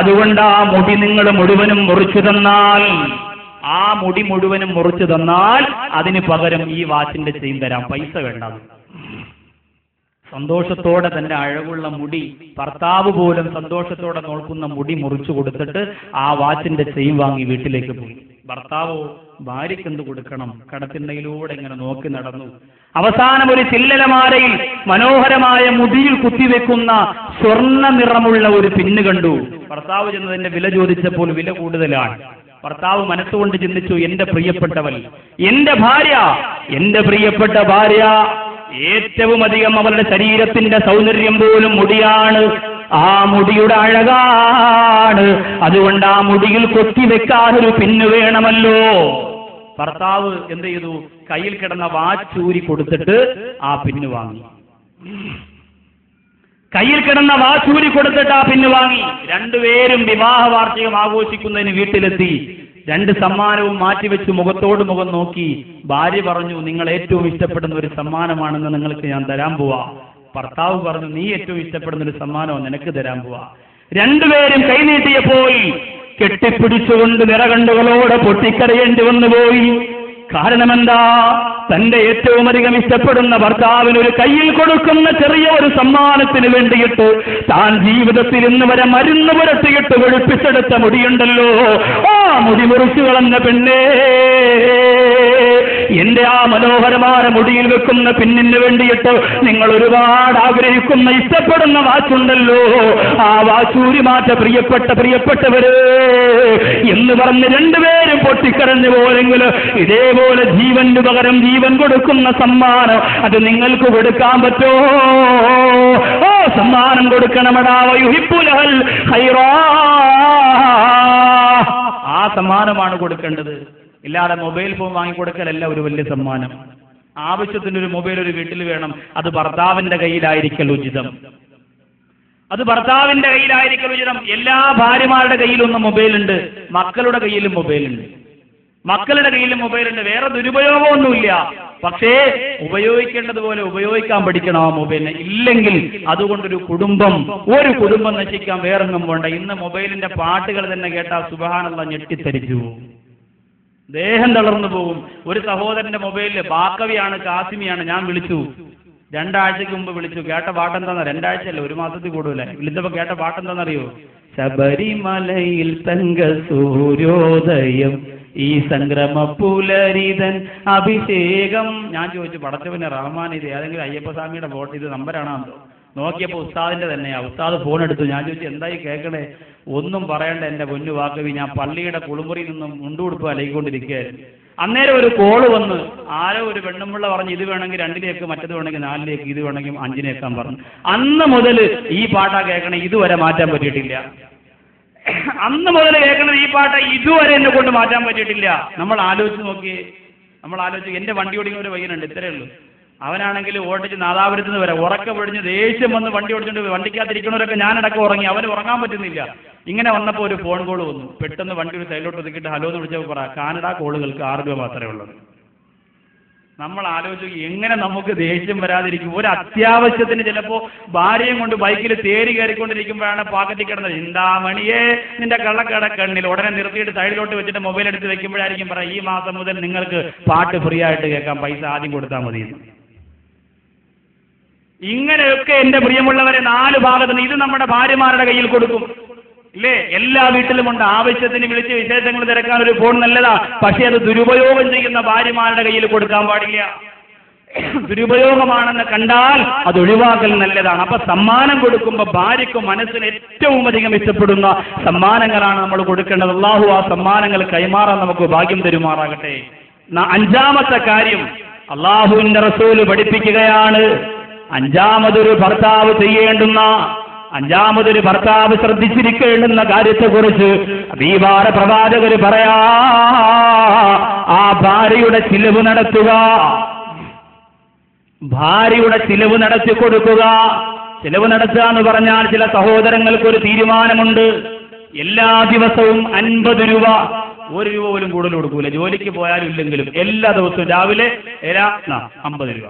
അതുകൊണ്ട് ആ മുടി നിങ്ങൾ മുഴുവനും മുറിച്ചു തന്നാൽ, ആ മുടി മുഴുവനും മുറിച്ചു തന്നാൽ അതിന് പകരം ഈ വാച്ചിന്റെ ചെയിൻ തരാം, പൈസ വേണ്ട. സന്തോഷത്തോടെ തന്റെ അഴകുള്ള മുടി, ഭർത്താവ് പോലും സന്തോഷത്തോടെ നോക്കുന്ന മുടി മുറിച്ചു കൊടുത്തിട്ട് ആ വാച്ചിന്റെ ചെയിൻ വാങ്ങി വീട്ടിലേക്ക് പോയി. ഭർത്താവോ ഭാര്യയ്ക്ക് എന്ത് കൊടുക്കണം, കടത്തിണ്ണയിലൂടെ ഇങ്ങനെ നോക്കി നടന്നു. അവസാനം ഒരു ചില്ലലമാരയിൽ മനോഹരമായ മുടിയിൽ കുത്തിവെക്കുന്ന സ്വർണ്ണ നിറമുള്ള ഒരു പിന്ന് കണ്ടു. ഭർത്താവ് ചെന്നതിന്റെ വില ചോദിച്ചപ്പോൾ വില കൂടുതലാണ്. ഭർത്താവ് മനസ്സുകൊണ്ട് ചിന്തിച്ചു, എന്റെ പ്രിയപ്പെട്ടവൾ, എന്റെ ഭാര്യ, എന്റെ പ്രിയപ്പെട്ട ഭാര്യ, ഏറ്റവും അധികം അവരുടെ ശരീരത്തിന്റെ സൗന്ദര്യം പോലും മുടിയാണ്, ആ മുടിയുടെ അഴകാണ്, അതുകൊണ്ട് ആ മുടിയിൽ കൊത്തിവെക്കാനൊരു പിന്നു വേണമല്ലോ. ഭർത്താവ് എന്ത് ചെയ്തു, കയ്യിൽ കിടന്ന വാച്ചൂരി കൊടുത്തിട്ട് ആ പിന്നു വാങ്ങി. കയ്യിൽ കിടന്ന വാച്ചൂരി കൊടുത്തിട്ട് ആ പിന്നു വാങ്ങി. രണ്ടുപേരും വിവാഹ വാർഷികം ആഘോഷിക്കുന്നതിന് വീട്ടിലെത്തി. രണ്ട് സമ്മാനവും മാറ്റിവെച്ച് മുഖത്തോട് മുഖം നോക്കി. ഭാര്യ പറഞ്ഞു, നിങ്ങൾ ഏറ്റവും ഇഷ്ടപ്പെടുന്ന ഒരു സമ്മാനമാണെന്ന് നിങ്ങൾക്ക് ഞാൻ തരാൻ പോവാ. ഭർത്താവ് പറഞ്ഞു, നീ ഏറ്റവും ഇഷ്ടപ്പെടുന്ന ഒരു സമ്മാനവും നിനക്ക് തരാൻ പോവാ. രണ്ടുപേരും കൈനീട്ടിയപ്പോൾ കെട്ടിപ്പിടിച്ചുകൊണ്ട് നിറകണ്ടുകളോടെ പൊട്ടിക്കരയേണ്ടി വന്നുപോയി. കാരണമെന്താ, തന്റെ ഏറ്റവും അധികം ഇഷ്ടപ്പെടുന്ന ഭർത്താവിന് ഒരു കയ്യിൽ കൊടുക്കുന്ന ചെറിയ ഒരു സമ്മാനത്തിന് വേണ്ടിയിട്ട് താൻ ജീവിതത്തിൽ ഇന്ന് വരെ മരുന്ന് പുരട്ടിയിട്ട് വെളുപ്പിച്ചെടുത്ത മുടിയുണ്ടല്ലോ, ആ മുടി മുറിച്ചു കളഞ്ഞ പെണ്ണേ, എന്റെ ആ മനോഹരമായ മുടിയിൽ വെക്കുന്ന പിന്നിന് വേണ്ടിയിട്ട് നിങ്ങൾ ഒരുപാട് ആഗ്രഹിക്കുന്ന ഇഷ്ടപ്പെടുന്ന വാച്ചുണ്ടല്ലോ, ആ വാച്ചൂരി മാറ്റ പ്രിയപ്പെട്ടവര് എന്ന് പറഞ്ഞ് രണ്ടുപേരും പൊട്ടിക്കരഞ്ഞു പോലെങ്കിൽ ഇതേപോലെ ജീവന് പകരം ജീവൻ കൊടുക്കുന്ന സമ്മാനം അത് നിങ്ങൾക്ക് കൊടുക്കാൻ പറ്റോ? സമ്മാനം കൊടുക്കണമടാ. ആ സമ്മാനമാണ് കൊടുക്കേണ്ടത്. ഇല്ലാതെ മൊബൈൽ ഫോൺ വാങ്ങിക്കൊടുക്കലല്ല ഒരു വലിയ സമ്മാനം. ആവശ്യത്തിനൊരു മൊബൈൽ ഒരു വീട്ടിൽ വേണം, അത് ഭർത്താവിന്റെ കയ്യിലായിരിക്കൽ ഉചിതം. അത് ഭർത്താവിന്റെ കയ്യിലായിരിക്കൽ ഉചിതം. എല്ലാ ഭാര്യമാരുടെ കയ്യിലൊന്നും മൊബൈലുണ്ട്, മക്കളുടെ കയ്യിലും മൊബൈലുണ്ട്. മക്കളുടെ കയ്യിലും മൊബൈലുണ്ട്. വേറെ ദുരുപയോഗമൊന്നുമില്ല. പക്ഷേ ഉപയോഗിക്കേണ്ടതുപോലെ ഉപയോഗിക്കാൻ പഠിക്കണം ആ മൊബൈലിനെ. ഇല്ലെങ്കിൽ അതുകൊണ്ടൊരു കുടുംബം നശിക്കാൻ വേറെങ്ങും പോണ്ട. ഇന്ന് മൊബൈലിന്റെ പാട്ടുകൾ തന്നെ കേട്ടാൽ സുബ്ഹാനല്ലാഹ് ഞെട്ടിത്തരിച്ചു, ദേഹം തളർന്നു പോകും. ഒരു സഹോദരന്റെ മൊബൈലില് ബാക്കവിയാണ്, കാസിമിയാണ്. ഞാൻ വിളിച്ചു, 2 ആഴ്ചക്ക് മുമ്പ് വിളിച്ചു. കേട്ട പാട്ടെന്താന്ന്, 2 ആഴ്ചയല്ല, 1 മാസത്തിൽ കൂടുതല. വിളിച്ചപ്പോ കേട്ട പാട്ടെന്താണെന്നറിയോ? ശബരിമലയിൽ തങ്ക സൂര്യോദയം, ഈ സംക്രമ പുലരിതൻ അഭിഷേകം. ഞാൻ ചോദിച്ചു, പടച്ചവനെ റഹ്മാൻ, ഇത് ഏതെങ്കിലും അയ്യപ്പസ്വാമിയുടെ ഫോട്ടോ, ഇത് നമ്പരാണോ? നോക്കിയപ്പോൾ ഉസ്താദിന്റെ തന്നെയാ. ഉസ്താദ് ഫോൺ എടുത്തു. ഞാൻ ചോദിച്ചു, എന്തായി കേൾക്കണേ? ഒന്നും പറയണ്ട എന്റെ പൊന്നു വാക്കവി, ഞാൻ പള്ളിയുടെ കുളിമുറിയിൽ നിന്നും മുണ്ടുകൊടുപ്പ് അലയിക്കൊണ്ടിരിക്കുകയായിരുന്നു. അന്നേരം ഒരു കോള് വന്ന്, ആരോ ഒരു പെണ്ണുമ്പിള്ള പറഞ്ഞു, ഇത് വേണമെങ്കിൽ 2ലേക്ക്, മറ്റത് വേണമെങ്കിൽ 4ലേക്ക്, ഇത് വേണമെങ്കിൽ 5-നേക്കാൻ പറഞ്ഞു. അന്ന് മുതൽ ഈ പാട്ടാ കേൾക്കണേ, ഇതുവരെ മാറ്റാൻ പറ്റിയിട്ടില്ല. അന്ന് മുതൽ കേൾക്കണത് ഈ പാട്ട ഇതുവരെ എന്നെ കൊണ്ട് മാറ്റാൻ പറ്റിയിട്ടില്ല. നമ്മൾ ആലോചിച്ച് നോക്കിയേ, എന്റെ വണ്ടി ഓടിക്കുന്ന ഒരു പയ്യനുണ്ട്, ഇത്രയേ ഉള്ളൂ. അവനാണെങ്കിൽ ഓടിച്ച് നാദാപുരത്ത് നിന്ന് വരാം, ഉറക്കം പിടിഞ്ഞ് ദേഷ്യം വന്ന് വണ്ടി ഓടിച്ചുകൊണ്ട് വണ്ടിക്കകത്തിരിക്കുന്നവരൊക്കെ ഞാനടക്കം ഉറങ്ങി, അവന് ഉറങ്ങാൻ പറ്റുന്നില്ല. ഇങ്ങനെ വന്നപ്പോൾ ഒരു ഫോൺ കോൾ വന്നു. പെട്ടെന്ന് വണ്ടി ഒരു സൈഡിലോട്ട് ഒതുക്കിയിട്ട് ഹലോ എന്ന് വിളിച്ചപ്പോൾ പറ, കാനഡ കോളുകൾക്ക് 6 രൂപ മാത്രമേ ഉള്ളത്. നമ്മൾ ആലോചിക്കും എങ്ങനെ നമുക്ക് ദേഷ്യം വരാതിരിക്കും. ഒരു അത്യാവശ്യത്തിന് ചിലപ്പോൾ ഭാര്യയും കൊണ്ട് ബൈക്കിൽ തേരി കയറിക്കൊണ്ടിരിക്കുമ്പോഴാണ് പാക്കറ്റിൽ കിടന്നത്, ചിന്താമണിയേ നിന്റെ കള്ളക്കടക്കണ്ണിൽ, ഉടനെ നിർത്തിയിട്ട് സൈഡിലോട്ട് വെച്ചിട്ട് മൊബൈൽ എടുത്ത് വെക്കുമ്പോഴായിരിക്കും പറയാം, ഈ മാസം മുതൽ നിങ്ങൾക്ക് പാട്ട് ഫ്രീ ആയിട്ട് കേൾക്കാം, പൈസ ആദ്യം കൊടുത്താൽ മതി. ഇങ്ങനെയൊക്കെ എന്റെ പ്രിയമുള്ളവരെ 4 ഭാഗത്തുനിന്ന് ഇത് നമ്മുടെ ഭാര്യമാരുടെ കയ്യിൽ കൊടുക്കും ഇല്ലേ? എല്ലാ വീട്ടിലുമുണ്ട്. ആവശ്യത്തിന് വിളിച്ച് വിശേഷങ്ങൾ തിരക്കാൻ ഒരു ഫോൺ നല്ലതാ, പക്ഷെ അത് ദുരുപയോഗം ചെയ്യുന്ന ഭാര്യമാരുടെ കയ്യിൽ കൊടുക്കാൻ പാടില്ല. ദുരുപയോഗമാണെന്ന് കണ്ടാൽ അത് ഒഴിവാക്കൽ നല്ലതാണ്. അപ്പൊ സമ്മാനം കൊടുക്കുമ്പോൾ ഭാര്യയ്ക്ക് മനസ്സിന് ഏറ്റവും അധികം ഇഷ്ടപ്പെടുന്ന സമ്മാനങ്ങളാണ് നമ്മൾ കൊടുക്കേണ്ടത്. അല്ലാഹു ആ സമ്മാനങ്ങൾ കൈമാറാൻ നമുക്ക് ഭാഗ്യം തരുമാറാകട്ടെ. 5ാമത്തെ കാര്യം അല്ലാഹുവിന്റെ റസൂല് പഠിപ്പിക്കുകയാണ്. 5ാമതൊരു ഭർത്താവ് ചെയ്യേണ്ടുന്ന, 5ാമതൊരു ഭർത്താവ് ശ്രദ്ധിച്ചിരിക്കേണ്ടുന്ന കാര്യത്തെക്കുറിച്ച് ഹബീബായ പ്രവാചകർ പറയാ, ആ ഭാര്യയുടെ ചിലവ് നടത്തുക, ഭാര്യയുടെ ചിലവ് നടത്തി കൊടുക്കുക. ചിലവ് നടത്തുക എന്ന് പറഞ്ഞാൽ ചില സഹോദരങ്ങൾക്കൊരു തീരുമാനമുണ്ട്, എല്ലാ ദിവസവും 50 രൂപ, 1 രൂപ പോലും കൂടുതൽ കൊടുക്കൂല, ജോലിക്ക് പോയാലും ഇല്ലെങ്കിലും എല്ലാ ദിവസവും രാവിലെ 50 രൂപ,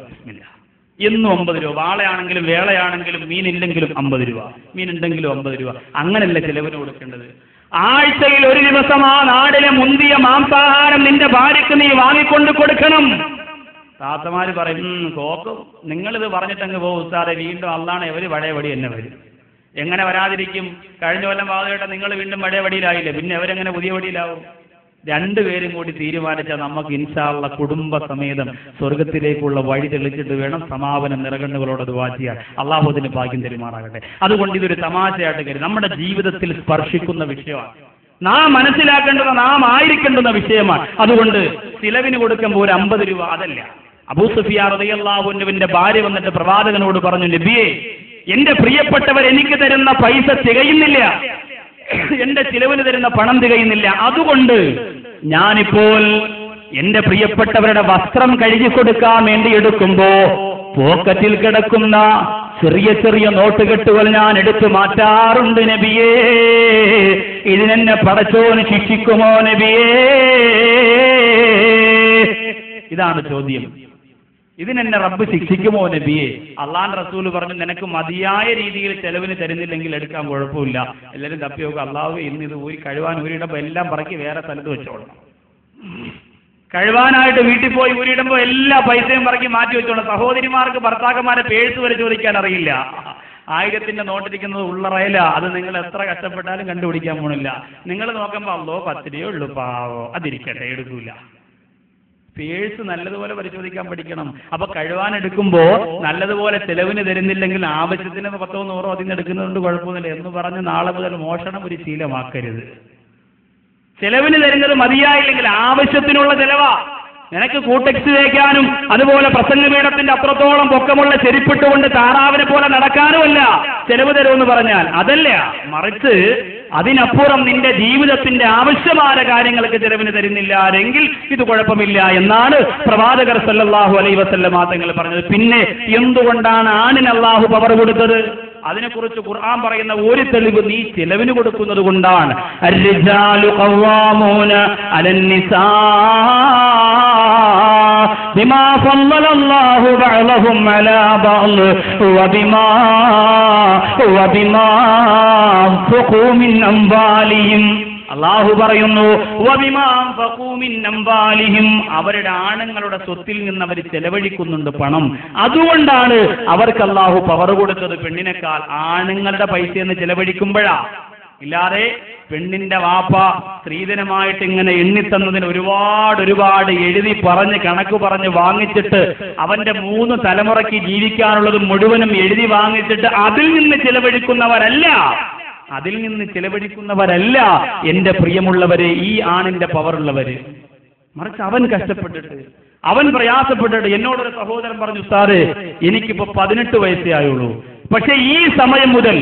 എന്നും 50 രൂപ, വാളയാണെങ്കിലും വേളയാണെങ്കിലും മീനില്ലെങ്കിലും 50 രൂപ, മീനുണ്ടെങ്കിലും 50 രൂപ. അങ്ങനല്ല ചിലവിന് കൊടുക്കേണ്ടത്. ആഴ്ചയിൽ ഒരു ദിവസം ആ നാടിലെ മുന്തിയ മാംസാഹാരം നിന്റെ ഭാര്യയ്ക്ക് നീ വാങ്ങിക്കൊണ്ട് കൊടുക്കണം. താത്തമാര് പറയും, കോക്കും നിങ്ങളിത് പറഞ്ഞിട്ടങ്ങ് പോകും ഉസ്താദെ, വീണ്ടും അള്ളാണ് ഇവര് പഴയപടി എന്നെ വരും. എങ്ങനെ വരാതിരിക്കും? കഴിഞ്ഞ കൊല്ലം വാദമായിട്ട് നിങ്ങൾ വീണ്ടും പഴയപടിയിലായില്ലേ, പിന്നെ അവരെങ്ങനെ പുതിയ പടിയിലാവും? 2 പേരും കൂടി തീരുമാനിച്ചാൽ നമുക്ക് ഇൻഷാ അല്ലാഹ് കുടുംബസമേതം സ്വർഗത്തിലേക്കുള്ള വഴി തെളിച്ചിട്ട് വേണം സമാപനം നിറകണ്ണുകളോട് ദുആ ചെയ്യാൻ. അള്ളാഹു അതിന് ഭാഗ്യം തരുമാറാകട്ടെ. അതുകൊണ്ട് ഇതൊരു തമാശയായിട്ട് കരുതി നമ്മുടെ ജീവിതത്തിൽ സ്പർശിക്കുന്ന വിഷയമാണ്, നാം മനസ്സിലാക്കേണ്ടുന്ന, നാം ആയിരിക്കേണ്ടുന്ന വിഷയമാണ്. അതുകൊണ്ട് ചിലവിന് കൊടുക്കുമ്പോൾ ഒരു 50 രൂപ അതല്ല. അബൂ സുഫിയാൻ റളിയല്ലാഹു അൻഹുവിന്റെ ഭാര്യ വന്നിട്ട് പ്രവാചകനോട് പറഞ്ഞു, നബിയേ, എന്റെ പ്രിയപ്പെട്ടവർ എനിക്ക് തരുന്ന പൈസ തികയുന്നില്ല, എന്റെ ചിലവിന് തരുന്ന പണം തികയുന്നില്ല, അതുകൊണ്ട് ഞാനിപ്പോൾ എന്റെ പ്രിയപ്പെട്ടവരുടെ വസ്ത്രം കഴുകി കൊടുക്കാൻ വേണ്ടി എടുക്കുമ്പോ പോക്കറ്റിൽ കിടക്കുന്ന ചെറിയ ചെറിയ നോട്ടുകെട്ടുകൾ ഞാൻ എടുത്തു മാറ്റാറുണ്ട് നബിയേ, ഇതിനെന്നെ പടച്ചോന് ശിക്ഷിക്കുമോ നബിയേ? ഇതാണ് ചോദ്യം. ഇതിനെന്നെ റബ്ബ് ശിക്ഷിക്കുമോ നബിയെ? അള്ളാന്റെ റസൂല് പറഞ്ഞു, നിനക്ക് മതിയായ രീതിയിൽ ചെലവിന് തരുന്നില്ലെങ്കിൽ എടുക്കാൻ കുഴപ്പമില്ല. എല്ലാവരും തപ്പി നോക്കുക, അള്ളാഹു ഇന്ന് ഇത് കഴുവാൻ ഊരിടുമ്പോൾ എല്ലാം പറക്കി വേറെ സ്ഥലത്ത് വെച്ചോളണം. കഴുവാനായിട്ട് വീട്ടിൽ പോയി ഊരിടുമ്പോൾ എല്ലാ പൈസയും പറക്കി മാറ്റി വെച്ചോളണം. സഹോദരിമാർക്ക് ഭർത്താക്കന്മാരെ പേഴ്സ് വരെ ചോദിക്കാൻ അറിയില്ല. 1000ന്റെ നോട്ടിരിക്കുന്നത് ഉള്ളറയില, അത് നിങ്ങൾ എത്ര കഷ്ടപ്പെട്ടാലും കണ്ടുപിടിക്കാൻ പോണില്ല. നിങ്ങൾ നോക്കുമ്പോൾ അല്ലോ 10 രൂപയേ ഉള്ളൂ, പാവോ, അതിരിക്കട്ടെ, എടുക്കൂല. പേഴ്സ് നല്ലതുപോലെ പരിശോധിക്കാൻ പഠിക്കണം. അപ്പൊ കഴുവാൻ എടുക്കുമ്പോ നല്ലതുപോലെ ചെലവിന് തരുന്നില്ലെങ്കിൽ ആവശ്യത്തിന് 10 100 അതിന് എടുക്കുന്നതുകൊണ്ട് കുഴപ്പമൊന്നുമില്ല എന്ന് പറഞ്ഞ് നാളെ മുതൽ മോഷണം ഒരു ശീലമാക്കരുത്. ചെലവിന് തരുന്നത് മതിയായില്ലെങ്കിൽ ആവശ്യത്തിനുള്ള ചെലവാ. നിനക്ക് കൂട്ടക്സ് തേക്കാനും അതുപോലെ പ്രസംഗപീഠത്തിന്റെ അത്രത്തോളം പൊക്കമുള്ള ചെരിപ്പിട്ടുകൊണ്ട് താറാവിനെ പോലെ നടക്കാനുമല്ല ചെലവ് തരുമെന്ന് പറഞ്ഞാൽ, അതല്ല, മറിച്ച് അതിനപ്പുറം നിന്റെ ജീവിതത്തിന്റെ ആവശ്യമായ കാര്യങ്ങൾക്ക് ചെലവിന് തരുന്നില്ല എങ്കിൽ ഇത് കുഴപ്പമില്ല എന്നാണ് പ്രവാചകർ സല്ലല്ലാഹു അലൈഹി വസല്ലം തങ്ങൾ പറഞ്ഞത്. പിന്നെ എന്തുകൊണ്ടാണ് ആണിന് അല്ലാഹു പവർ കൊടുത്തത്? അതിനെക്കുറിച്ച് ഖുർആൻ പറയുന്ന ഒരു തെളിവ് നീ ചെലവിന് കൊടുക്കുന്നത് കൊണ്ടാണ്. അർരിജാലു ഖവ്വാമൂന അലന്നിസാ ബിമാ ഫളലല്ലാഹു ബഅലഹും അലാ ബഅദ് വബിമാ അൻഫഖൂ മിൻ അംവാലിഹിം. അല്ലാഹു പറയുന്നു, വബിമാ അൻഫഖൂ മിൻ അംവാലിഹിം, അവരുടെ ആണുങ്ങളുടെ സ്വത്തിൽ നിന്ന് അവർ ചെലവഴിക്കുന്നുണ്ട് പണം. അതുകൊണ്ടാണ് അവർക്ക് അല്ലാഹു പവർ കൊടുത്തത്. പെണ്ണിനേക്കാൾ ആണുങ്ങളുടെ പൈസയെന്ന് ചെലവഴിക്കുമ്പോഴാ. ഇല്ലാതെ പെണ്ണിന്റെ വാപ്പ സ്ത്രീധനമായിട്ട് ഇങ്ങനെ എണ്ണിത്തന്നതിന് ഒരുപാട് എഴുതി പറഞ്ഞ് കണക്ക് പറഞ്ഞ് വാങ്ങിച്ചിട്ട് അവന്റെ 3 തലമുറയ്ക്ക് ജീവിക്കാനുള്ളത് മുഴുവനും എഴുതി വാങ്ങിച്ചിട്ട് അതിൽ നിന്ന് ചെലവഴിക്കുന്നവരല്ല എന്റെ പ്രിയമുള്ളവരെ ഈ ആണിന്റെ പവറുള്ളവര്. മറിച്ച് അവൻ കഷ്ടപ്പെട്ടിട്ട്, അവൻ പ്രയാസപ്പെട്ടിട്ട്. എന്നോടൊരു സഹോദരൻ പറഞ്ഞു, ഉസ്താദേ, എനിക്കിപ്പോ 18 വയസ്സേ ആയുള്ളൂ, പക്ഷെ ഈ സമയം മുതൽ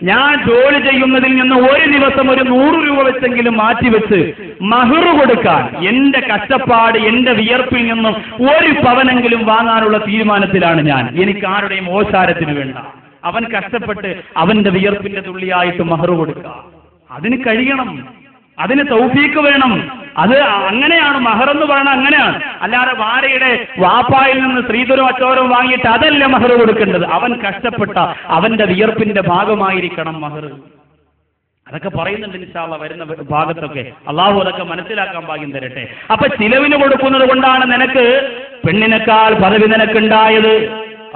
ഞാൻ ജോലി ചെയ്യുന്നതിൽ നിന്ന് ഒരു ദിവസം ഒരു 100 രൂപ വെച്ചെങ്കിലും മാറ്റിവെച്ച് മഹർ കൊടുക്കാൻ, എന്റെ കഷ്ടപ്പാട് എന്റെ വിയർപ്പിൽ നിന്നും ഒരു പവനെങ്കിലും വാങ്ങാനുള്ള തീരുമാനത്തിലാണ് ഞാൻ. എനിക്ക് ആരുടെയും ഓശാരത്തിന് വേണ്ട. അവൻ കഷ്ടപ്പെട്ട് അവന്റെ വിയർപ്പിന്റെ തുള്ളിയായിട്ട് മഹർ കൊടുക്കുക. അതിന് കഴിയണം, അതിന് തൗഫീക്ക് വേണം. അത് അങ്ങനെയാണ് മഹർ എന്ന് പറയുന്നത്. അങ്ങനെയാണ്. അല്ലാതെ ഭാര്യയുടെ വാപ്പായിൽ നിന്ന് സ്ത്രീധനവും അച്ചോരവും വാങ്ങിയിട്ട് അതല്ല മഹർ കൊടുക്കേണ്ടത്. അവൻ കഷ്ടപ്പെട്ട അവന്റെ വിയർപ്പിന്റെ ഭാഗമായിരിക്കണം മഹർ. അതൊക്കെ പറയുന്നുണ്ട് ഇൻഷാ അല്ലാഹ് വരുന്ന ഭാഗത്തൊക്കെ. അള്ളാഹു അതൊക്കെ മനസ്സിലാക്കാൻ ഭാഗ്യം തരട്ടെ. അപ്പൊ ചിലവിന് കൊടുക്കുന്നത് കൊണ്ടാണ് നിനക്ക് പെണ്ണിനേക്കാൾ പദവി നിനക്കുണ്ടായത്.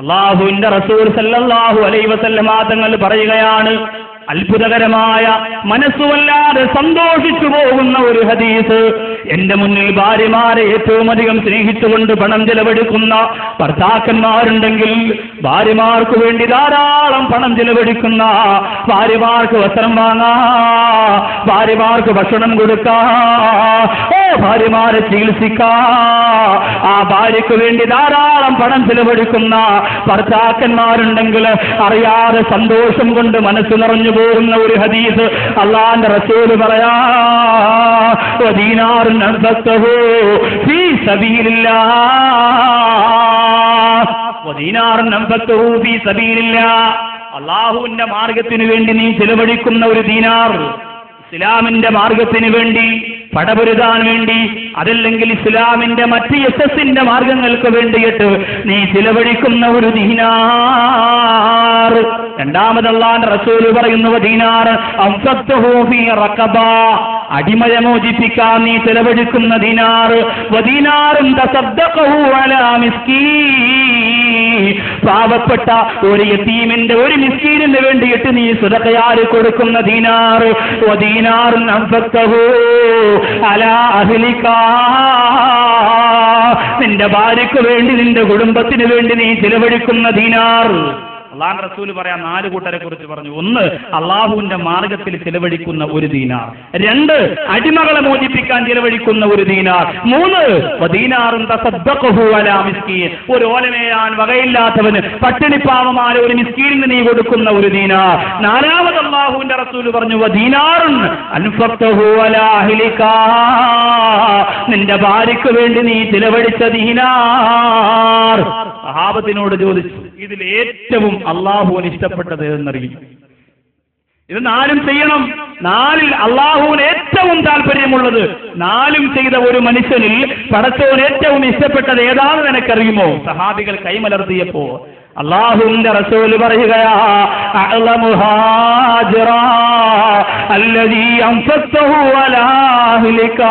അള്ളാഹുവിന്റെ റസൂൽ സല്ലല്ലാഹു അലൈഹി വസല്ലം തങ്ങൾ പറയുകയാണ്, അത്ഭുതകരമായ, മനസ്സുവല്ലാതെ സന്തോഷിച്ചു പോകുന്ന ഒരു ഹദീസ്. എന്റെ മുന്നിൽ ഭാര്യമാരെ ഏറ്റവും അധികം സ്നേഹിച്ചുകൊണ്ട് പണം ചെലവഴിക്കുന്ന ഭർത്താക്കന്മാരുണ്ടെങ്കിൽ, ഭാര്യമാർക്ക് വേണ്ടി ധാരാളം പണം ചെലവഴിക്കുന്ന, ഭാര്യമാർക്ക് വസ്ത്രം വാങ്ങാ, ഭാര്യമാർക്ക് ഭക്ഷണം കൊടുക്കാ, ഭാര്യമാരെ ചികിത്സിക്കാ, ആ ഭാര്യയ്ക്ക് വേണ്ടി ധാരാളം പണം ചെലവഴിക്കുന്ന ഭർത്താക്കന്മാരുണ്ടെങ്കിൽ അറിയാതെ സന്തോഷം കൊണ്ട് മനസ്സ് നിറഞ്ഞു പോകുന്ന ഒരു ഹദീസ് അല്ലാഹുവിന്റെ റസൂൽ പറയാ, വദീനാറുൻ അൻഫഖ്തഹു ഫീ സബീലില്ലാഹ്, വദീനാറുൻ അൻഫഖ്തഹു ഫീ സബീലില്ലാഹ്. അല്ലാഹുവിന്റെ മാർഗത്തിന് വേണ്ടി നീ ചിലവഴിക്കുന്ന ഒരു ദീനാർ, ഇസ്ലാമിന്റെ മാർഗത്തിന് വേണ്ടി പടപൊരുതാൻ വേണ്ടി, അതല്ലെങ്കിൽ ഇസ്ലാമിന്റെ മറ്റ് യശസ്സിന്റെ മാർഗങ്ങൾക്ക് വേണ്ടിയിട്ട് നീ ചിലവഴിക്കുന്ന ഒരു ദീനാർ. രണ്ടാമത് അല്ലാഹുവിന്റെ റസൂൽ പറയുന്നു, ദീനാർ അൻഫഖ്തഹു ഫീ റഖബ, അടിമയെ മോചിപ്പിക്കാൻ നീ ചിലവഴിക്കുന്ന ദീനാർ. വദീനാറുൻ തസദ്ദഖഹു അലാ മിസ്കീൻ, പാവപ്പെട്ട ഒരു യതീമിന്റെ, ഒരു മിസ്കീനിന് വേണ്ടിയിട്ട് നീ സദഖയാൽ കൊടുക്കുന്ന ദീനാർ. വദീനാറുൻ അൻഫഖ്തഹു അലാ അഹ്ലിക, നിന്റെ ഭാര്യയ്ക്ക് വേണ്ടി, നിന്റെ കുടുംബത്തിന് വേണ്ടി നീ ചിലവഴിക്കുന്ന ദീനാർ. അള്ളാഹുവിന്റെ റസൂൽ പറയാൻ 4 കൂട്ടരെ കുറിച്ച് പറഞ്ഞു. 1, അള്ളാഹുവിന്റെ മാർഗത്തിൽ ചിലവഴിക്കുന്ന ഒരു ദീനാർ. 2, അടിമകളെ മോചിപ്പിക്കാൻ ചിലവഴിക്കുന്ന ഒരു ദീനാർ. 3, വദീനാറുൻ തസദ്ദഖഹു അലാ മിസ്കീൻ, ഒരു ഓലമേയാൻ വകയില്ലാത്തവന്, പട്ടിണിപ്പാവമായ ഒരു മിസ്കീനിന് നീ കൊടുക്കുന്ന ഒരു ദീനാർ. 4ാമത് അള്ളാഹുവിന്റെ റസൂൽ പറഞ്ഞു, വദീനാറുൻ അൻഫഖ്തഹു അലാ അഹ്ലിക, നിന്റെ ഭാര്യയ്ക്ക് വേണ്ടി നീ ചിലവഴിച്ച ദീനാർ. സഹാബത്തിനോട് ചോദിച്ചു, ഇതിൽ ഏറ്റവും അള്ളാഹുവിന് ഇഷ്ടപ്പെട്ടത് എന്നറിയും. ഇത് 4ഉം ചെയ്യണം. 4ൽ അള്ളാഹുവിന് ഏറ്റവും താല്പര്യമുള്ളത്, 4ഉം ചെയ്ത ഒരു മനുഷ്യനിൽ പടച്ചവൻ ഏറ്റവും ഇഷ്ടപ്പെട്ടത് ഏതാണെന്ന് നിനക്കറിയുമോ? സഹാബികൾ കൈമലർത്തിയപ്പോ അള്ളാഹുവിന്റെ റസൂൽ പറയുകയാ, അഅ്ലമു ഹാജിറ അല്ലദീ അൻഫഖ്തഹു അലാ അഹ്ലിക,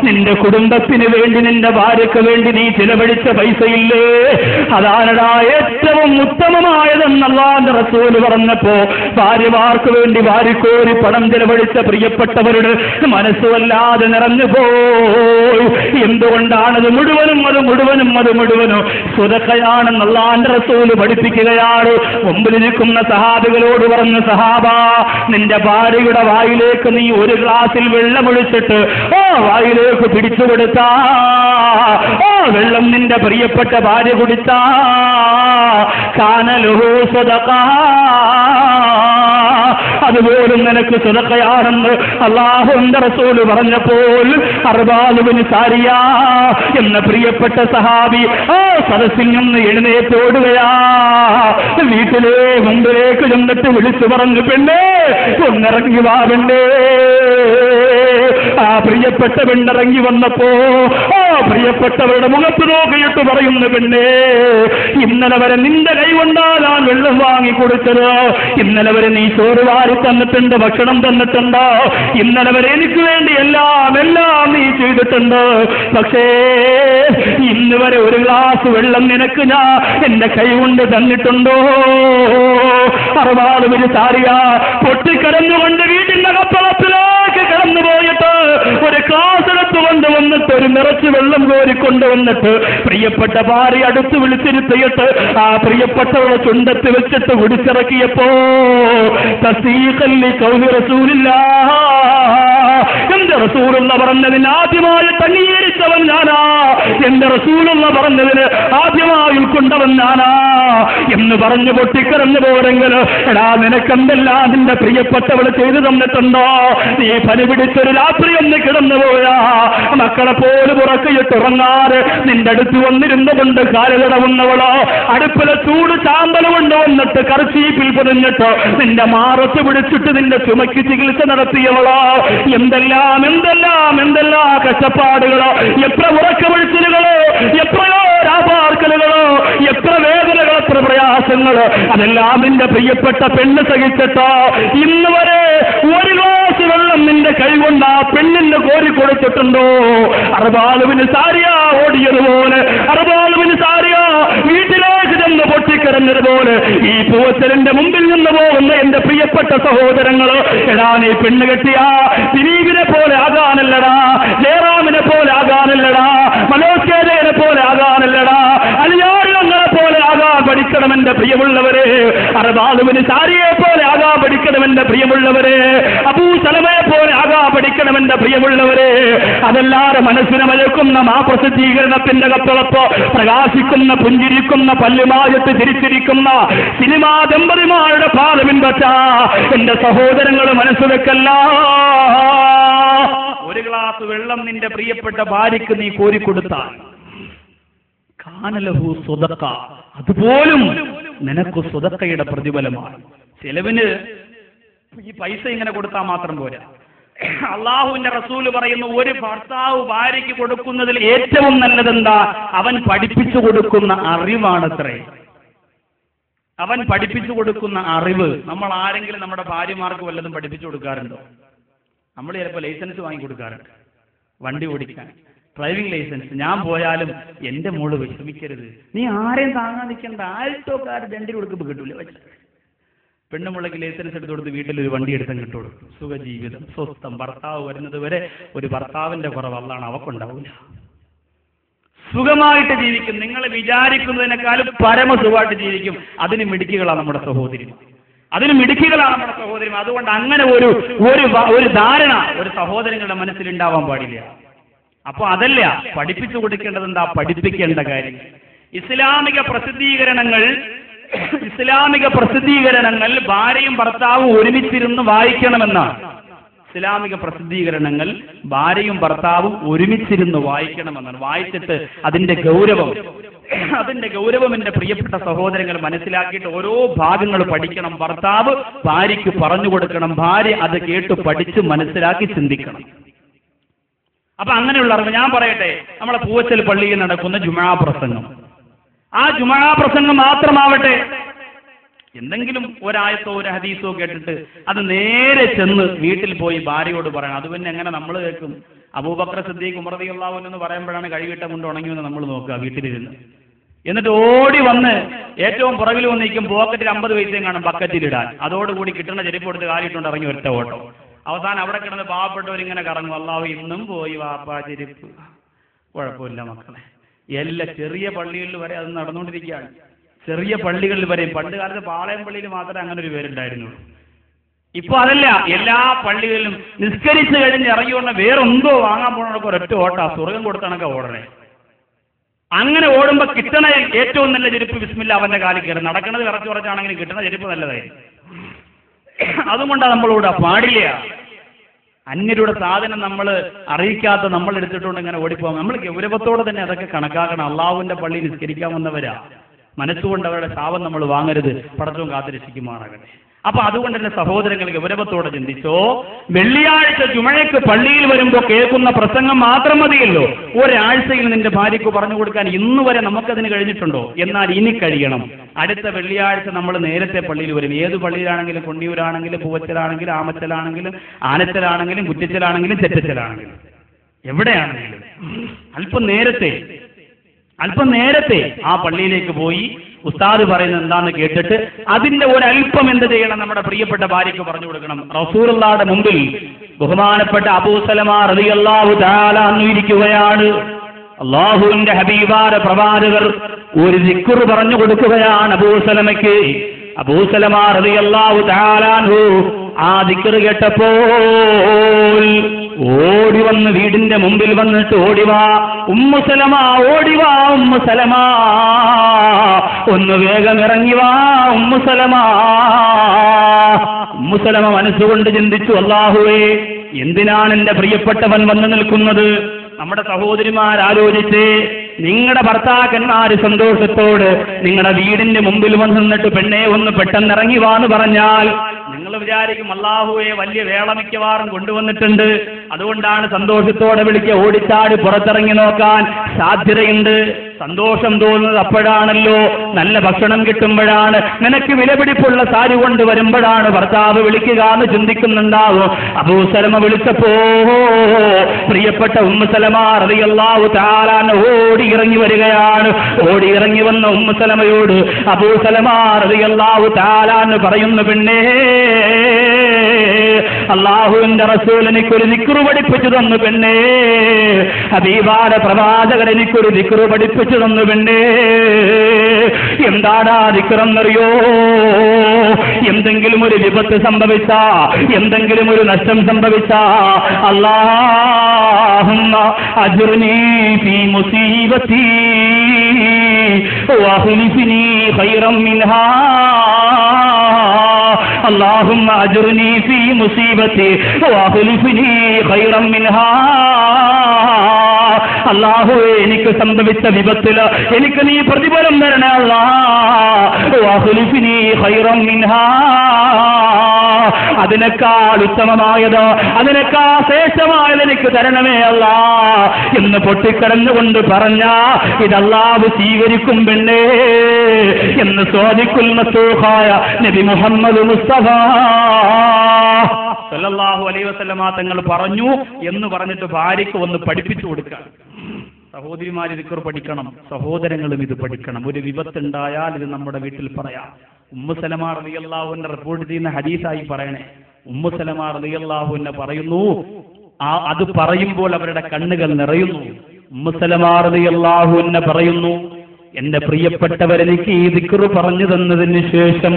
നിന്റെ കുടുംബത്തിന് വേണ്ടി, നിന്റെ ഭാര്യയ്ക്ക് വേണ്ടി നീ ചിലവഴിച്ച പൈസയില്ലേ, അതാണടാ ഏറ്റവും ഉത്തമമായതെന്ന് അള്ളാഹുവിന്റെ റസൂൽ പറഞ്ഞപ്പോ ഭാര്യമാർക്ക് വേണ്ടി വാരിക്കോരി പണം ചിലവഴിച്ച പ്രിയപ്പെട്ടവരുടെ മനസ്സുവല്ലാതെ നിറഞ്ഞു പോയി. എന്തുകൊണ്ടാണത്? മുഴുവനും സ്വതക്കയാണെന്ന് അള്ളാഹുവിന്റെ റസൂല് പഠിപ്പിക്കുകയാണ്. മുമ്പിൽ നിൽക്കുന്ന സഹാബികളോട് പറഞ്ഞു, സഹാബാ, നിന്റെ ഭാര്യയുടെ വായിലേക്ക് നീ ഒരു ഗ്ലാസിൽ വെള്ളമൊഴിച്ചിട്ട് വായിലേക്ക് പിടിച്ചു കൊടുത്താ, വെള്ളം നിന്റെ പ്രിയപ്പെട്ട ഭാര്യ കുടിച്ചാ, കാനലുഹു സദഖ, അതുപോലും നിനക്ക് സദഖയാണെന്ന് അല്ലാഹുവിന്റെ റസൂൽ പറഞ്ഞപ്പോൾ അർബാദ് ഇബ്നു സാരിയ എന്ന പ്രിയപ്പെട്ട സഹാബി സദസ്സിൽ നിന്ന് എഴുന്നേറ്റോടുകയാ. വീട്ടിലെ മുമ്പിലേക്ക് ചെന്നിട്ട് വിളിച്ചു പറഞ്ഞു, പെണ്ണേ ഒന്നിറങ്ങി വാ പെണ്ണേ. ആ പ്രിയപ്പെട്ട പെണ്ണിറങ്ങി വന്നപ്പോ പ്രിയപ്പെട്ടവരുടെ മുഖത്ത് നോക്കിയിട്ട് പറയുന്നു, പെണ്ണേ, ഇന്നലെ വരെ നിന്റെ കൈ കൊണ്ടാൽ ആ വെള്ളം വാങ്ങി കൊടുത്തത്, ഇന്നലെ വരെ നീ ചോറ് വാരി തന്നിട്ടുണ്ട്, ഭക്ഷണം തന്നിട്ടുണ്ട്, ഇന്നലെ വരെ എനിക്ക് വേണ്ടി എല്ലാം നീ ചെയ്തിട്ടുണ്ട്. പക്ഷേ ഇന്ന് വരെ ഒരു ഗ്ലാസ് വെള്ളം നിനക്ക് ഞാൻ എന്റെ കൈ കൊണ്ട് തന്നിട്ടുണ്ടോ? അർബാദ് ഇബ്നു സാരിയ പൊട്ടിക്കരഞ്ഞുകൊണ്ട് വീട്ടിന്റെ കപ്പളപ്പിലേക്ക് കടന്നു പോയിട്ട് ഒരു ഗ്ലാസ് എടുത്ത് കൊണ്ട് വന്നിട്ട് ഒരു നിറച്ച് വെള്ളം കോരിക്കൊണ്ടുവന്നിട്ട് പ്രിയപ്പെട്ട ഭാര്യ അടുത്ത് വിളിച്ചിരുത്തിയിട്ട് ആ പ്രിയപ്പെട്ടവളെ ചുണ്ടത്ത് വെച്ചിട്ട് കുടിച്ചിറക്കിയപ്പോ തസ്ദീഖല്ലി ഖൗലി റസൂലില്ലാഹ്, എന്റെ റസൂലുള്ള പറഞ്ഞതിന് ആദ്യമായി അംഗീകരിച്ചവൻ ഞാനാ, എന്റെ റസൂലുള്ള പറഞ്ഞതിന് ആദ്യമായി ഉൾക്കൊണ്ടവൻ ഞാനാ എന്ന് പറഞ്ഞു പൊട്ടിക്കരഞ്ഞു പോരെങ്കിൽ, എടാ നിനക്കെന്തെല്ലാം നിന്റെ പ്രിയപ്പെട്ടവൾ ചെയ്തു തന്നിട്ടുണ്ടോ? നീ പനി പിടിച്ചൊരു രാത്രി ഒന്ന് കിടന്നുപോയാ മക്കളെ പോലും ഉറക്കിയിട്ടുറങ്ങാറ് നിന്റെ അടുത്ത് വന്നിരുന്നുകൊണ്ട് കാലുകടവുന്നവളോ, അടുപ്പിലെ ചൂട് ചാമ്പൽ കൊണ്ട് വന്നിട്ട് കർച്ചീപ്പിൽ പൊതിഞ്ഞിട്ടോ നിന്റെ മാറത്ത് പിടിച്ചിട്ട് നിന്റെ ചുമക്ക് ചികിത്സ നടത്തിയവളോ, എന്തെല്ലാം എന്തെല്ലാം എന്തെല്ലാം കഷ്ടപ്പാടുകളോ, എത്ര ഉറക്കമിഴിച്ചിലുകളോ, എത്രയോ രാപാർക്കലുകളോ, എത്ര വേദനകൾ, എത്ര പ്രയാസങ്ങളോ, അതെല്ലാം നിന്റെ പ്രിയപ്പെട്ട പെണ്ണ് സഹിച്ചിട്ടോ ഇന്ന് വരെ ഒരു ഗ്ലാസ് വെള്ളം നിന്റെ കൈകൊണ്ട് ആ പെണ്ണിന്റെ കോരി കൊടുത്തിട്ടുണ്ടോ? അറുപാളുവിന് സാരിയ ഓടിയതുപോലെ, അറുപാളുവിന് സാരിയ വീട്ടിലേക്ക് ചെന്ന് പൊട്ടിക്കരഞ്ഞതുപോലെ ഈ പൂവച്ചലിന്റെ മുമ്പിൽ നിന്ന് പോകുന്ന എന്റെ പ്രിയപ്പെട്ട സഹോദരങ്ങള്, എടാ നീ പെണ്ണ് കെട്ടിയാ ദിലീപിനെ പോലെ ആകാനല്ലടാ, ജയറാമിനെ പോലെ ആകാനല്ലടാ, മനോജ് കേരളനെ പോലെ ആകാനല്ലടാ, അലിയാറുകളെ പോലെ ആകാൻ പഠിക്കണമെന്റെ പ്രിയമുള്ളവരെ, അറുപാളുവിന് സാരിയെ പോലെ ആകാൻ പഠിക്കണമെന്റെ പ്രിയമുള്ളവരെ, അബൂ സലമയെ പോലെ ആകാൻ പഠിക്കണമെന്റെ പ്രിയമുള്ളവരെ. അതല്ലാതെ മനസ്സിനെ മയക്കുന്ന ആ പ്രസിദ്ധീകരണത്തിന്റെ കപ്പളപ്പോ പ്രകാശിക്കുന്ന പുഞ്ചിരിക്കുന്ന പല്ലുമായിട്ട് തിരിച്ചിരിക്കുന്ന സിനിമാ ദമ്പതിമാരുടെ പാത പിൻപറ്റ എന്റെ സഹോദരങ്ങൾ മനസ്സ് വെക്കല്ല. ഒരു ഗ്ലാസ് വെള്ളം നിന്റെ പ്രിയപ്പെട്ട ഭാര്യയ്ക്ക് നീ കോരിക്കൊടുത്താൽ കാനലഹു സ്വതക്ക, അതുപോലും നിനക്ക് സ്വതക്കയുടെ പ്രതിഫലമാണ്. ചെലവിന് ഈ പൈസ ഇങ്ങനെ കൊടുത്താൽ മാത്രം പോരാ. അള്ളാഹുവിന്റെ റസൂല് പറയുന്നു, ഒരു ഭർത്താവ് ഭാര്യയ്ക്ക് കൊടുക്കുന്നതിൽ ഏറ്റവും നല്ലതെന്താ? അവൻ പഠിപ്പിച്ചു കൊടുക്കുന്ന അറിവാണത്രേ. അവൻ പഠിപ്പിച്ചു കൊടുക്കുന്ന അറിവ്. നമ്മൾ ആരെങ്കിലും നമ്മുടെ ഭാര്യമാർക്ക് വല്ലതും പഠിപ്പിച്ചു കൊടുക്കാറുണ്ടോ? നമ്മൾ ചിലപ്പോൾ ലൈസൻസ് വാങ്ങി കൊടുക്കാറുണ്ട്, വണ്ടി ഓടിക്കാൻ, ഡ്രൈവിംഗ് ലൈസൻസ്. ഞാൻ പോയാലും എന്റെ മോള് വിഷമിക്കരുത്, നീ ആരെയും താങ്ങാൻ നിൽക്കേണ്ട, ആൾട്ടോക്കാർ രണ്ടിന് കൊടുക്കുമ്പോൾ കിട്ടൂല. പെണ്ണുമുള്ളക്ക് ലൈസൻസ് എടുത്തു കൊടുത്ത് വീട്ടിലൊരു വണ്ടി എടുത്തും കിട്ടുള്ളൂ. സുഖജീവിതം, സ്വസ്ഥം. ഭർത്താവ് വരുന്നത് വരെ ഒരു ഭർത്താവിന്റെ കുറവ് അള്ളാണ് അവക്കുണ്ടാവില്ല. സുഖമായിട്ട് ജീവിക്കും. നിങ്ങൾ വിചാരിക്കുന്നതിനേക്കാളും പരമസുഖമായിട്ട് ജീവിക്കും. അതിന് മിടുക്കികളാണ് നമ്മുടെ സഹോദരി, അതിന് മിടുക്കികളാണ് നമ്മുടെ സഹോദരി. അതുകൊണ്ട് അങ്ങനെ ഒരു ധാരണ ഒരു സഹോദരങ്ങളുടെ മനസ്സിൽ ഉണ്ടാവാൻ പാടില്ല. അപ്പൊ അതല്ല പഠിപ്പിച്ചു കൊടുക്കേണ്ടത്. എന്താ പഠിപ്പിക്കേണ്ട കാര്യം? ഇസ്ലാമിക പ്രസിദ്ധീകരണങ്ങൾ ഭാര്യയും ഭർത്താവും ഒരുമിച്ചിരുന്ന് വായിക്കണമെന്നാണ്. ഇസ്ലാമിക പ്രസിദ്ധീകരണങ്ങൾ ഭാര്യയും ഭർത്താവും ഒരുമിച്ചിരുന്ന് വായിക്കണമെന്നാണ്. വായിച്ചിട്ട് അതിന്റെ ഗൗരവം എന്റെ പ്രിയപ്പെട്ട സഹോദരങ്ങൾ മനസ്സിലാക്കിയിട്ട് ഓരോ ഭാഗങ്ങൾ പഠിക്കണം. ഭർത്താവ് ഭാര്യയ്ക്ക് പറഞ്ഞു കൊടുക്കണം, ഭാര്യ അത് കേട്ട് പഠിച്ച് മനസ്സിലാക്കി ചിന്തിക്കണം. അപ്പൊ അങ്ങനെയുള്ള അറിവ് ഞാൻ പറയട്ടെ. നമ്മളെ പൂവച്ചൽ പള്ളിയിൽ നടക്കുന്ന ജുമാ പ്രസംഗം, ആ ജുമാ പ്രസംഗം മാത്രമാവട്ടെ, എന്തെങ്കിലും ഒരായത്തോ ഒരു ഹദീസോ കേട്ടിട്ട് അത് നേരെ ചെന്ന് വീട്ടിൽ പോയി ഭാര്യയോട് പറയണം. അത് പിന്നെ എങ്ങനെ നമ്മൾ കേൾക്കും? അബൂബക്കർ സിദ്ദീഖ് ഉമർ റളിയല്ലാഹു അൻഹു എന്ന് പറയുമ്പോഴാണ് കഴിവിട്ട കൊണ്ട് ഉണങ്ങിയെന്ന് നമ്മൾ നോക്കുക വീട്ടിലിരുന്ന്. എന്നിട്ട് ഓടി വന്ന് ഏറ്റവും പുറകിൽ വന്ന് നിൽക്കും, പോക്കറ്റിൽ 50 പൈസയും കാണും ബക്കറ്റിലിടാൻ. അതോടുകൂടി കിട്ടുന്ന ചെരുപ്പ് കൊടുത്ത് കാലിട്ടുണ്ട് ഇറങ്ങി ഒറ്റ ഓട്ടം. അവസാനം അവിടെ കിടന്ന് പാവപ്പെട്ടവരിങ്ങനെ കറങ്ങും. അല്ലാഹു ഇന്നും പോയി വാപ്പാ ചെരുപ്പ്. കുഴപ്പമില്ല മക്കളെ, എല്ലാ ചെറിയ പള്ളികളിൽ വരെ അത് നടന്നുകൊണ്ടിരിക്കുകയാണ്. ചെറിയ പള്ളികളിൽ വരെയും. പണ്ട് കാലത്ത് പാളയം പള്ളിയിൽ മാത്രമേ അങ്ങനെ ഒരു പേരുണ്ടായിരുന്നുള്ളൂ. ഇപ്പൊ അതല്ല, എല്ലാ പള്ളികളിലും നിസ്കരിച്ച് കഴിഞ്ഞ് ഇറങ്ങിയോണ്ട് വേറെന്തോ വാങ്ങാൻ പോകണക്ക് ഒരൊറ്റ ഓട്ടാ, സ്വർഗം കൊടുത്തണക്കെ ഓടണേ. അങ്ങനെ ഓടുമ്പോ കിട്ടണ ഏറ്റവും നല്ല ചെരുപ്പ് ബിസ്മില്ല അവന്റെ കാലിൽ കയറി. നടക്കുന്നത് വിറച്ചു കുറച്ചാണെങ്കിലും കിട്ടുന്ന ചെരുപ്പ് നല്ലതായിരുന്നു. അതുകൊണ്ടാണ് നമ്മളോട് പാടില്ല. അന്യരുടെ സാധനം നമ്മൾ അറിയിക്കാത്ത നമ്മൾ എടുത്തിട്ടുണ്ട് ഇങ്ങനെ ഓടിപ്പോകാം. നമ്മൾ ഗൗരവത്തോടെ തന്നെ അതൊക്കെ കണക്കാക്കണം. അള്ളാഹുവിന്റെ പള്ളി നിസ്കരിക്കാൻ വന്നവരാ. മനസ്സുകൊണ്ട് അവരുടെ ശാപം നമ്മൾ വാങ്ങരുത്. പടച്ചവും കാത്തിരക്ഷിക്കുമാറാകട്ടെ. അപ്പൊ അതുകൊണ്ട് തന്നെ സഹോദരങ്ങൾ ഗൗരവത്തോടെ ചിന്തിച്ചോ. വെള്ളിയാഴ്ച ജുമഴയ്ക്ക് പള്ളിയിൽ വരുമ്പോൾ കേൾക്കുന്ന പ്രസംഗം മാത്രം മതിയല്ലോ. ഒരാഴ്ചയിൽ നിന്റെ ഭാര്യയ്ക്ക് പറഞ്ഞു കൊടുക്കാൻ ഇന്ന് വരെ നമുക്കതിന് കഴിഞ്ഞിട്ടുണ്ടോ? എന്നാൽ ഇനി കഴിയണം. അടുത്ത വെള്ളിയാഴ്ച നമ്മൾ നേരത്തെ പള്ളിയിൽ വരും. ഏത് പള്ളിയിലാണെങ്കിലും, കൊണ്ണിയൂരാണെങ്കിലും, പൂവച്ചലാണെങ്കിലും, ആമച്ചലാണെങ്കിലും, ആനച്ചലാണെങ്കിലും, കുറ്റിച്ചലാണെങ്കിലും, ചെറ്റച്ചലാണെങ്കിലും, എവിടെയാണെങ്കിലും അല്പം നേരത്തെ ആ പള്ളിയിലേക്ക് പോയി ഉസ്താദ് പറയുന്നത് എന്താന്ന് കേട്ടിട്ട് അതിന്റെ ഒരല്പം എന്ത് ചെയ്യണം? നമ്മുടെ പ്രിയപ്പെട്ട ഭാര്യയ്ക്ക് പറഞ്ഞു കൊടുക്കണം. റസൂലുള്ളാഹിയുടെ മുമ്പിൽ ബഹുമാനപ്പെട്ട അബൂ സലമ റളിയല്ലാഹു തആല അൻഹു ഇരിക്കുകയാണ്. അല്ലാഹുവിന്റെ ഹബീബായ പ്രവാചകർ ഒരു ദിക്ർ പറഞ്ഞു കൊടുക്കുകയാണ് അബൂ സലമയ്ക്ക്. അബൂ സലമ റളിയല്ലാഹു തആല അൻഹു ആ ദിക്ർ കേട്ടപ്പോൾ ഓടി വന്ന് വീടിന്റെ മുമ്പിൽ വന്നിട്ട് ഓടിവാ ഉമ്മു സലമ, ഓടിവാ ഉമ്മു സലമ, ഒന്ന് വേഗം ഇറങ്ങിവാ ഉമ്മു സലമ. ഉമ്മു സലമ മനസ്സുകൊണ്ട് ചിന്തിച്ചു, അല്ലാഹുവേ, എന്തിനാണ് എന്റെ പ്രിയപ്പെട്ടവൻ വന്നു നിൽക്കുന്നത്? നമ്മുടെ സഹോദരിമാരാലോചിച്ച്, നിങ്ങളുടെ ഭർത്താക്കന്മാര് സന്തോഷത്തോട് നിങ്ങളുടെ വീടിന്റെ മുമ്പിൽ വന്ന് നിന്നിട്ട് പെണ്ണെ ഒന്ന് പെട്ടെന്ന് ഇറങ്ങി വാന്ന് പറഞ്ഞാൽ നിങ്ങൾ വിചാരിക്കും അല്ലാഹുവേ വലിയ വേള മിക്കവാറും കൊണ്ടുവന്നിട്ടുണ്ട്, അതുകൊണ്ടാണ് സന്തോഷത്തോടെ വിളിക്കുക. ഓടിച്ചാടി പുറത്തിറങ്ങി നോക്കാൻ സാധ്യതയുണ്ട്. സന്തോഷം തോന്നുന്നത് അപ്പോഴാണല്ലോ, നല്ല ഭക്ഷണം കിട്ടുമ്പോഴാണ്, നിനക്ക് വിലപിടിപ്പുള്ള സാരി കൊണ്ട് വരുമ്പോഴാണ് ഭർത്താവ് വിളിക്കുക എന്ന് ചിന്തിക്കുന്നുണ്ടാവും. അബൂ സലമ വിളിച്ചപ്പോ പ്രിയപ്പെട്ട ഉമ്മു സലമ റളിയല്ലാഹു തആല ഓടി ഇറങ്ങി വരികയാണ്. ഓടി ഇറങ്ങി വന്ന ഉമ്മു സലമയോട് അബൂ സലമ റളിയല്ലാഹു തആല പറയുന്നു, പെണ്ണേ, അല്ലാഹുവിന്റെ റസൂൽ എനിക്കൊരു ദിക്ർ പഠിപ്പിച്ചു തന്നു പെണ്ണേ, ഹബീബായ പ്രവാചകൻ എനിക്കൊരു ദിക്ർ പഠിപ്പിച്ചു തന്നു പെണ്ണേ. എന്താണ് ആ ദിക്റെന്നറിയോ? എന്തെങ്കിലും ഒരു വിപത്ത് സംഭവിച്ച, എന്തെങ്കിലും ഒരു നഷ്ടം സംഭവിച്ച, അല്ലാഹുമ്മ അജ്റുനീ ഫീ മുസീബതീ വഅഖ്ലിഫ്നീ ഖൈറൻ മിൻഹാ, اللهم أجرني في مصيبتي وأخلفني خيرا منها. അല്ലാഹുവേ, എനിക്ക് സംഭവിച്ച വിപത്തില് എനിക്ക് നീ പ്രതിഫലം തരണേ അല്ലാഹ്. വഅഖ്ലിഫ്നീ ഖൈറൻ മിൻഹാ, അതിനേക്കാൾ ഉത്തമമായത്, അതിനേക്കാൾ ശ്രേഷ്ഠമായത് എനിക്ക് തരണമേ അല്ലാഹ് എന്ന് പൊട്ടിക്കരഞ്ഞുകൊണ്ട് പറഞ്ഞ ഇത് അല്ലാഹു സ്വീകരിക്കും പെണ്ണേ എന്ന് സ്വാദിഖുൽ മസ്തൂഖായ നബി മുഹമ്മദ് മുസ്തഫ സല്ലല്ലാഹു അലൈഹി വസല്ലമ തങ്ങൾ പറഞ്ഞു എന്ന് പറഞ്ഞിട്ട് ഭാര്യയ്ക്ക് ഒന്ന് പഠിപ്പിച്ചു കൊടുക്കുക. സഹോദരിമാർ ദിക്ർ പഠിക്കണം, സഹോദരങ്ങളും ഇത് പഠിക്കണം. ഒരു വിപത്തുണ്ടായാൽ ഇത് നമ്മുടെ വീട്ടിൽ പറയാം. ഉമ്മു സലമ റളിയല്ലാഹു അൻഹ റിപ്പോർട്ട് ചെയ്യുന്ന ഹദീസായി പറയണേ. ഉമ്മു സലമ റളിയല്ലാഹു അൻഹ പറയുന്നു, അത് പറയുമ്പോൾ അവരുടെ കണ്ണുകൾ നിറയുന്നു. ഉമ്മു സലമ റളിയല്ലാഹു അൻഹ പറയുന്നു, എന്റെ പ്രിയപ്പെട്ടവരെനിക്ക് ഈ ദിക്ർ പറഞ്ഞു തന്നതിന് ശേഷം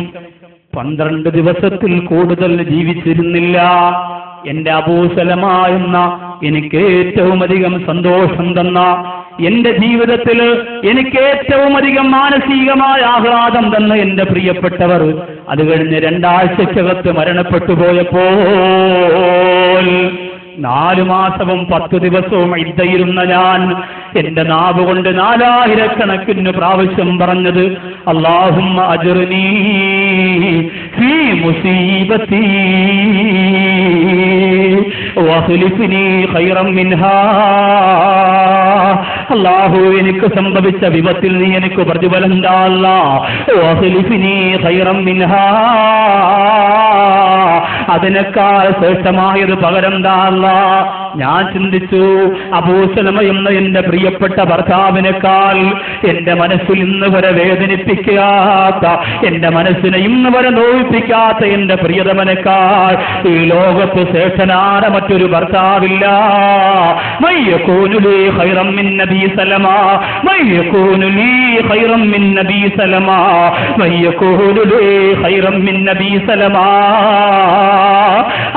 12 ദിവസത്തിൽ കൂടുതൽ ജീവിച്ചിരുന്നില്ല. എന്റെ അബൂ സലമ എന്ന എനിക്ക് ഏറ്റവും അധികം സന്തോഷം തന്ന, എന്റെ ജീവിതത്തിൽ എനിക്ക് ഏറ്റവും അധികം മാനസികമായ ആഹ്ലാദം തന്ന എന്റെ പ്രിയപ്പെട്ടവർ അത് കഴിഞ്ഞ് 2 ആഴ്ചക്കകത്ത് മരണപ്പെട്ടു പോയപ്പോൾ 4 മാസവും 10 ദിവസവും ഇദ്ദയിരുന്ന ഞാൻ എന്റെ നാവ് കൊണ്ട് 4000 പ്രാവശ്യം പറഞ്ഞത് അല്ലാഹുമ്മ അജ്റുനീ ഫീ മുസീബതീ വഖ്ലിഫ്നീ ഖൈറൻ മിൻഹാ. അല്ലാഹു, എനിക്ക് സംഭവിച്ച വിപത്തിൽ നീ എനിക്ക് പ്രതിഫലം താ അല്ലാഹ്. വഖ്ലിഫ്നീ ഖൈറൻ മിൻഹാ, അതിനേക്കാൾ ശ്രേഷ്ഠമായത് പകരം താ അല്ലാഹ്. ഞാൻ ചിന്തിച്ചു, അബൂ സലമ എന്ന എന്റെ പ്രിയപ്പെട്ട ഭർത്താവിനേക്കാൾ എന്റെ മനസ്സിൽ ഇന്ന് വരെ വേദനിപ്പിക്കാത്ത, എന്റെ മനസ്സിനെ ഇന്ന് വരെ നോവിപ്പിക്കാത്ത എന്റെ പ്രിയതമനേക്കാൾ ഈ ലോകത്ത് ശ്രേഷ്ഠനായ മറ്റൊരു ഭർത്താവില്ല. മയ്യകൂനു ലീ ഖൈറൻ മിൻ നബി സലമ, മയ്യകൂനു ലീ ഖൈറൻ മിൻ നബി സലമ, മയ്യകൂനു ലീ ഖൈറൻ മിൻ നബി സലമ.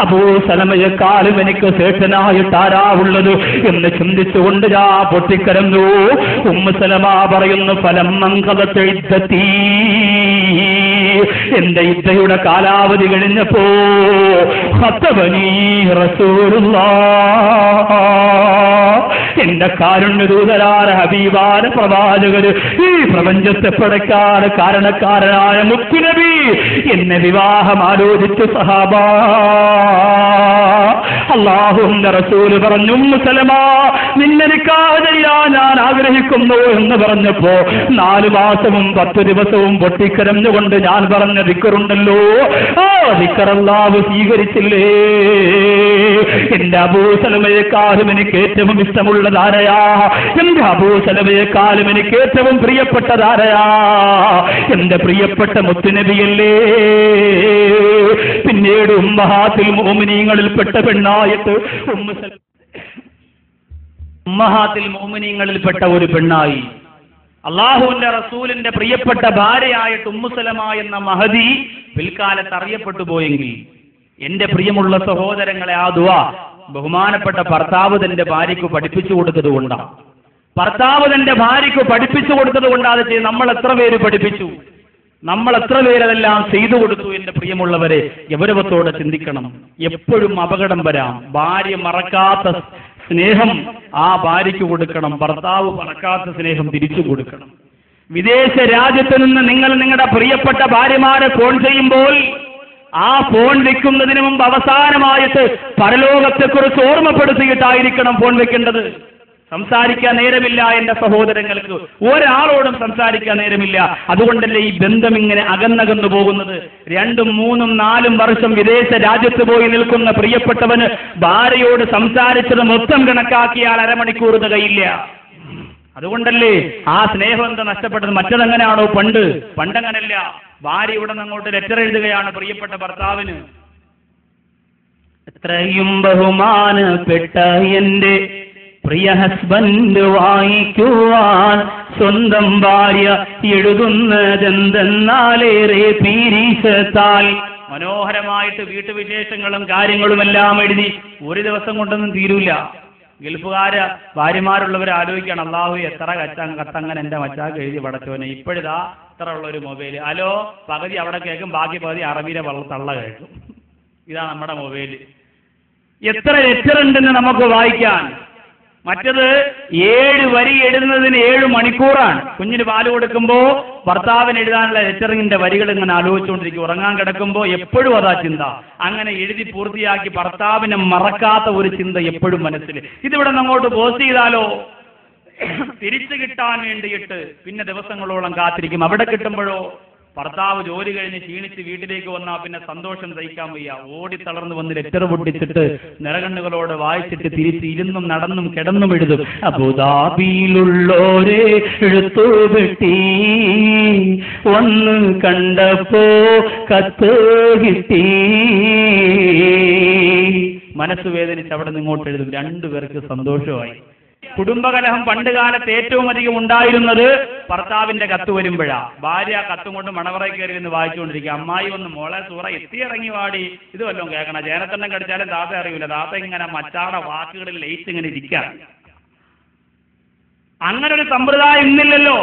അബൂ സലമയെക്കാളും എനിക്ക് ശ്രേഷ്ഠനായിട്ട് ആരാവുള്ളത് എന്ന് ചിന്തിച്ചുകൊണ്ട് ഞാൻ പൊട്ടിക്കരഞ്ഞു. ഉമ്മു സലമ പറയുന്നു, ഫലം മങ്കദത്ത് ഇദ്ദതീ, എന്റെ ഇദ്ദയുടെ കാലാവധി കഴിഞ്ഞപ്പോ ഖതബനീ റസൂലുള്ളാഹ്, എന്റെ കാരുണ്യദൂതരായ ഹബീബായ പ്രവാചകര്, ഈ പ്രപഞ്ചത്തെ പടയ്ക്കാൻ കാരണക്കാരനായ മുത്തുനബി എന്നെ വിവാഹം ആലോചിച്ചു സഹാബ. അല്ലാഹുവിന്റെ റസൂൽ പറഞ്ഞു, ഉമ്മു സലമ, നിന്നെ നിക്കാഹ് ചെയ്യാൻ ഞാൻ ആഗ്രഹിക്കുന്നു എന്ന് പറഞ്ഞപ്പോ 4 മാസവും 10 ദിവസവും പൊട്ടിക്കരഞ്ഞുകൊണ്ട് ഞാൻ പറഞ്ഞ ദിക്റുണ്ടല്ലോ, ആ ദിക്ർ അല്ലാഹു സ്വീകരിച്ചില്ലേ? എന്റെ അബൂ സലമയെക്കാളും എനിക്ക് ഏറ്റവും ഇഷ്ടമുള്ളതാരയാ? എന്റെ അബൂ സലമയെക്കാളും എനിക്ക് ഏറ്റവും പ്രിയപ്പെട്ടതാരയാ? എന്റെ പ്രിയപ്പെട്ട മുത്തുനബിയല്ലേ? പിന്നീട് ഉമ്മഹാത്തുൽ മുഅ്മിനീങ്ങളിൽപ്പെട്ട പെണ്ണായിട്ട് ഉമ്മഹാത്തുൽ മുഅ്മിനീങ്ങളിൽപ്പെട്ട ഒരു പെണ്ണായി അല്ലാഹുവിന്റെ റസൂലിന്റെ പ്രിയപ്പെട്ട ഭാര്യയായിട്ട് ഉമ്മു സലമ എന്ന മഹദി പിൽക്കാലത്ത് അറിയപ്പെട്ടു പോയെങ്കിൽ, എന്റെ പ്രിയമുള്ള സഹോദരങ്ങളെ, ആ ദുആ ബഹുമാനപ്പെട്ട ഭർത്താവ് തന്റെ ഭാര്യയ്ക്ക് പഠിപ്പിച്ചു കൊടുത്തത് കൊണ്ടാണ്. ഭർത്താവ് തന്റെ ഭാര്യയ്ക്ക് പഠിപ്പിച്ചു കൊടുത്തത് കൊണ്ടാണ് ചെയ്ത്. നമ്മൾ എത്ര പേര് പഠിപ്പിച്ചു? നമ്മൾ എത്ര പേരതെല്ലാം ചെയ്തു കൊടുത്തു? എന്റെ പ്രിയമുള്ളവരെ, ഗൗരവത്തോടെ ചിന്തിക്കണം. എപ്പോഴും അപകടം വരാം. ഭാര്യ മറക്കാത്ത സ്നേഹം ആ ഭാര്യയ്ക്ക് കൊടുക്കണം, ഭർത്താവ് മറക്കാത്ത സ്നേഹം തിരിച്ചു കൊടുക്കണം. വിദേശ രാജ്യത്ത് നിന്ന് നിങ്ങൾ നിങ്ങളുടെ പ്രിയപ്പെട്ട ഭാര്യമാരെ ഫോൺ ചെയ്യുമ്പോൾ ആ ഫോൺ വെക്കുന്നതിന് മുമ്പ് അവസാനമായിട്ട് പരലോകത്തെക്കുറിച്ച് ഓർമ്മപ്പെടുത്തിയിട്ടായിരിക്കണം ഫോൺ വെക്കേണ്ടത്. സംസാരിക്കാൻ നേരമില്ല എന്റെ സഹോദരങ്ങൾക്ക്, ഒരാളോടും സംസാരിക്കാൻ നേരമില്ല. അതുകൊണ്ടല്ലേ ഈ ബന്ധം ഇങ്ങനെ അകന്നകന്നു പോകുന്നത്. 2, 3, 4 വർഷം വിദേശ രാജ്യത്ത് പോയി നിൽക്കുന്ന പ്രിയപ്പെട്ടവന് ഭാര്യയോട് സംസാരിച്ചത് മൊത്തം കണക്കാക്കിയാൽ അരമണിക്കൂർ തികയില്ല. അതുകൊണ്ടല്ലേ ആ സ്നേഹം എന്താ നഷ്ടപ്പെട്ടത്? മറ്റതെങ്ങനെയാണോ പണ്ടങ്ങനല്ല. ഭാര്യ ഇവിടെ നിന്ന് അങ്ങോട്ട് ലെറ്റർ എഴുതുകയാണ് പ്രിയപ്പെട്ട ഭർത്താവിന്. എത്രയും ബഹുമാനപ്പെട്ട എന്റെ പ്രിയ ഹസ്ബൻഡ് വായിക്കുവാൻ സ്വന്തം ഭാര്യ എഴുതുന്നതെന്തെന്നാലേറെ പീരീശത്താൽ. മനോഹരമായിട്ട് വീട്ടുവിശേഷങ്ങളും കാര്യങ്ങളുമെല്ലാം എഴുതി. ഒരു ദിവസം കൊണ്ടൊന്നും തീരൂല. ഗൾഫുകാര് ഭാര്യമാരുള്ളവർ ആലോചിക്കുകയാണ്, അല്ലാഹു എത്ര കത്തങ്ങനെ എന്റെ മച്ചാക്ക് എഴുതി പടച്ചോനെ. ഇപ്പോഴിതാ ഇത്ര ഉള്ളൊരു മൊബൈൽ. ഹലോ പകുതി അവിടെ കേൾക്കും, ബാക്കി പകുതി അറബിയിലെ തള്ള കേൾക്കും. ഇതാ നമ്മുടെ മൊബൈൽ. എത്ര ലെറ്റർ ഉണ്ടെന്ന് നമുക്ക് വായിക്കാൻ. മറ്റത് 7 വരി എഴുതുന്നതിന് 7 മണിക്കൂറാണ്. കുഞ്ഞിന് പാല് കൊടുക്കുമ്പോൾ ഭർത്താവിന് എഴുതാനുള്ള ലെറ്ററിങ്ങിന്റെ വരികൾ ഇങ്ങനെ ആലോചിച്ചുകൊണ്ടിരിക്കും. ഉറങ്ങാൻ കിടക്കുമ്പോൾ എപ്പോഴും അതാ ചിന്ത. അങ്ങനെ എഴുതി പൂർത്തിയാക്കി ഭർത്താവിനെ മറക്കാത്ത ഒരു ചിന്ത എപ്പോഴും മനസ്സിൽ. ഇതിവിടെ അങ്ങോട്ട് പോസ്റ്റ് ചെയ്താലോ തിരിച്ചു കിട്ടാൻ വേണ്ടിയിട്ട് പിന്നെ ദിവസങ്ങളോളം കാത്തിരിക്കും. അവിടെ കിട്ടുമ്പോഴോ ഭർത്താവ് ജോലി കഴിഞ്ഞ് ക്ഷീണിച്ച് വീട്ടിലേക്ക് വന്നാൽ പിന്നെ സന്തോഷം സഹിക്കാൻ വയ്യ. ഓടിത്തളർന്ന് വന്ന് ലെറ്റർ പൊട്ടിച്ചിട്ട് നിറകണ്ണുകളോട് വായിച്ചിട്ട് തിരിച്ച് ഇരുന്നും നടന്നും കിടന്നും എഴുതും. അബുദാബിയിലുള്ളോരെ എഴുത്തു വെട്ടി ഒന്ന് കണ്ടപ്പോ കത്ത് കിട്ടി. മനസ്സ് വേദനിച്ച് അവിടെ നിന്ന് ഇങ്ങോട്ട് എഴുതും. 2 പേർക്ക് സന്തോഷമായി. കുടുംബകലഹം പണ്ട് കാലത്ത് ഏറ്റവും അധികം ഉണ്ടായിരുന്നത് ഭർത്താവിന്റെ കത്ത് വരുമ്പോഴാ. ഭാര്യ കത്തും കൊണ്ട് മണവറയിൽ കയറി എന്ന് വായിച്ചുകൊണ്ടിരിക്കുക. അമ്മായി വന്ന് മോളെ സൂറ എത്തിയിറങ്ങി വാടി, ഇത് വല്ലതും കേൾക്കണം. ജേനത്തെണ്ണം കടിച്ചാലും താത്ത അറിയില്ല. താത്ത ഇങ്ങനെ മച്ചാടെ വാക്കുകളിൽ ലയിച്ച് ഇങ്ങനെ ഇരിക്കുക. അങ്ങനെ ഒരു സമ്പ്രദായം ഇന്നില്ലല്ലോ.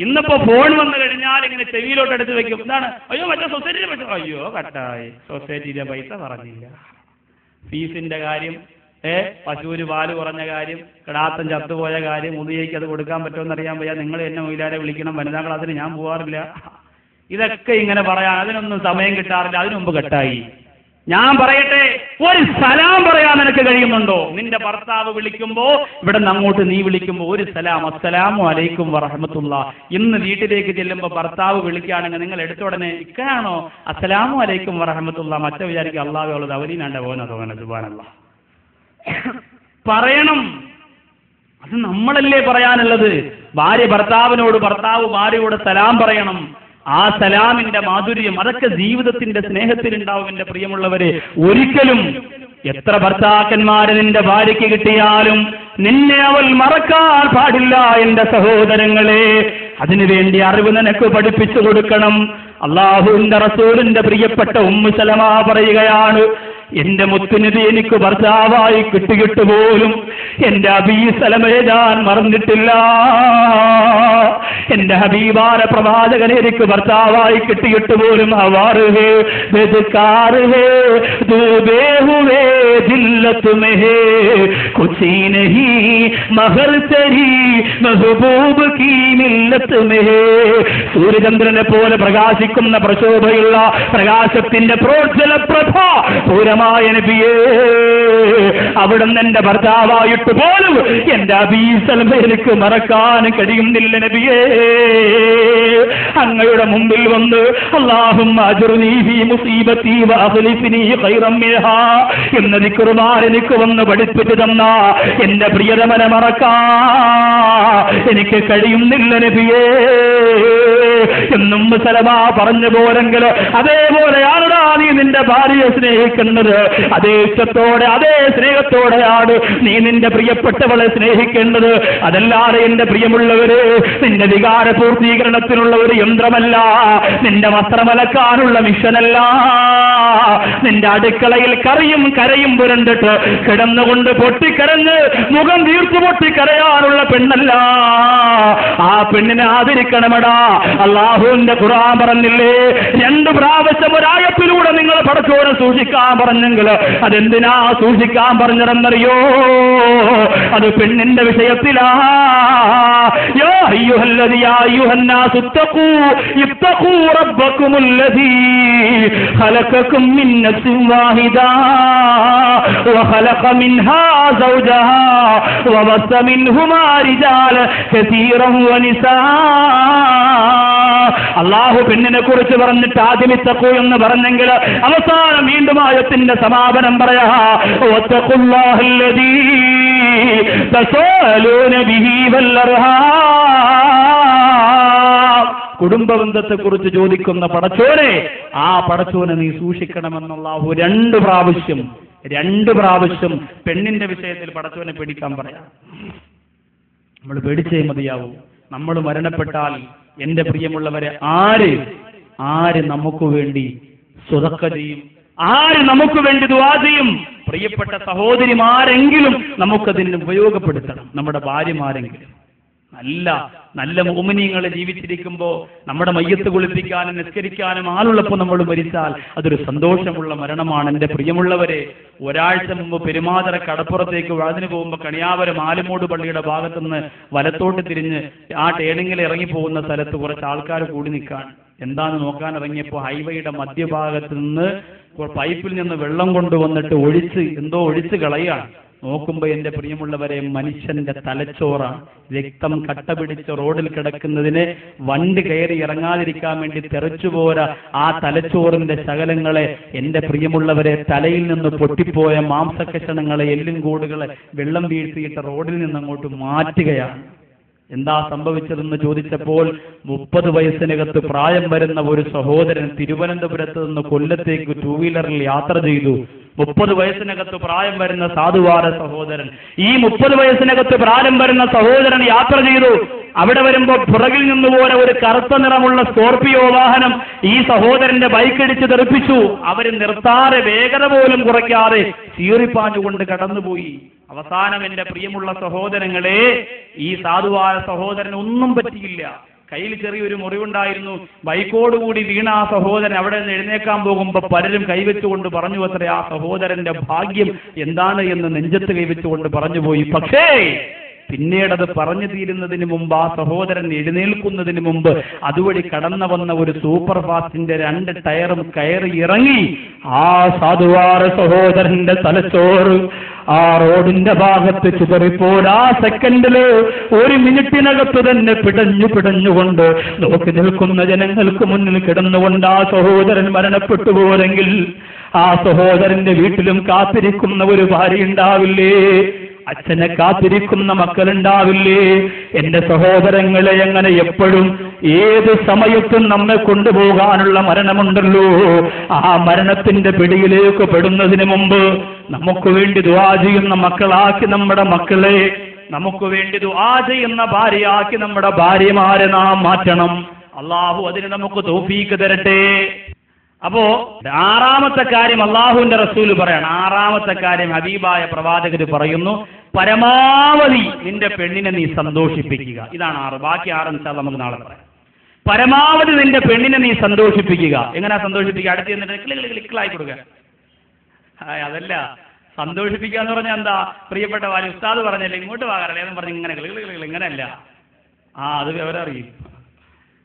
ഇന്നിപ്പോ ഫോൺ വന്നു കഴിഞ്ഞാൽ ഇങ്ങനെ ചെവിയിലോട്ട് എടുത്ത് വെക്കും. എന്താണ്? അയ്യോ മറ്റേ സൊസൈറ്റിയിലെ പൈസ, അയ്യോ കട്ടായി, സൊസൈറ്റിയിലെ പൈസ പറഞ്ഞില്ല. ഫീസിന്റെ കാര്യം, പശുവിന് പാല് കുറഞ്ഞ കാര്യം, കിടാത്തം ചത്തുപോയ കാര്യം, മുതിയേക്ക് അത് കൊടുക്കാൻ പറ്റുമെന്ന് അറിയാൻ വയ്യ. നിങ്ങൾ എന്നെ മൊയിലാരെ വിളിക്കണം, വനിതാ ക്ലാസ്സിന് ഞാൻ പോകാറില്ല. ഇതൊക്കെ ഇങ്ങനെ പറയാൻ അതിനൊന്നും സമയം കിട്ടാറില്ല. അതിനു മുമ്പ് കെട്ടായി. ഞാൻ പറയട്ടെ, ഒരു സലാം പറയാൻ നിനക്ക് കഴിയുന്നുണ്ടോ? നിന്റെ ഭർത്താവ് വിളിക്കുമ്പോ ഇവിടെ നിന്ന് അങ്ങോട്ട് നീ വിളിക്കുമ്പോ ഒരു സലാം, അസ്സലാമു അലൈക്കും വറഹ്മത്തുള്ളാഹ്. ഇന്ന് വീട്ടിലേക്ക് ചെല്ലുമ്പോ ഭർത്താവ് വിളിക്കുകയാണെങ്കിൽ നിങ്ങൾ എടുത്ത ഉടനെ ഇക്കാണോ അസ്സലാമു അലൈക്കും വറഹ്മത്തുള്ളാഹ്. മറ്റേ വിചാരിക്കും അള്ളാഹു അവളത് അവരീനാണ്ട് പോകാനോ സുബ്ഹാനല്ലാഹ് പറയണം. അത് നമ്മളല്ലേ പറയാനുള്ളത്. ഭാര്യ ഭർത്താവിനോട്, ഭർത്താവ് ഭാര്യയോട് സലാം പറയണം. ആ സലാമിന്റെ മാധുര്യം അതൊക്കെ ജീവിതത്തിന്റെ സ്നേഹത്തിലുണ്ടാവും. എന്റെ പ്രിയമുള്ളവരെ, ഒരിക്കലും എത്ര ഭർത്താക്കന്മാരെ നിന്റെ ഭാര്യയ്ക്ക് കിട്ടിയാലും നിന്നെ അവൾ മറക്കാൻ പാടില്ല. എന്റെ സഹോദരങ്ങളെ, അതിനുവേണ്ടി അറിവ് നിനക്ക് പഠിപ്പിച്ചു കൊടുക്കണം. അല്ലാഹുവിന്റെ റസൂലിന്റെ പ്രിയപ്പെട്ട ഉമ്മു സലമ പറയുകയാണ്, എന്റെ മുത്തുനബി എനിക്ക് ഭർത്താവായി കിട്ടിയിട്ട് പോലും എന്റെ അബീ സലമയെ ഞാൻ മറന്നിട്ടില്ല. എന്റെ ഹബീബാന പ്രവാചകനെ എനിക്ക് ഭർത്താവായി കിട്ടിയിട്ട് പോലും അവാറുഹേ ബെദ്കാറുഹേ ദൂബേ ഹുവേ ദില്ലത്ത് മെഹേ കുച്ചി നഹീ മഹർ തരി മെഹബൂബ് കീ മില്ലത്ത് മെഹേ. സൂര്യചന്ദ്രനെ പോലെ പ്രകാശിക്കുന്ന പ്രശോഭയുള്ള പ്രകാശത്തിന്റെ പ്രോജ്വല പ്രഭ പൂരം മനോഹരമായ നബിയേ, അവിടുന്ന് എന്റെ ഭർത്താവായിട്ട് പോലും എന്റെ അബീ സൽമ എനിക്ക് മറക്കാൻ കഴിയുന്നില്ല നബിയേ. അങ്ങയുടെ മുമ്പിൽ വന്ന് അല്ലാഹുമ്മ അജ്റുനീ ഫീ മുസീബത്തി വഅഖ്ലിഫ്നീ ഖൈറൻ മിൻഹാ എന്ന ദിക്റുമാർ എനിക്ക് വന്ന് പഠിപ്പിച്ചു തന്ന എന്റെ പ്രിയതമനെ മറക്കാൻ എനിക്ക് കഴിയുന്നില്ല നബിയേ എന്നും സലമ പറഞ്ഞു പോലെങ്കിൽ അതേപോലെയാണടാ നീ നിന്റെ ഭാര്യയെ സ്നേഹിക്കേണ്ടത്. അതേ ഇഷ്ടത്തോടെ അതേ സ്നേഹത്തോടെയാണ് നീ നിന്റെ പ്രിയപ്പെട്ടവളെ സ്നേഹിക്കേണ്ടത്. അതല്ലാതെ എന്റെ പ്രിയമുള്ളവര് നിന്റെ വികാര പൂർത്തീകരണത്തിനുള്ള ഒരു യന്ത്രമല്ല, നിന്റെ വസ്ത്രമലക്കാനുള്ള മിഷനല്ല, നിന്റെ അടുക്കളയിൽ കറിയും കരയും പുരണ്ടിട്ട് കിടന്നുകൊണ്ട് പൊട്ടിക്കരഞ്ഞ് മുഖം തീർത്തു പൊട്ടിക്കരയാനുള്ള പെണ്ണല്ല. ആ പെണ്ണിനെ ആദരിക്കണമെടാ. അല്ലാഹുവിന്റെ ഖുർആൻ പറഞ്ഞില്ലേ, 2 പ്രാവശ്യം ഒരായത്തിലൂടെ നിങ്ങൾ പടച്ചോനെ സൂക്ഷിക്കാൻ പറഞ്ഞെങ്കിൽ അതെന്തിനാ സൂക്ഷിക്കാൻ പറഞ്ഞതെന്നറിയോ? അത് പെണ്ണിന്റെ വിഷയത്തിലാ. യാ അയ്യുഹന്നാസു ഇത്തഖൂ റബ്ബക്കുമുല്ലദീ ഖലഖക്കും മിൻ നഫ്സിൻ വാഹിദാ വഖലഖ മിൻഹാ സൗജഹാ വബസ്സ മിൻഹുമാ റിജാലൻ കസീറൻ വനിസാ. അല്ലാഹു പെണ്ണിനെ കുറിച്ച് പറഞ്ഞിട്ട് ആദ്യം ഇത്തഖൂ എന്ന് പറഞ്ഞെങ്കിൽ അവസാനം വീണ്ടും ആയത്തിന്റെ സമാപനം പറയാ വത്തഖുല്ലാഹല്ലദീ തസാലൂന ബിഹി വല്ലർഹാം. കുടുംബബന്ധത്തെക്കുറിച്ച് ചോദിക്കുന്ന പടച്ചോനെ, ആ പടച്ചോനെ നീ സൂക്ഷിക്കണമെന്നുള്ള അല്ലാഹു 2 പ്രാവശ്യം പെണ്ണിന്റെ വിഷയത്തിൽ പടച്ചോനെ പേടിക്കാൻ പറയാം. നമ്മൾ പേടിച്ചേ മതിയാവൂ. നമ്മൾ മരണപ്പെട്ടാൽ എന്റെ പ്രിയമുള്ളവരെ ആര് നമുക്ക് വേണ്ടി സ്വതക്ക ചെയ്യും? ആര് നമുക്ക് വേണ്ടി ദുആ ചെയ്യും? പ്രിയപ്പെട്ട സഹോദരിമാരെങ്കിലും നമുക്കതിന് ഉപയോഗപ്പെടുത്തണം. നമ്മുടെ ഭാര്യമാരെങ്കിലും നല്ല മുഅ്മിനീങ്ങളെ ജീവിച്ചിരിക്കുമ്പോൾ നമ്മുടെ മയ്യത്ത് കുളിപ്പിക്കാനും നിസ്കരിക്കാനും ആളുള്ളപ്പോൾ നമ്മൾ മരിച്ചാൽ അതൊരു സന്തോഷമുള്ള മരണമാണ്. എൻ്റെ പ്രിയമുള്ളവരെ, ഒരാഴ്ച മുമ്പ് പെരുമാതറ കടപ്പുറത്തേക്ക് വഴതിന് പോകുമ്പോൾ കണിയാവരം ആലുമൂട് പള്ളിയുടെ ഭാഗത്തുനിന്ന് വലത്തോട്ട് തിരിഞ്ഞ് ആ ടേണിങ്ങിൽ ഇറങ്ങിപ്പോകുന്ന സ്ഥലത്ത് കുറച്ച് ആൾക്കാർ കൂടി നിൽക്കാൻ. എന്താന്ന് നോക്കാൻ ഇറങ്ങിയപ്പോൾ ഹൈവേയുടെ മധ്യഭാഗത്ത് നിന്ന് പൈപ്പിൽ നിന്ന് വെള്ളം കൊണ്ടുവന്നിട്ട് ഒഴിച്ച് കളയാണ്. നോക്കുമ്പോൾ എൻ്റെ പ്രിയമുള്ളവരെ, മനുഷ്യന്റെ തലച്ചോറാണ്. രക്തം കട്ട പിടിച്ച് റോഡിൽ കിടക്കുന്നതിനെ വണ്ടി കയറി ഇറങ്ങാതിരിക്കാൻ വേണ്ടി തെറിച്ചുപോര ആ തലച്ചോറിന്റെ ശകലങ്ങളെ, എൻ്റെ പ്രിയമുള്ളവരെ, തലയിൽ നിന്ന് പൊട്ടിപ്പോയ മാംസകഷണങ്ങളെ, എല്ലും കൂടുകളെ വെള്ളം വീഴ്ത്തിയിട്ട് റോഡിൽ നിന്ന് അങ്ങോട്ട് മാറ്റുകയാണ്. എന്താ സംഭവിച്ചതെന്ന് ചോദിച്ചപ്പോൾ 30 വയസ്സിനകത്ത് പ്രായം വരുന്ന ഒരു സഹോദരൻ തിരുവനന്തപുരത്ത് നിന്ന് കൊല്ലത്തേക്ക് 2 വീലറിൽ യാത്ര ചെയ്തു. 30 വയസ്സിനകത്ത് പ്രായം വരുന്ന സാധുവാര സഹോദരൻ, ഈ 30 വയസ്സിനകത്ത് പ്രായം വരുന്ന സഹോദരൻ യാത്ര ചെയ്തു. അവിടെ വരുമ്പോൾ പുറകിൽ നിന്നുപോലെ ഒരു കറുത്ത നിറമുള്ള സ്കോർപിയോ വാഹനം ഈ സഹോദരന്റെ ബൈക്കടിച്ച് തെറിപ്പിച്ചു. അവര് നിർത്താതെ വേഗത പോലും കുറയ്ക്കാതെ ചീറിപ്പാഞ്ഞുകൊണ്ട് കടന്നുപോയി. അവസാനം എൻ്റെ പ്രിയമുള്ള സഹോദരങ്ങളെ, ഈ സാധുവായ സഹോദരൻ ഒന്നും പറ്റിയില്ല. കയ്യിൽ ചെറിയൊരു മുറിവുണ്ടായിരുന്നു. ബൈക്കോടുകൂടി വീണ ആ സഹോദരൻ അവിടെ നിന്ന് എഴുന്നേക്കാൻ പോകുമ്പോൾ പലരും കൈവച്ചുകൊണ്ട് പറഞ്ഞു അത്രേ, ആ സഹോദരന്റെ ഭാഗ്യം എന്താണ് എന്ന് നെഞ്ചത്ത് കൈവച്ചുകൊണ്ട് പറഞ്ഞുപോയി. പക്ഷേ പിന്നീടത് പറഞ്ഞു തീരുന്നതിന് മുമ്പ്, ആ സഹോദരൻ എഴുന്നേൽക്കുന്നതിന് മുമ്പ് അതുവഴി കടന്നു വന്ന ഒരു സൂപ്പർ ഫാസ്റ്റിന്റെ 2 ടയറും കയറി ഇറങ്ങി ആ സാധുവാര സഹോദരന്റെ തലച്ചോറ് ആ റോഡിന്റെ ഭാഗത്ത് ചിതറിപ്പോൾ ആ സെക്കൻഡില് 1 മിനിറ്റിനകത്ത് തന്നെ പിടഞ്ഞുകൊണ്ട് നോക്കി നിൽക്കുന്ന ജനങ്ങൾക്ക് മുന്നിൽ കിടന്നുകൊണ്ട് ആ സഹോദരൻ മരണപ്പെട്ടു പോരെങ്കിൽ ആ സഹോദരന്റെ വീട്ടിലും കാത്തിരിക്കുന്ന ഒരു ഭാര്യ ഉണ്ടാവില്ലേ? അച്ഛനെ കാത്തിരിക്കുന്ന മക്കളുണ്ടാവില്ലേ? എന്റെ സഹോദരങ്ങളെ, എങ്ങനെ എപ്പോഴും ഏത് സമയത്തും നമ്മെ കൊണ്ടുപോകാനുള്ള മരണമുണ്ടല്ലോ. ആ മരണത്തിന്റെ പിടിയിലേക്ക് പെടുന്നതിന് മുമ്പ് നമുക്ക് വേണ്ടി ദുആ ചെയ്യുന്ന മക്കളാക്കി നമ്മുടെ മക്കളെ, നമുക്ക് വേണ്ടി ദുആ ചെയ്യുന്ന ഭാര്യയാക്കി നമ്മുടെ ഭാര്യമാരെ നാം മാറ്റണം. അല്ലാഹു അതിന് നമുക്ക് തൗഫീഖ് തരട്ടെ. അപ്പോ 6ാമത്തെ കാര്യം അല്ലാഹുവിന്റെ റസൂൽ പറയാണ്. 6ാമത്തെ കാര്യം ഹബീബായ പ്രവാചകർ പറയുന്നു, പരമാവധി നിന്റെ പെണ്ണിനെ നീ സന്തോഷിപ്പിക്കുക. ഇതാണ് 6. ബാക്കി 6 ഇൻഷാല്ലാഹ് നമുക്ക് നാളെ പറയാം. പരമാവധി നിന്റെ പെണ്ണിനെ നീ സന്തോഷിപ്പിക്കുക. എങ്ങനെയാ സന്തോഷിപ്പിക്കുക? അടുത്ത് എന്നിട്ട് ക്ലിക്കളായി കൊടുക്കുക. അതല്ല, സന്തോഷിപ്പിക്കുക എന്ന് പറഞ്ഞാൽ എന്താ? പ്രിയപ്പെട്ട വാലി ഉസ്താദ് പറഞ്ഞല്ലേ ഇങ്ങോട്ട് വാകാറല്ലേ എന്ന് പറഞ്ഞ് ഇങ്ങനെ ഇങ്ങനെയല്ല. അത് അവരറിയും.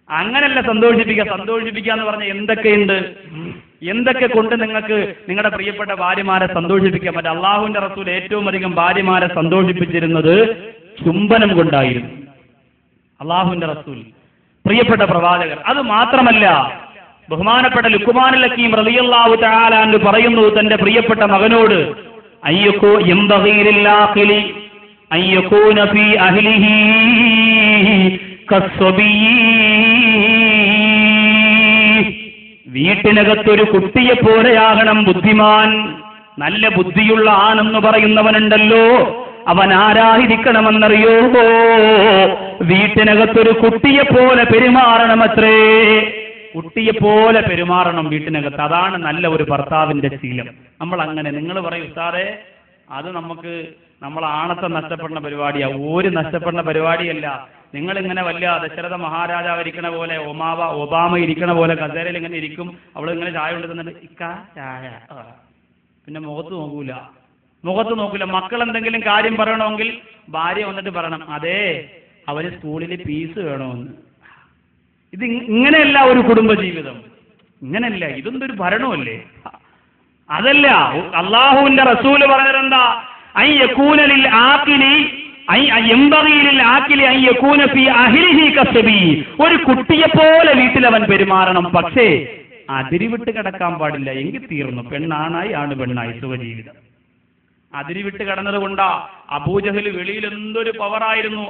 അങ്ങനല്ല സന്തോഷിപ്പിക്കുക. സന്തോഷിപ്പിക്കുക എന്ന് പറഞ്ഞാൽ എന്തൊക്കെയുണ്ട്? എന്തൊക്കെ കൊണ്ട് നിങ്ങൾക്ക് നിങ്ങളുടെ പ്രിയപ്പെട്ട ഭാര്യമാരെ സന്തോഷിപ്പിക്കാൻ പറ്റും? അള്ളാഹുവിന്റെ റസൂൽ ഏറ്റവും അധികം ഭാര്യമാരെ സന്തോഷിപ്പിച്ചിരുന്നത് ചുംബനം കൊണ്ടായിരുന്നു. അള്ളാഹുവിന്റെ റസൂൽ, പ്രിയപ്പെട്ട പ്രവാചകർ. അത് മാത്രമല്ല, ബഹുമാനപ്പെട്ട ലുഖ്മാനുൽ ഹകീം റളിയല്ലാഹു തആല അൻഹു പറയുന്നു തന്റെ പ്രിയപ്പെട്ട മകനോട്, അയ്യകൂ യംബഗീ ലിൽ ആഖിലി അയ്യകൂന ഫീ അഹ്ലിഹി കസ്സബീ. വീട്ടിനകത്തൊരു കുട്ടിയെ പോലെയാകണം ബുദ്ധിമാൻ. നല്ല ബുദ്ധിയുള്ള ആണെന്ന് പറയുന്നവനുണ്ടല്ലോ, അവൻ ആരായിരിക്കണമെന്നറിയോ? വീട്ടിനകത്തൊരു കുട്ടിയെ പോലെ പെരുമാറണമത്രേ. കുട്ടിയെ പോലെ പെരുമാറണം വീട്ടിനകത്ത്. അതാണ് നല്ല ഒരു ഭർത്താവിന്റെ ശീലം. നമ്മൾ അങ്ങനെ, നിങ്ങൾ പറയും ഉസ്താദേ അത് നമ്മൾ ആണത്തെ നഷ്ടപ്പെടുന്ന പരിപാടിയാണ്. ഒരു നഷ്ടപ്പെടുന്ന പരിപാടിയല്ല. നിങ്ങളിങ്ങനെ വലിയ ദശരഥ മഹാരാജാവ് ഇരിക്കണ പോലെ, ഒബാമ ഇരിക്കണ പോലെ കസേരയിൽ ഇങ്ങനെ ഇരിക്കും. അവളിങ്ങനെ ചായ കൊണ്ടുവന്നിട്ട് ഇക്കാ ചായ, പിന്നെ മുഖത്ത് നോക്കൂല. മക്കൾ എന്തെങ്കിലും കാര്യം പറയണമെങ്കിൽ ഭാര്യ വന്നിട്ട് പറയണം, അതേ അവന് സ്കൂളിൽ ഫീസ് വേണമെന്ന്. ഇത് ഇങ്ങനെയല്ല ഒരു കുടുംബജീവിതം, ഇങ്ങനെയല്ല. ഇതൊന്നൊരു ഭരണമല്ലേ? അതല്ല. അള്ളാഹുവിന്റെ റസൂല് പറഞ്ഞതെന്താ? ഒരു കുട്ടിയെ പോലെ വീട്ടിൽ അവൻ പെരുമാറണം. പക്ഷേ അതിരിവിട്ട് കിടക്കാൻ പാടില്ല. എങ്കിൽ തീർന്നു. പെണ്ണാണായി ആണ് പെണ്ണായി സുഖജീവിതം. അതിരിവിട്ട് കിടന്നത് കൊണ്ടാ അബൂജഹൽ വെളിയിൽ എന്തൊരു പവറായിരുന്നു.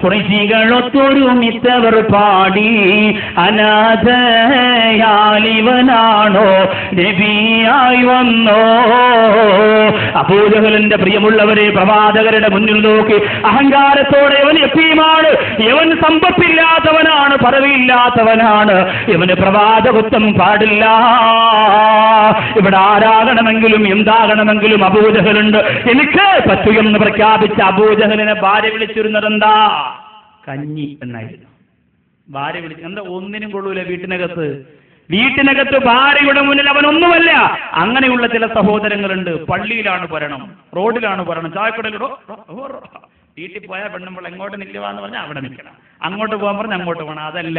കുറേശികളൊത്തൊരുമിത്തവർ പാടി, അനാഥയാലിവനാണോ നബിയായി വന്നോ. അബൂജഹലിന്റെ പ്രിയമുള്ളവരെ, പ്രവാചകരുടെ മുന്നിൽ നോക്കി അഹങ്കാരത്തോടെ ഇവൻ യതീമാണ്, ഇവൻ സമ്പത്തില്ലാത്തവനാണ്, പദവിയില്ലാത്തവനാണ്, ഇവന് പ്രവാചകത്വം പാടില്ല. ഇവിടെ ആരാകണമെങ്കിലും എന്താകണമെങ്കിലും അബൂജഹലുണ്ട്, എനിക്ക് പറ്റുമെന്ന് പ്രഖ്യാപിച്ച അബൂജഹലിനെ ഭാര്യ വിളിച്ചിരുന്നതെന്താ? കഞ്ഞി എന്നായിരുന്നു. ഭാര്യ വിളിച്ചു. എന്താ? ഒന്നിനും കൊള്ളൂല വീട്ടിനകത്ത് ഭാര്യയുടെ മുന്നിൽ അവനൊന്നുമല്ല. അങ്ങനെയുള്ള ചില സഹോദരങ്ങളുണ്ട്. പള്ളിയിലാണ് ഭരണം, റോഡിലാണ് ഭരണം, ചായക്കടയിലോ. വീട്ടിൽ പോയാൽ പെണ്ണുമ്പോൾ എങ്ങോട്ട് നിൽക്കുവാന്ന് പറഞ്ഞാൽ അവിടെ നിൽക്കണം, അങ്ങോട്ട് പോകാൻ പറഞ്ഞാൽ അങ്ങോട്ട് പോകണം. അതല്ല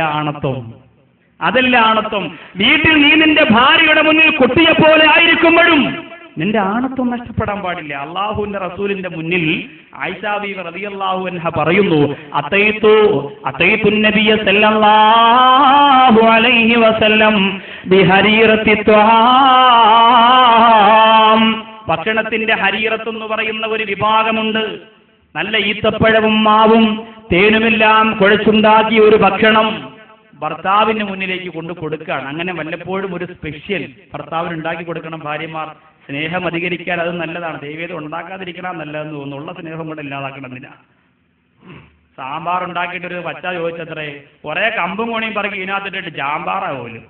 ആണത്വം. വീട്ടിൽ നീ നിന്റെ ഭാര്യയുടെ മുന്നിൽ കുട്ടിയെ പോലെ ആയിരിക്കുമ്പോഴും നിന്റെ ആണത്വം നഷ്ടപ്പെടാൻ പാടില്ല. അള്ളാഹുവിന്റെ റസൂലിന്റെ മുന്നിൽ ആയിഷാ ബീവി റളിയല്ലാഹു അൻഹ പറയുന്നു, അത്തൈതു നബിയ സല്ലല്ലാഹു അലൈഹി വസല്ലം ബിഹരീറത്തി ത്വആം. ഭക്ഷണത്തിന്റെ ഹരീറത്ത് എന്ന് പറയുന്ന ഒരു വിഭാഗമുണ്ട്. നല്ല ഈത്തപ്പഴവും മാവും തേനുമെല്ലാം കുഴച്ചുണ്ടാക്കിയ ഒരു ഭക്ഷണം ഭർത്താവിന് മുന്നിലേക്ക് കൊണ്ടു കൊടുക്കുകയാണ്. അങ്ങനെ വല്ലപ്പോഴും ഒരു സ്പെഷ്യൽ ഭർത്താവിന് ഉണ്ടാക്കി കൊടുക്കണം. ഭാര്യമാർ സ്നേഹം അധികരിക്കാൻ അത് നല്ലതാണ്. ദൈവം ഉണ്ടാക്കാതിരിക്കണം നല്ലതെന്ന് തോന്നുന്നു. ഉള്ള സ്നേഹം കൂടെ ഇല്ലാതാക്കണമെന്നില്ല. സാമ്പാർ ഉണ്ടാക്കിയിട്ടൊരു പച്ച ചോദിച്ചത്രേ, കുറെ കമ്പും കോണിയും പറക്കി ഇതിനകത്തിട്ട് ജാമ്പാറാ പോലും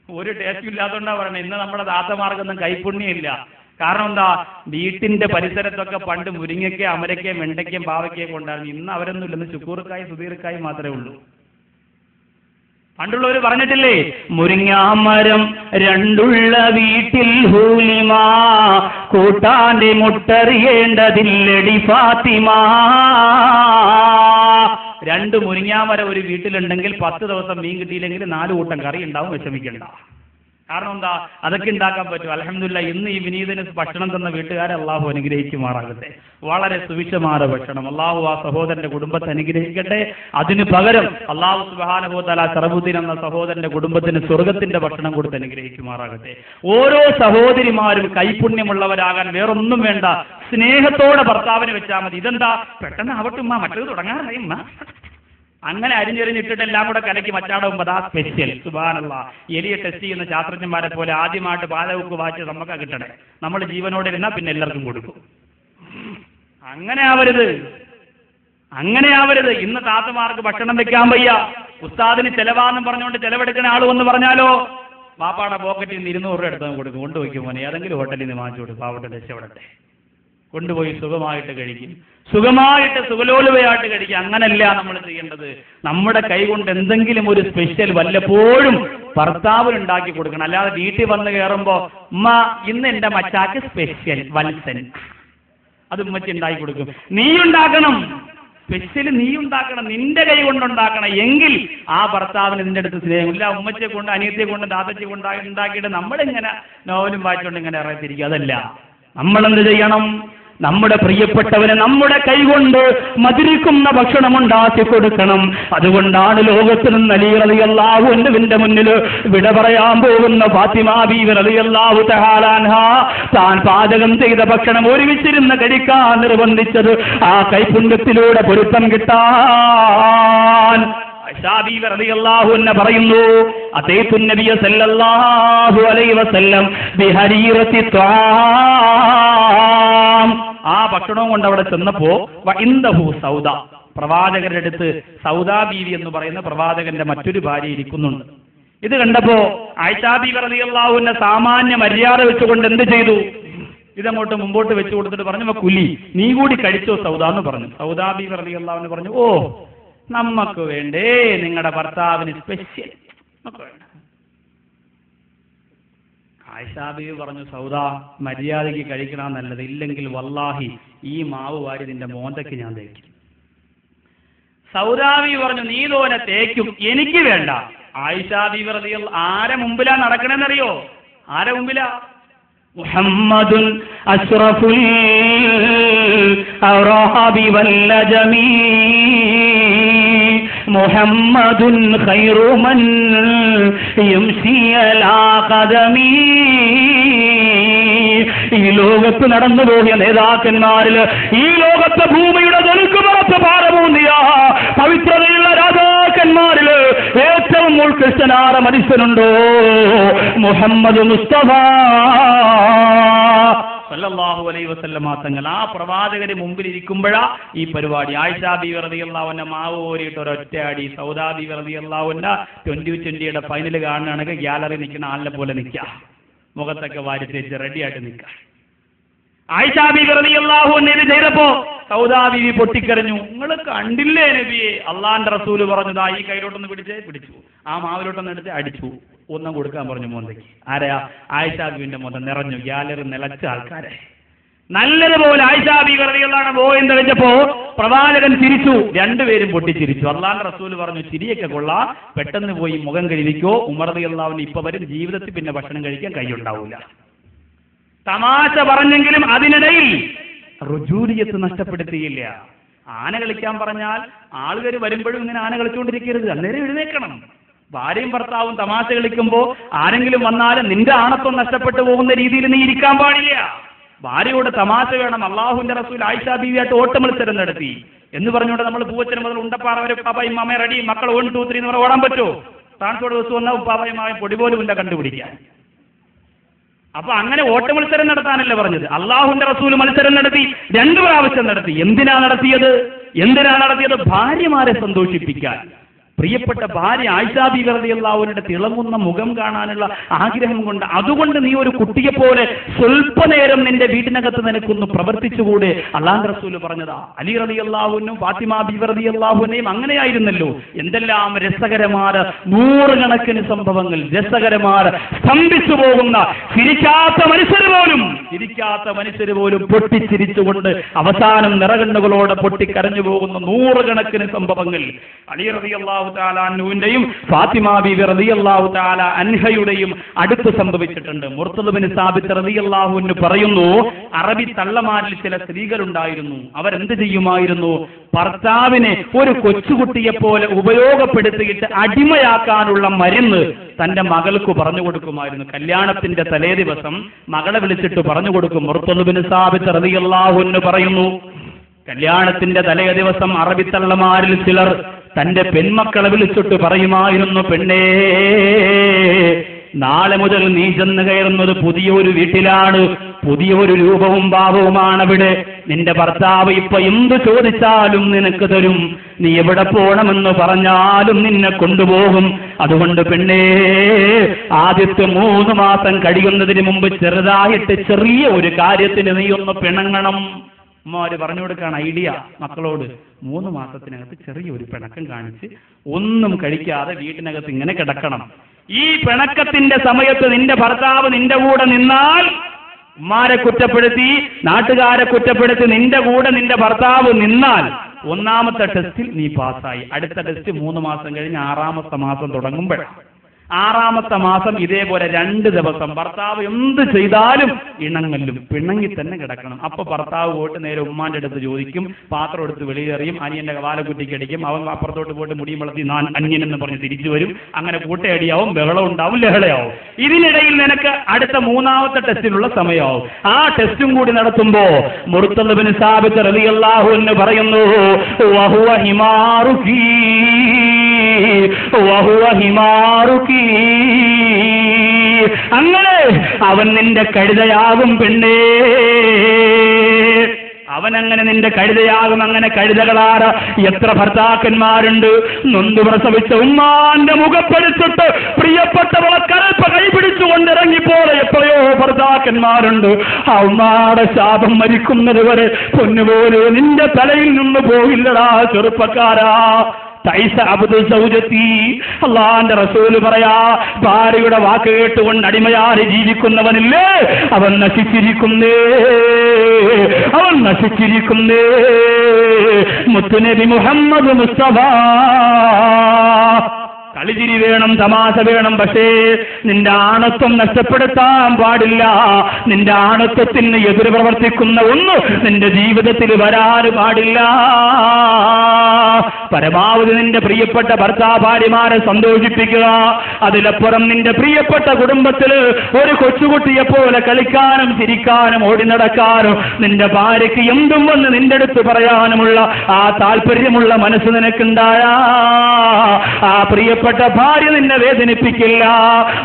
ഒരു ടേസ്റ്റും ഇല്ലാത്തതുകൊണ്ടാ പറയണേ. ഇന്ന് നമ്മുടെ താത്തമാർക്കൊന്നും കൈപ്പുണ്യമില്ല. കാരണം എന്താ? വീട്ടിന്റെ പരിസരത്തൊക്കെ പണ്ട് മുരിങ്ങയ്ക്കയും അമരയ്ക്കയും വെണ്ടയ്ക്കയും പാവയ്ക്കയും കൊണ്ടായിരുന്നു. ഇന്ന് അവരൊന്നും ഇല്ലെന്ന് ചുക്കൂർക്കായി സുധീർക്കായി മാത്രമേ ഉള്ളൂ. പണ്ടുള്ളവർ പറഞ്ഞിട്ടില്ലേ, മുരിങ്ങാമരം രണ്ടുള്ള വീട്ടിൽ ഹൂലിമാ കൂട്ടാന്റെ മുട്ടറിയേണ്ടതില്ലടി ഫാത്തിമ. 2 മുരിങ്ങാമരം ഒരു വീട്ടിലുണ്ടെങ്കിൽ 10 ദിവസം മീൻ കിട്ടിയില്ലെങ്കിൽ 4 കൂട്ടം കറി ഉണ്ടാവും. വിഷമിക്കണ്ട. കാരണം എന്താ? അതൊക്കെ ഉണ്ടാക്കാൻ പറ്റും. അൽഹംദുലില്ലാഹ് ഇന്ന് ഈ വിനീതന് ഭക്ഷണം തന്ന വീട്ടുകാരെ അള്ളാഹു അനുഗ്രഹിക്കുമാറാകട്ടെ. വളരെ സുവിശേഷമായ ഭക്ഷണം. അള്ളാഹു ആ സഹോദരന്റെ കുടുംബത്തെ അനുഗ്രഹിക്കട്ടെ. അതിന് പകരം അള്ളാഹു സുബ്ഹാനഹു വ തആല സറബുദ്ദീൻ എന്ന സഹോദരന്റെ കുടുംബത്തിന് സ്വർഗത്തിന്റെ ഭക്ഷണം കൊടുത്ത് അനുഗ്രഹിക്കുമാറാകട്ടെ. ഓരോ സഹോദരിമാരും കൈപുണ്യമുള്ളവരാകാൻ വേറൊന്നും വേണ്ട. സ്നേഹത്തോടെ ഭർത്താവിനെ വെച്ചാൽ മതി. ഇതെന്താ പെട്ടെന്ന് ആവട്ടുമ്മ, മറ്റത് തുടങ്ങാറായി ഉമ്മ, അങ്ങനെ അരിഞ്ഞെറിഞ്ഞിട്ടിട്ട് എല്ലാം കൂടെ കലക്കി മച്ചാടുമ്പോ അതാ സ്പെഷ്യൽ. സുബ്ഹാനല്ലാഹ്. എലിയെ ടെസ്റ്റ് ചെയ്യുന്ന ശാസ്ത്രജ്ഞന്മാരെ പോലെ ആദ്യമായിട്ട് പാലവുക്ക് വാച്ച് നമുക്ക് കിട്ടണേ. നമ്മൾ ജീവനോടെ ഇരുന്നാൽ പിന്നെ എല്ലാവർക്കും കൊടുക്കും. അങ്ങനെ ആവരുത്. ഇന്ന് താത്തമാർക്ക് ഭക്ഷണം വെക്കാൻ വയ്യ. ഉസ്താദിന് ചെലവാന്നും പറഞ്ഞുകൊണ്ട് ചെലവെടുക്കുന്ന ആൾ വന്ന് പറഞ്ഞാലോ, ബാപ്പാടെ പോക്കറ്റിൽ നിന്ന് 200 രൂപ എടുത്ത് കൊടുക്കും. കൊണ്ടുപോയിക്കും മോനെ, ഏതെങ്കിലും ഹോട്ടലിൽ നിന്ന് വാങ്ങിച്ചു കൊടുക്കും. പാവട്ടെ രക്ഷപ്പെടട്ടെ. കൊണ്ടുപോയി സുഖമായിട്ട് കഴിക്കും, സുഖമായിട്ട് സുഖലോലുവയായിട്ട് കഴിക്കും. അങ്ങനല്ല നമ്മൾ ചെയ്യേണ്ടത്. നമ്മുടെ കൈ കൊണ്ട് എന്തെങ്കിലും ഒരു സ്പെഷ്യൽ വല്ലപ്പോഴും ഭർത്താവിനുണ്ടാക്കി കൊടുക്കണം. അല്ലാതെ വീട്ടിൽ വന്ന് കയറുമ്പോ ഉമ്മ ഇന്ന് എന്റെ മച്ചാക്ക് സ്പെഷ്യൽ വത്സൻ, അത് ഉമ്മച്ചി ഉണ്ടാക്കി കൊടുക്കും. നീ ഉണ്ടാക്കണം. സ്പെഷ്യൽ നീ ഉണ്ടാക്കണം, നിന്റെ കൈ കൊണ്ടുണ്ടാക്കണം. എങ്കിൽ ആ ഭർത്താവിന് നിന്റെ അടുത്ത് സ്നേഹമില്ല. ഉമ്മച്ചെ കൊണ്ട്, അനിയത്തെ കൊണ്ട്, ദാതച്ചെ കൊണ്ട് ഉണ്ടാക്കിയിട്ട് നമ്മളിങ്ങനെ നോവലും വായിച്ചുകൊണ്ട് ഇങ്ങനെ ഇറങ്ങിത്തിരിക്കുക. അതല്ല, നമ്മളെന്ത് ചെയ്യണം? നമ്മുടെ പ്രിയപ്പെട്ടവന് നമ്മുടെ കൈകൊണ്ട് മധുരിക്കുന്ന ഭക്ഷണം ഉണ്ടാക്കി കൊടുക്കണം. അതുകൊണ്ടാണ് ലോകത്തിൽ നിന്ന് അലി റളിയല്ലാഹു അൻഹുവിന്റെ മുന്നിൽ വിട പറയാൻ പോകുന്ന ഫാത്തിമ ബീവി റളിയല്ലാഹു തആല അൻഹാ താൻ പാചകം ചെയ്ത ഭക്ഷണം ഒരുമിച്ചിരുന്ന് കഴിക്കാൻ നിർബന്ധിച്ചത് ആ കൈപുണ്യത്തിലൂടെ പൊരുത്തം കിട്ടാൻ. പറയുന്നു, അതേതു നബിയ സല്ലല്ലാഹു അലൈഹി വസല്ലം ബിഹരീറത്തി ത്വാം. ആ ഭക്ഷണവും കൊണ്ട് അവിടെ ചെന്നപ്പോ വഇൻദഹു സൗദ, പ്രവാചകരുടെ അടുത്ത് സൗദാ ബീവി എന്ന് പറയുന്ന പ്രവാചകന്റെ മറ്റൊരു ഭാര്യ ഇരിക്കുന്നുണ്ട്. ഇത് കണ്ടപ്പോ ആയിഷാ ബീവി റളിയല്ലാഹു അൻഹ സാമാന്യ മര്യാദ വെച്ചുകൊണ്ട് എന്ത് ചെയ്തു? ഇതങ്ങോട്ട് മുമ്പോട്ട് വെച്ചു കൊടുത്തിട്ട് പറഞ്ഞു, കുലി, നീ കൂടി കഴിച്ചോ സൗദ എന്ന് പറഞ്ഞു. സൗദാ ബീവി റളിയല്ലാഹു അൻഹ പറഞ്ഞു, ഓ നമ്മക്ക് വേണ്ടേ, നിങ്ങളുടെ ഭർത്താവിന് സ്പെഷ്യൽ വേണ്ട. ആയിഷാ ബീവി പറഞ്ഞു, സൗദാ മര്യാദയ്ക്ക് കഴിക്കണം നല്ലത്, ഇല്ലെങ്കിൽ വല്ലാഹി ഈ മാവ് വാരി നിന്റെ മോന്തയ്ക്ക് ഞാൻ തേക്കും. സൗദാ ബീവി പറഞ്ഞു, നീ തോനെ തേക്കും, എനിക്ക് വേണ്ട. ആയിഷാ ബീവി റളിയല്ലാഹു ആരെ മുമ്പിലാ നടക്കണെന്നറിയോ? ആരെ മുമ്പിലാ? മുഹമ്മദുൻ അശ്റഫുൽ അറാബി വല്ലജമീ മുഹമ്മദുൻ ഖൈറു മൻ യംശി അലാ ഖദമീ. ഈ ലോകത്ത് നടന്നുപോയ നേതാക്കന്മാരിൽ, ഈ ലോകത്തെ ഭൂമിയുടെ തൊലുക്കുപുറത്ത് പാറമൂന്നിയ പവിത്രതയുള്ള രാജാക്കന്മാരിൽ ഏറ്റവും ഉത്കൃഷ്ടനായ മനുഷ്യനുണ്ടോ? മുഹമ്മദ് മുസ്തഫ സല്ലല്ലാഹു അലൈഹി വസല്ലമ തങ്ങൾ. ആ പ്രവാചകന് മുമ്പിൽ ഇരിക്കുമ്പോഴാ ഈ പരിപാടി. ആയിഷാ ബീവി റളിയല്ലാഹു അൻഹ മാവ് കോരിയിട്ട് ഒരൊറ്റയാടി. സൗദാ ബീവി റളിയല്ലാഹു അൻഹ 2020 ഫൈനൽ കാണുകയാണെങ്കിൽ ഗ്യാലറി നിൽക്കുന്ന ആളിനെ പോലെ നിൽക്കുക, മുഖത്തൊക്കെ വാരി തേച്ച് റെഡിയായിട്ട് നിൽക്കുക. ആയിഷാ ബീവി റളിയല്ലാഹു അൻഹ ഇത് ചെയ്തപ്പോ സൗദാ ബീവി പൊട്ടിക്കരഞ്ഞു. നിങ്ങൾ കണ്ടില്ലേ നബിയെ, അള്ളാന്റെ റസൂല് പറഞ്ഞതാ ഈ കയ്യിലോട്ടൊന്ന് പിടിച്ചു, ആ മാവിലോട്ടൊന്ന് എടുത്ത് അടിച്ചു, ഒന്നും കൊടുക്കാൻ പറഞ്ഞു മോന്തയ്ക്ക്. ആരാ? ആയിഷാ ബീവിന്റെ മോന്ത നിറഞ്ഞു, ഗ്യാലറി നിലച്ച ആൾക്കാരെ. നല്ലതുപോലെ ആയിഷാ ബീവി റളിയല്ലാഹു അൻഹ പോയെന്ന് വെച്ചപ്പോ പ്രവാചകൻ ചിരിച്ചു, രണ്ടുപേരും പൊട്ടിച്ചിരിച്ചു. അള്ളാന്റെ റസൂല് പറഞ്ഞു, ചിരിയൊക്കെ കൊള്ളാം, പെട്ടെന്ന് പോയി മുഖം കഴുകിക്കോ, ഉമർ റളിയല്ലാഹു അൻഹു ഇപ്പൊ വരും, ജീവിതത്തിൽ പിന്നെ ഭക്ഷണം കഴിക്കാൻ കൈയുണ്ടാവൂല. തമാശ പറഞ്ഞെങ്കിലും അതിനിടയിൽ റുജൂലിയത്ത് നഷ്ടപ്പെടുത്തിയില്ല. ആന കളിക്കാൻ പറഞ്ഞാൽ ആളുകൾ വരുമ്പോഴും ഇങ്ങനെ ആന കളിച്ചുകൊണ്ടിരിക്കരുത്, അന്നേരം എഴുന്നേക്കണം. ഭാര്യയും ഭർത്താവും തമാശ കളിക്കുമ്പോ ആരെങ്കിലും വന്നാലും നിന്റെ ആണത്വം നഷ്ടപ്പെട്ടു പോകുന്ന രീതിയിൽ നീ ഇരിക്കാൻ പാടില്ല. ഭാര്യയോട് തമാശ വേണം. അള്ളാഹുവിന്റെ റസൂൽ ആയിഷാ ബീവിയായിട്ട് ഓട്ടമത്സരം നടത്തി എന്ന് പറഞ്ഞുകൊണ്ട് നമ്മൾ പൂവച്ചന് മുതൽ ഉണ്ടപ്പാറ വരെ ഉപ്പാപ്പയും അമ്മയും റെഡി, മക്കൾ 1 2 3 എന്ന് പറഞ്ഞാൽ ഓടാൻ പറ്റുമോ? ട്രാൻസ്പോർട്ട് ബസ് വന്നാൽ ഉപ്പാപ്പയും അമ്മയും പൊടി പോലും ഇല്ല കണ്ടുപിടിക്കാൻ. അപ്പൊ അങ്ങനെ ഓട്ട മത്സരം നടത്താനല്ല പറഞ്ഞത്. അള്ളാഹുവിന്റെ റസൂൽ മത്സരം നടത്തി, 2 പ്രാവശ്യം നടത്തി. എന്തിനാ നടത്തിയത്? ഭാര്യമാരെ സന്തോഷിപ്പിക്കാൻ. പ്രിയപ്പെട്ട ഭാര്യ ആയിഷാ ബീവി റളിയല്ലാഹു അൻഹയുടെ തിളങ്ങുന്ന മുഖം കാണാനുള്ള ആഗ്രഹം കൊണ്ട്, അതുകൊണ്ട് നീ ഒരു കുട്ടിയെ പോലെ സ്വല്പനേരം നിന്റെ വീട്ടിനകത്ത് നിനക്കൊന്ന് പ്രവർത്തിച്ചുകൂടെ? അല്ലാഹുവിന്റെ റസൂൽ പറഞ്ഞതാ. അലി റളിയല്ലാഹു അൻഹും ഫാത്തിമ ബീവി റളിയല്ലാഹു അൻഹയും അങ്ങനെയായിരുന്നല്ലോ. എന്തെല്ലാം രസകരമായ 100 കണക്കിന് സംഭവങ്ങൾ, രസകരമായ സ്തംഭിച്ചു പോകുന്ന ചിരിക്കാത്ത മനുഷ്യർ പോലും പൊട്ടിച്ചിരിച്ചുകൊണ്ട് അവസാനം നിറകണ്ണുകളോടെ പൊട്ടിക്കരഞ്ഞു പോകുന്ന 100 കണക്കിന് സംഭവങ്ങൾ അലി റളിയല്ലാഹു തആല അൻഹുവിന്റെയും ഫാത്തിമ ബീവി റളിയല്ലാഹു തആല അൻഹയുടെയും അടുത്ത് സംഭവിച്ചിട്ടുണ്ട്. മുർത്തദ ബിൻ സാബിത്ത് റളിയല്ലാഹു അൻഹു പറയുന്നു, അറബി തള്ളമാരിൽ ചില സ്ത്രീകളുണ്ടായിരുന്നു. അവരെന്ത് ചെയ്യുമായിരുന്നു? ഭർത്താവിനെ ഒരു കൊച്ചുകുട്ടിയെ പോലെ ഉപയോഗപ്പെടുത്തിയിട്ട് അടിമയാക്കാനുള്ള മരുന്ന് തന്റെ മകൾക്ക് പറഞ്ഞു കൊടുക്കുമായിരുന്നു. കല്യാണത്തിന്റെ തലേ ദിവസം മകളെ വിളിച്ചിട്ട് പറഞ്ഞു കൊടുക്കും. മുർത്തദ ബിൻ സാബിത്ത് റളിയല്ലാഹു അൻഹു പറയുന്നു, കല്യാണത്തിന്റെ തലേ ദിവസം അറബി തള്ളമാരിൽ ചിലർ തന്റെ പെൺമക്കളെ വിളിച്ചിട്ട് പറയുമായിരുന്നു, പെണ്ണേ, നാളെ മുതൽ നീ ചെന്ന് കയറുന്നത് പുതിയൊരു വീട്ടിലാണ്, പുതിയൊരു രൂപവും ഭാവവുമാണ് അവിടെ. നിന്റെ ഭർത്താവ് ഇപ്പൊ എന്ത് ചോദിച്ചാലും നിനക്ക് തരും, നീ എവിടെ പോണമെന്ന് പറഞ്ഞാലും നിന്നെ കൊണ്ടുപോകും. അതുകൊണ്ട് പെണ്ണേ, ആദ്യത്തെ 3 മാസം കഴിയുന്നതിന് മുമ്പ് ചെറുതായിട്ട് ചെറിയ ഒരു കാര്യത്തിന് നീ ഒന്ന് പിണങ്ങണം. അമ്മമാര് പറഞ്ഞു കൊടുക്കാണ് ഐഡിയ മക്കളോട്. 3 മാസത്തിനകത്ത് ചെറിയൊരു പിണക്കം കാണിച്ച് ഒന്നും കഴിക്കാതെ വീട്ടിനകത്ത് ഇങ്ങനെ കിടക്കണം. ഈ പിണക്കത്തിന്റെ സമയത്ത് നിന്റെ ഭർത്താവ് നിന്റെ കൂടെ നിന്നാൽ, ഉമ്മാരെ കുറ്റപ്പെടുത്തി നാട്ടുകാരെ കുറ്റപ്പെടുത്തി നിന്റെ കൂടെ നിന്റെ ഭർത്താവ് നിന്നാൽ ഒന്നാമത്തെ ടെസ്റ്റിൽ നീ പാസ്സായി. അടുത്ത ടെസ്റ്റ് 3 മാസം കഴിഞ്ഞ് 6ാമത്തെ മാസം തുടങ്ങുമ്പോഴാണ്. 6ാമത്തെ മാസം ഇതേപോലെ 2 ദിവസം ഭർത്താവ് എന്ത് ചെയ്താലും ഇണങ്ങലും പിണങ്ങി തന്നെ കിടക്കണം. അപ്പൊ ഭർത്താവ് പോയിട്ട് നേരെ ഉമ്മാന്റെ അടുത്ത് ചോദിക്കും, പാത്രം എടുത്ത് വെളിയേറിയും, അനിയന്റെ വാലക്കുറ്റിക്ക് അടിക്കും, അവൻ അപ്പുറത്തോട്ട് പോയിട്ട് മുടിയും വളർത്തി ഞാൻ അന്യൻ എന്ന് പറഞ്ഞ് തിരിച്ചു വരും. അങ്ങനെ കൂട്ടയടിയാവും, ബഹളം ഉണ്ടാവും, ലഹളയാവും. ഇതിനിടയിൽ നിനക്ക് അടുത്ത 3ാമത്തെ ടെസ്റ്റിനുള്ള സമയമാവും. ആ ടെസ്റ്റും കൂടി നടത്തുമ്പോ മുർത്തദ് ബിൻ സാബിത്ത് റളിയല്ലാഹു അൻഹു പറയുന്നു, വഹുവ ഹിമാറുകി വഹുവ ഹിമാറുകി, അങ്ങനെ അവൻ നിന്റെ കഴുതയാകും പെണ്ണേ, അവനങ്ങനെ നിന്റെ കഴുതയാകും. അങ്ങനെ കഴുതകളാറ് എത്ര ഭർത്താക്കന്മാരുണ്ട്. നൊന്തു പ്രസവിച്ച ഉമ്മാന്റെ മുഖപ്പെടുത്തിട്ട് പ്രിയപ്പെട്ടവളെ കൽപ്പ കൈപിടിച്ചുകൊണ്ട് ഇറങ്ങിപ്പോലെ എത്രയോ ഭർത്താക്കന്മാരുണ്ട്. ആ ഉമ്മാടെ ശാപം മരിക്കുന്നത് വരെ പൊന്നുപോലെ നിന്റെ തലയിൽ നിന്ന് പോയില്ലടാ ചെറുപ്പക്കാരാ. അള്ളാന്റെ റസൂല് പറയാ, ഭാര്യയുടെ വാക്ക് കേട്ടുകൊണ്ട് അടിമയാറി ജീവിക്കുന്നവനില്ലേ, അവൻ നശിച്ചിരിക്കുന്നേ, അവൻ നശിച്ചിരിക്കുന്നേ. മുത്തുനബി മുഹമ്മദ് മുസ്തഫ. കളിചിരി വേണം, തമാശ വേണം, പക്ഷേ നിന്റെ ആണത്വം നഷ്ടപ്പെടുത്താൻ പാടില്ല. നിന്റെ ആണത്വത്തിന് എതിര് പ്രവർത്തിക്കുന്ന ഒന്ന് നിന്റെ ജീവിതത്തിൽ വരാൻ പാടില്ല. പരമാവധി നിന്റെ പ്രിയപ്പെട്ട ഭാര്യമാരെ സന്തോഷിപ്പിക്കുക. അതിലപ്പുറം നിന്റെ പ്രിയപ്പെട്ട കുടുംബത്തില് ഒരു കൊച്ചുകുട്ടിയെ പോലെ കളിക്കാനും ചിരിക്കാനും ഓടി നടക്കാനും നിന്റെ ഭാര്യയ്ക്ക് എന്തും വന്ന് നിന്റെ അടുത്ത് പറയാനുമുള്ള ആ താല്പര്യമുള്ള മനസ്സ് നിനക്കുണ്ടായാ ആ പ്രിയപ്പെട്ട ഭാര്യ നിന്നെ വേദനിപ്പിക്കില്ല.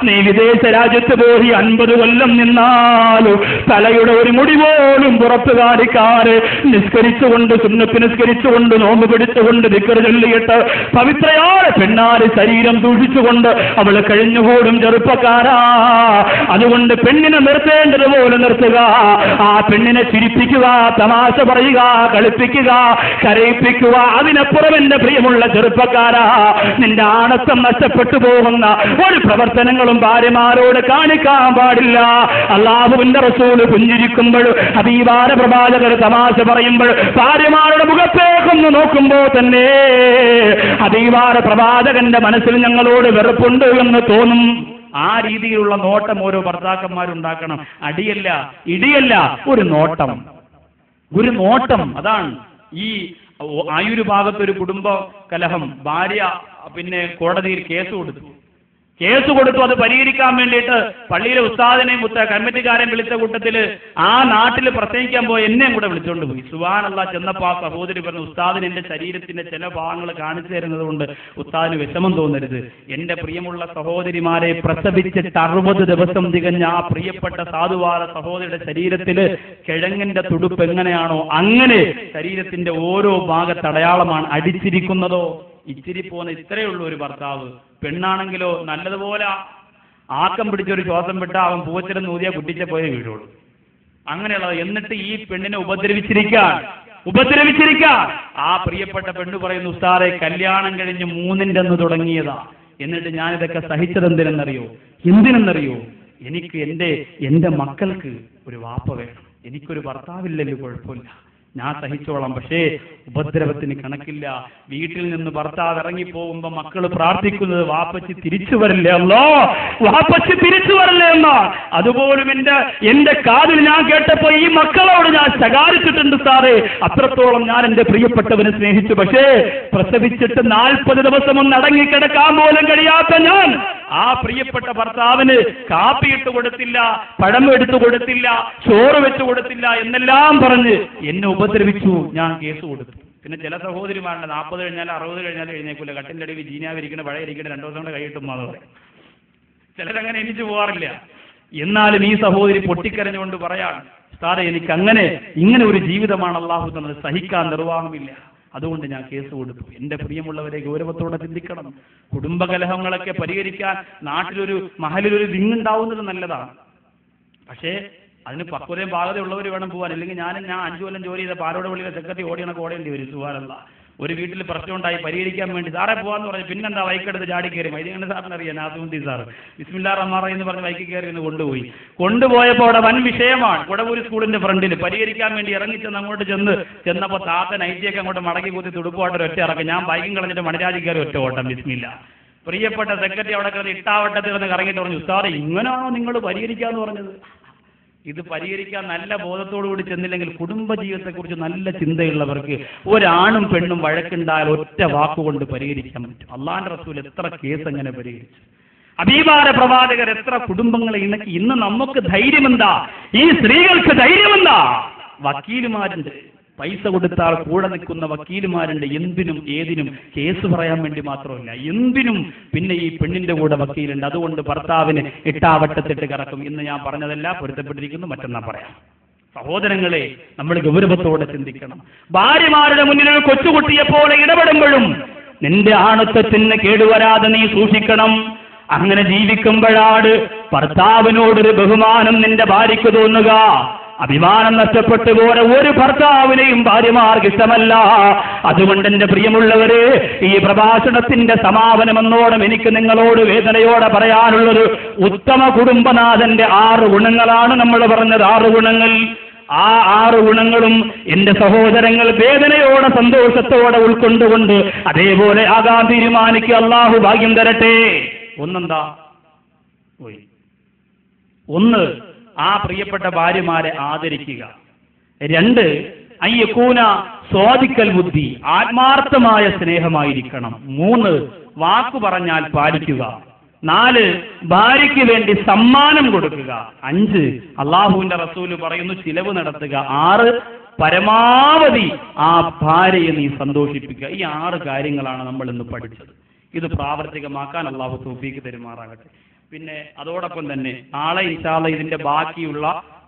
നീ വിദേശ രാജ്യത്ത് പോയി 50 കൊല്ലം നിന്നാലും തലയുടെ ഒരു മുടി പോലും പുറത്തു കാണിക്കാറ് നിസ്കരിച്ചുകൊണ്ട്, സുന്നത്ത് നിസ്കരിച്ചുകൊണ്ട്, നോമ്പ് പിടിച്ചുകൊണ്ട്, ദിക്ർ ചൊല്ലിയിട്ട് പവിത്രയായ പെണ്ണാറ് ശരീരം സൂക്ഷിച്ചുകൊണ്ട് അവൾ കഴിഞ്ഞുകൂടും ചെറുപ്പക്കാരാ. അതുകൊണ്ട് പെണ്ണിനെ നിർത്തേണ്ടതുപോലെ നിർത്തുക. ആ പെണ്ണിനെ ചിരിപ്പിക്കുക, തമാശ പറയുക, കളിപ്പിക്കുക, കരയിപ്പിക്കുക. അതിനപ്പുറം എന്റെ പ്രിയമുള്ള ചെറുപ്പക്കാരാ, നിന്റെ ആണത്വം നഷ്ടപ്പെട്ടു പോകുന്ന ഒരു പ്രവർത്തനങ്ങളും ഭാര്യമാരോട് കാണിക്കാൻ പാടില്ല. അല്ലാഹുവിന്റെ റസൂല് പുഞ്ചിരിക്കുമ്പോൾ, ഹബീബാന പ്രവാചകർ തമാശ പറയുമ്പോൾ, ഭാര്യമാരുടെ മുഖത്തേക്കൊന്ന് നോക്കുമ്പോ തന്നെ ഹബീബാന പ്രവാചകന്റെ മനസ്സിൽ ഞങ്ങളോട് വെറുപ്പുണ്ട് എന്ന് തോന്നും. ആ രീതിയിലുള്ള നോട്ടം ഓരോ ഭർത്താക്കന്മാരുണ്ടാക്കണം. അടിയല്ല, ഇടിയല്ല, ഒരു നോട്ടം, ഒരു നോട്ടം. അതാണ് ഈ ആയൂര് ഭാഗത്തൊരു കുടുംബ കലഹം. ഭാര്യ കോടതിയിൽ കേസ് കൊടുത്തു. അത് പരിഹരിക്കാൻ വേണ്ടിയിട്ട് പള്ളിയിലെ ഉസ്താദിനെയും കമ്മിറ്റിക്കാരെയും വിളിച്ച കൂട്ടത്തില് ആ നാട്ടിൽ പ്രസംഗിക്കാൻ പോയി എന്നെയും കൂടെ വിളിച്ചുകൊണ്ട് പോയി. സുബ്ഹാനല്ലാഹ്. ചെന്നപ്പോ ആ സഹോദരി പറഞ്ഞു, ഉസ്താദിന് എന്റെ ശരീരത്തിന്റെ ചില ഭാഗങ്ങൾ കാണിച്ചു തരുന്നത് കൊണ്ട് ഉസ്താദിന് വിഷമം തോന്നരുത്. എന്റെ പ്രിയമുള്ള സഹോദരിമാരെ, പ്രസവിച്ചിട്ട് 60 ദിവസം തികഞ്ഞ ആ പ്രിയപ്പെട്ട സാധുവായ സഹോദരിയുടെ ശരീരത്തില് കിഴങ്ങിന്റെ തുടുപ്പ് എങ്ങനെയാണോ അങ്ങനെ ശരീരത്തിന്റെ ഓരോ ഭാഗത്തടയാളമാണ്. അടിച്ചിരിക്കുന്നതോ ഇച്ചിരി പോകുന്ന ഇത്രയേ ഉള്ളൂ ഒരു ഭർത്താവ്. പെണ്ണാണെങ്കിലോ നല്ലതുപോലെ ആക്കം പിടിച്ചൊരു ശ്വാസം വിട്ട അവൻ പൂവച്ചിരം നൂതിയ കുട്ടിച്ച പോയ വീടുള്ളൂ. അങ്ങനെയുള്ളത്. എന്നിട്ട് ഈ പെണ്ണിനെ ഉപദ്രവിച്ചിരിക്കാൻ ആ പ്രിയപ്പെട്ട പെണ്ണ് പറയുന്നു, ഉസ്താദെ കല്യാണം കഴിഞ്ഞ് 3ന്റെ അന്ന് തുടങ്ങിയതാ. എന്നിട്ട് ഞാനിതൊക്കെ സഹിച്ചത് എന്തിനെന്നറിയോ? എനിക്ക് എന്റെ മക്കൾക്ക് ഒരു വാപ്പ വേണം. എനിക്കൊരു ഭർത്താവില്ലല്ലോ, കുഴപ്പമില്ല, ഞാൻ സഹിച്ചോളാം. പക്ഷേ ഉപദ്രവത്തിന് കണക്കില്ല. വീട്ടിൽ നിന്ന് ഭർത്താവ് ഇറങ്ങിപ്പോകുമ്പോ മക്കള് പ്രാർത്ഥിക്കുന്നത് വാപ്പച്ചി തിരിച്ചു വരില്ലേ അല്ലോ, വാപ്പച്ചി തിരിച്ചു വരില്ലേ എന്നാ. അതുപോലും എന്റെ കാതിൽ ഞാൻ കേട്ടപ്പോ ഈ മക്കളോട് ഞാൻ ശകാരിച്ചിട്ടുണ്ട് സാറേ. അത്രത്തോളം ഞാൻ എന്റെ പ്രിയപ്പെട്ടവനെ സ്നേഹിച്ചു. പക്ഷേ പ്രസവിച്ചിട്ട് 40 ദിവസം ഒന്ന് അടങ്ങിക്കിടക്കാൻ പോലും കഴിയാത്ത ഞാൻ ആ പ്രിയപ്പെട്ട ഭർത്താവിന് കാപ്പിയിട്ട് കൊടുത്തില്ല, പഴം എടുത്തു കൊടുത്തില്ല, ചോറ് വെച്ചു കൊടുത്തില്ല എന്നെല്ലാം പറഞ്ഞ് എന്നെ ഉപദ്രവിച്ചു. ഞാൻ കേസ് കൊടുത്തു. പിന്നെ ചില സഹോദരിമാരുണ്ട് 40 കഴിഞ്ഞാലും 60 കഴിഞ്ഞാലും എഴുന്നേക്കൂല. കട്ടിന്റെ അടിയിൽ ജീനാവിരിക്കണ പഴയിരിക്കണ 2 ദിവസം കൊണ്ട് കൈയിട്ടുമാന്ന് പറയും. ചിലരങ്ങനെ എണീച്ചു പോകാറില്ല. എന്നാലും ഈ സഹോദരി പൊട്ടിക്കരഞ്ഞുകൊണ്ട് പറയാണ്, സാറേ എനിക്ക് ഇങ്ങനെ ഒരു ജീവിതമാണ് അള്ളാഹു തന്നത്, സഹിക്കാൻ നിർവാഹമില്ല, അതുകൊണ്ട് ഞാൻ കേസ് കൊടുത്തു. എന്റെ പ്രിയമുള്ളവരെ, ഗൗരവത്തോടെ ചിന്തിക്കണം. കുടുംബകലഹങ്ങളൊക്കെ പരിഹരിക്കാൻ നാട്ടിലൊരു മഹലിലൊരു വിങ്ങുണ്ടാവുന്നത് നല്ലതാണ്. പക്ഷേ അതിന് പക്വതയും പാകതയുള്ളവർ വേണം പോകാൻ. അല്ലെങ്കിൽ ഞാൻ 5 കൊല്ലം ജോലി ചെയ്ത പാലോട് പള്ളിയിലെ സെക്രട്ടറി ഓടിയണക്ക് ഓടേണ്ടി വരും. സുബ്ഹാനല്ലാഹ്. ഒരു വീട്ടിൽ പ്രശ്നം ഉണ്ടായി പരിഹരിക്കാൻ വേണ്ടി സാറേ പോകാന്ന് പറഞ്ഞു. പിന്നെന്താ ബൈക്കെടുത്ത് ചാടി കയറി. മൈദിങ്ങനെ സാറിന് അറിയാം, നാസിമുദ്ദീൻ സാറ് ബിസ്മില്ലാ റഹ്മാൻ റഹീം എന്ന് പറഞ്ഞ് ബൈക്കിൽ കയറി എന്ന് കൊണ്ടുപോയപ്പോൾ അവിടെ വൻ വിഷയമാണ്. കുടവൂര് സ്കൂളിന്റെ ഫ്രണ്ടിൽ പരിഹരിക്കാൻ വേണ്ടി ഇറങ്ങിച്ചെന്ന് അങ്ങോട്ട് ചെന്നപ്പോൾ താത്ത നൈറ്റിയൊക്കെ അങ്ങോട്ട് മടക്കി കൂത്തി തുടുപ്പായിട്ട് ഒറ്റ ഇറക്കി. ഞാൻ ബൈക്കും കളഞ്ഞിട്ട് മണിരാജി കയറി ഒറ്റ ഓട്ടം. ബിസ്മില്ല. പ്രിയപ്പെട്ട സെക്രട്ടറി അവിടെ കയറി ഇട്ടാവട്ടത്തിൽ നിന്ന് കറങ്ങിയിട്ട് പറഞ്ഞു, ഉസ്താദേ ഇങ്ങനെയാണോ നിങ്ങൾ പരിഹരിക്കാന്ന് പറഞ്ഞത്? ഇത് പരിഹരിക്കാൻ നല്ല ബോധത്തോടുകൂടി ചെന്നില്ലെങ്കിൽ കുടുംബജീവിതത്തെക്കുറിച്ച് നല്ല ചിന്തയുള്ളവർക്ക് ഒരാണും പെണ്ണും വഴക്കുണ്ടായാൽ ഒറ്റ വാക്കുകൊണ്ട് പരിഹരിക്കാൻ പറ്റും. അള്ളാന്റെ റസൂൽ എത്ര കേസ് എങ്ങനെ പരിഹരിച്ചു. അബീബാര പ്രവാചകർ എത്ര കുടുംബങ്ങളെ ഇണക്കി. ഇന്ന് നമുക്ക് ധൈര്യമെന്താ? ഈ സ്ത്രീകൾക്ക് ധൈര്യമെന്താ? വക്കീലുമാരുണ്ട്, പൈസ കൊടുത്താൽ കൂടെ നിൽക്കുന്ന വക്കീലുമാരുണ്ട്. എന്തിനും ഏതിനും കേസ് പറയാൻ വേണ്ടി മാത്രമല്ല, എന്തിനും. പിന്നെ ഈ പെണ്ണിന്റെ കൂടെ വക്കീലുണ്ട്. അതുകൊണ്ട് ഭർത്താവിന് ഇട്ടാവട്ടത്തിട്ട് കിടക്കും. ഇന്ന് ഞാൻ പറഞ്ഞതല്ല, പൊരുത്തപ്പെട്ടിരിക്കുന്നു, മറ്റൊന്നാ പറയാം. സഹോദരങ്ങളെ, നമ്മൾ ഗൗരവത്തോടെ ചിന്തിക്കണം. ഭാര്യമാരുടെ മുന്നിൽ ഒരു കൊച്ചുകുട്ടിയെ പോലെ ഇടപെടുമ്പോഴും നിന്റെ ആണത്വത്തിന് കേടുവരാതെ നീ സൂക്ഷിക്കണം. അങ്ങനെ ജീവിക്കുമ്പോഴാണ് ഭർത്താവിനോടൊരു ബഹുമാനം നിന്റെ ഭാര്യയ്ക്ക് തോന്നുക. അഭിമാനം നഷ്ടപ്പെട്ടു പോലെ ഒരു ഭർത്താവിനെയും ഭാര്യമാർക്ക് ഇഷ്ടമല്ല. അതുകൊണ്ട് എന്റെ പ്രിയമുള്ളവരെ, ഈ പ്രഭാഷണത്തിന്റെ സമാപനമെന്നോണം എനിക്ക് നിങ്ങളോട് വേദനയോടെ പറയാനുള്ളത്, ഉത്തമ കുടുംബനാഥന്റെ 6 ഗുണങ്ങളാണ് നമ്മൾ പറഞ്ഞത്. 6 ഗുണങ്ങൾ. ആ 6 ഗുണങ്ങളും എന്റെ സഹോദരങ്ങൾ വേദനയോടെ സന്തോഷത്തോടെ ഉൾക്കൊണ്ടുകൊണ്ട് അതേപോലെ ആകാൻ തീരുമാനിക്കുക. അള്ളാഹു ഭാഗ്യം തരട്ടെ. ഒന്നെന്താ? ഒന്ന്, ആ പ്രിയപ്പെട്ട ഭാര്യമാരെ ആദരിക്കുക. 2, അയ്യക്കൂന സ്വാദിക്കൽ ബുദ്ധി, ആത്മാർത്ഥമായ സ്നേഹമായിരിക്കണം. 3, വാക്കു പറഞ്ഞാൽ പാലിക്കുക. 4, ഭാര്യയ്ക്ക് വേണ്ടി സമ്മാനം കൊടുക്കുക. 5, അള്ളാഹുവിന്റെ റസൂല് പറയുന്നു ചിലവ് നടത്തുക. 6, പരമാവധി ആ ഭാര്യയെ നീ സന്തോഷിപ്പിക്കുക. ഈ 6 കാര്യങ്ങളാണ് നമ്മൾ ഇന്ന് പഠിച്ചത്. ഇത് പ്രാവർത്തികമാക്കാൻ അള്ളാഹു തൗഫീഖ് തരുമാറാകട്ടെ. പിന്നെ അതോടൊപ്പം തന്നെ നാളെ ഇൻഷാ അല്ലാഹ് ഇതിന്റെ ബാക്കിയുള്ള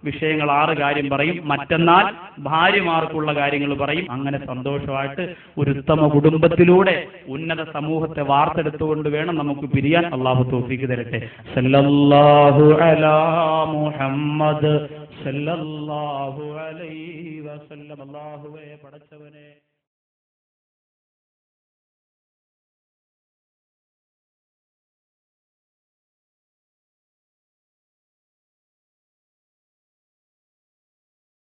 വിഷയങ്ങൾ 6 കാര്യം പറയും. മറ്റന്നാൾ ഭാര്യമാർക്കുള്ള കാര്യങ്ങൾ പറയും. അങ്ങനെ സന്തോഷമായിട്ട് ഒരു ഉത്തമ കുടുംബത്തിലൂടെ ഉന്നത സമൂഹത്തെ വാർത്തെടുത്തുകൊണ്ട് വേണം നമുക്ക് പിരിയാൻ. അള്ളാഹു തൗഫീഖ് തരട്ടെ. സല്ലല്ലാഹു അലാ മുഹമ്മദ് സല്ലല്ലാഹു അലൈഹി വസല്ലം. അല്ലാഹുവേ പടച്ചവനെ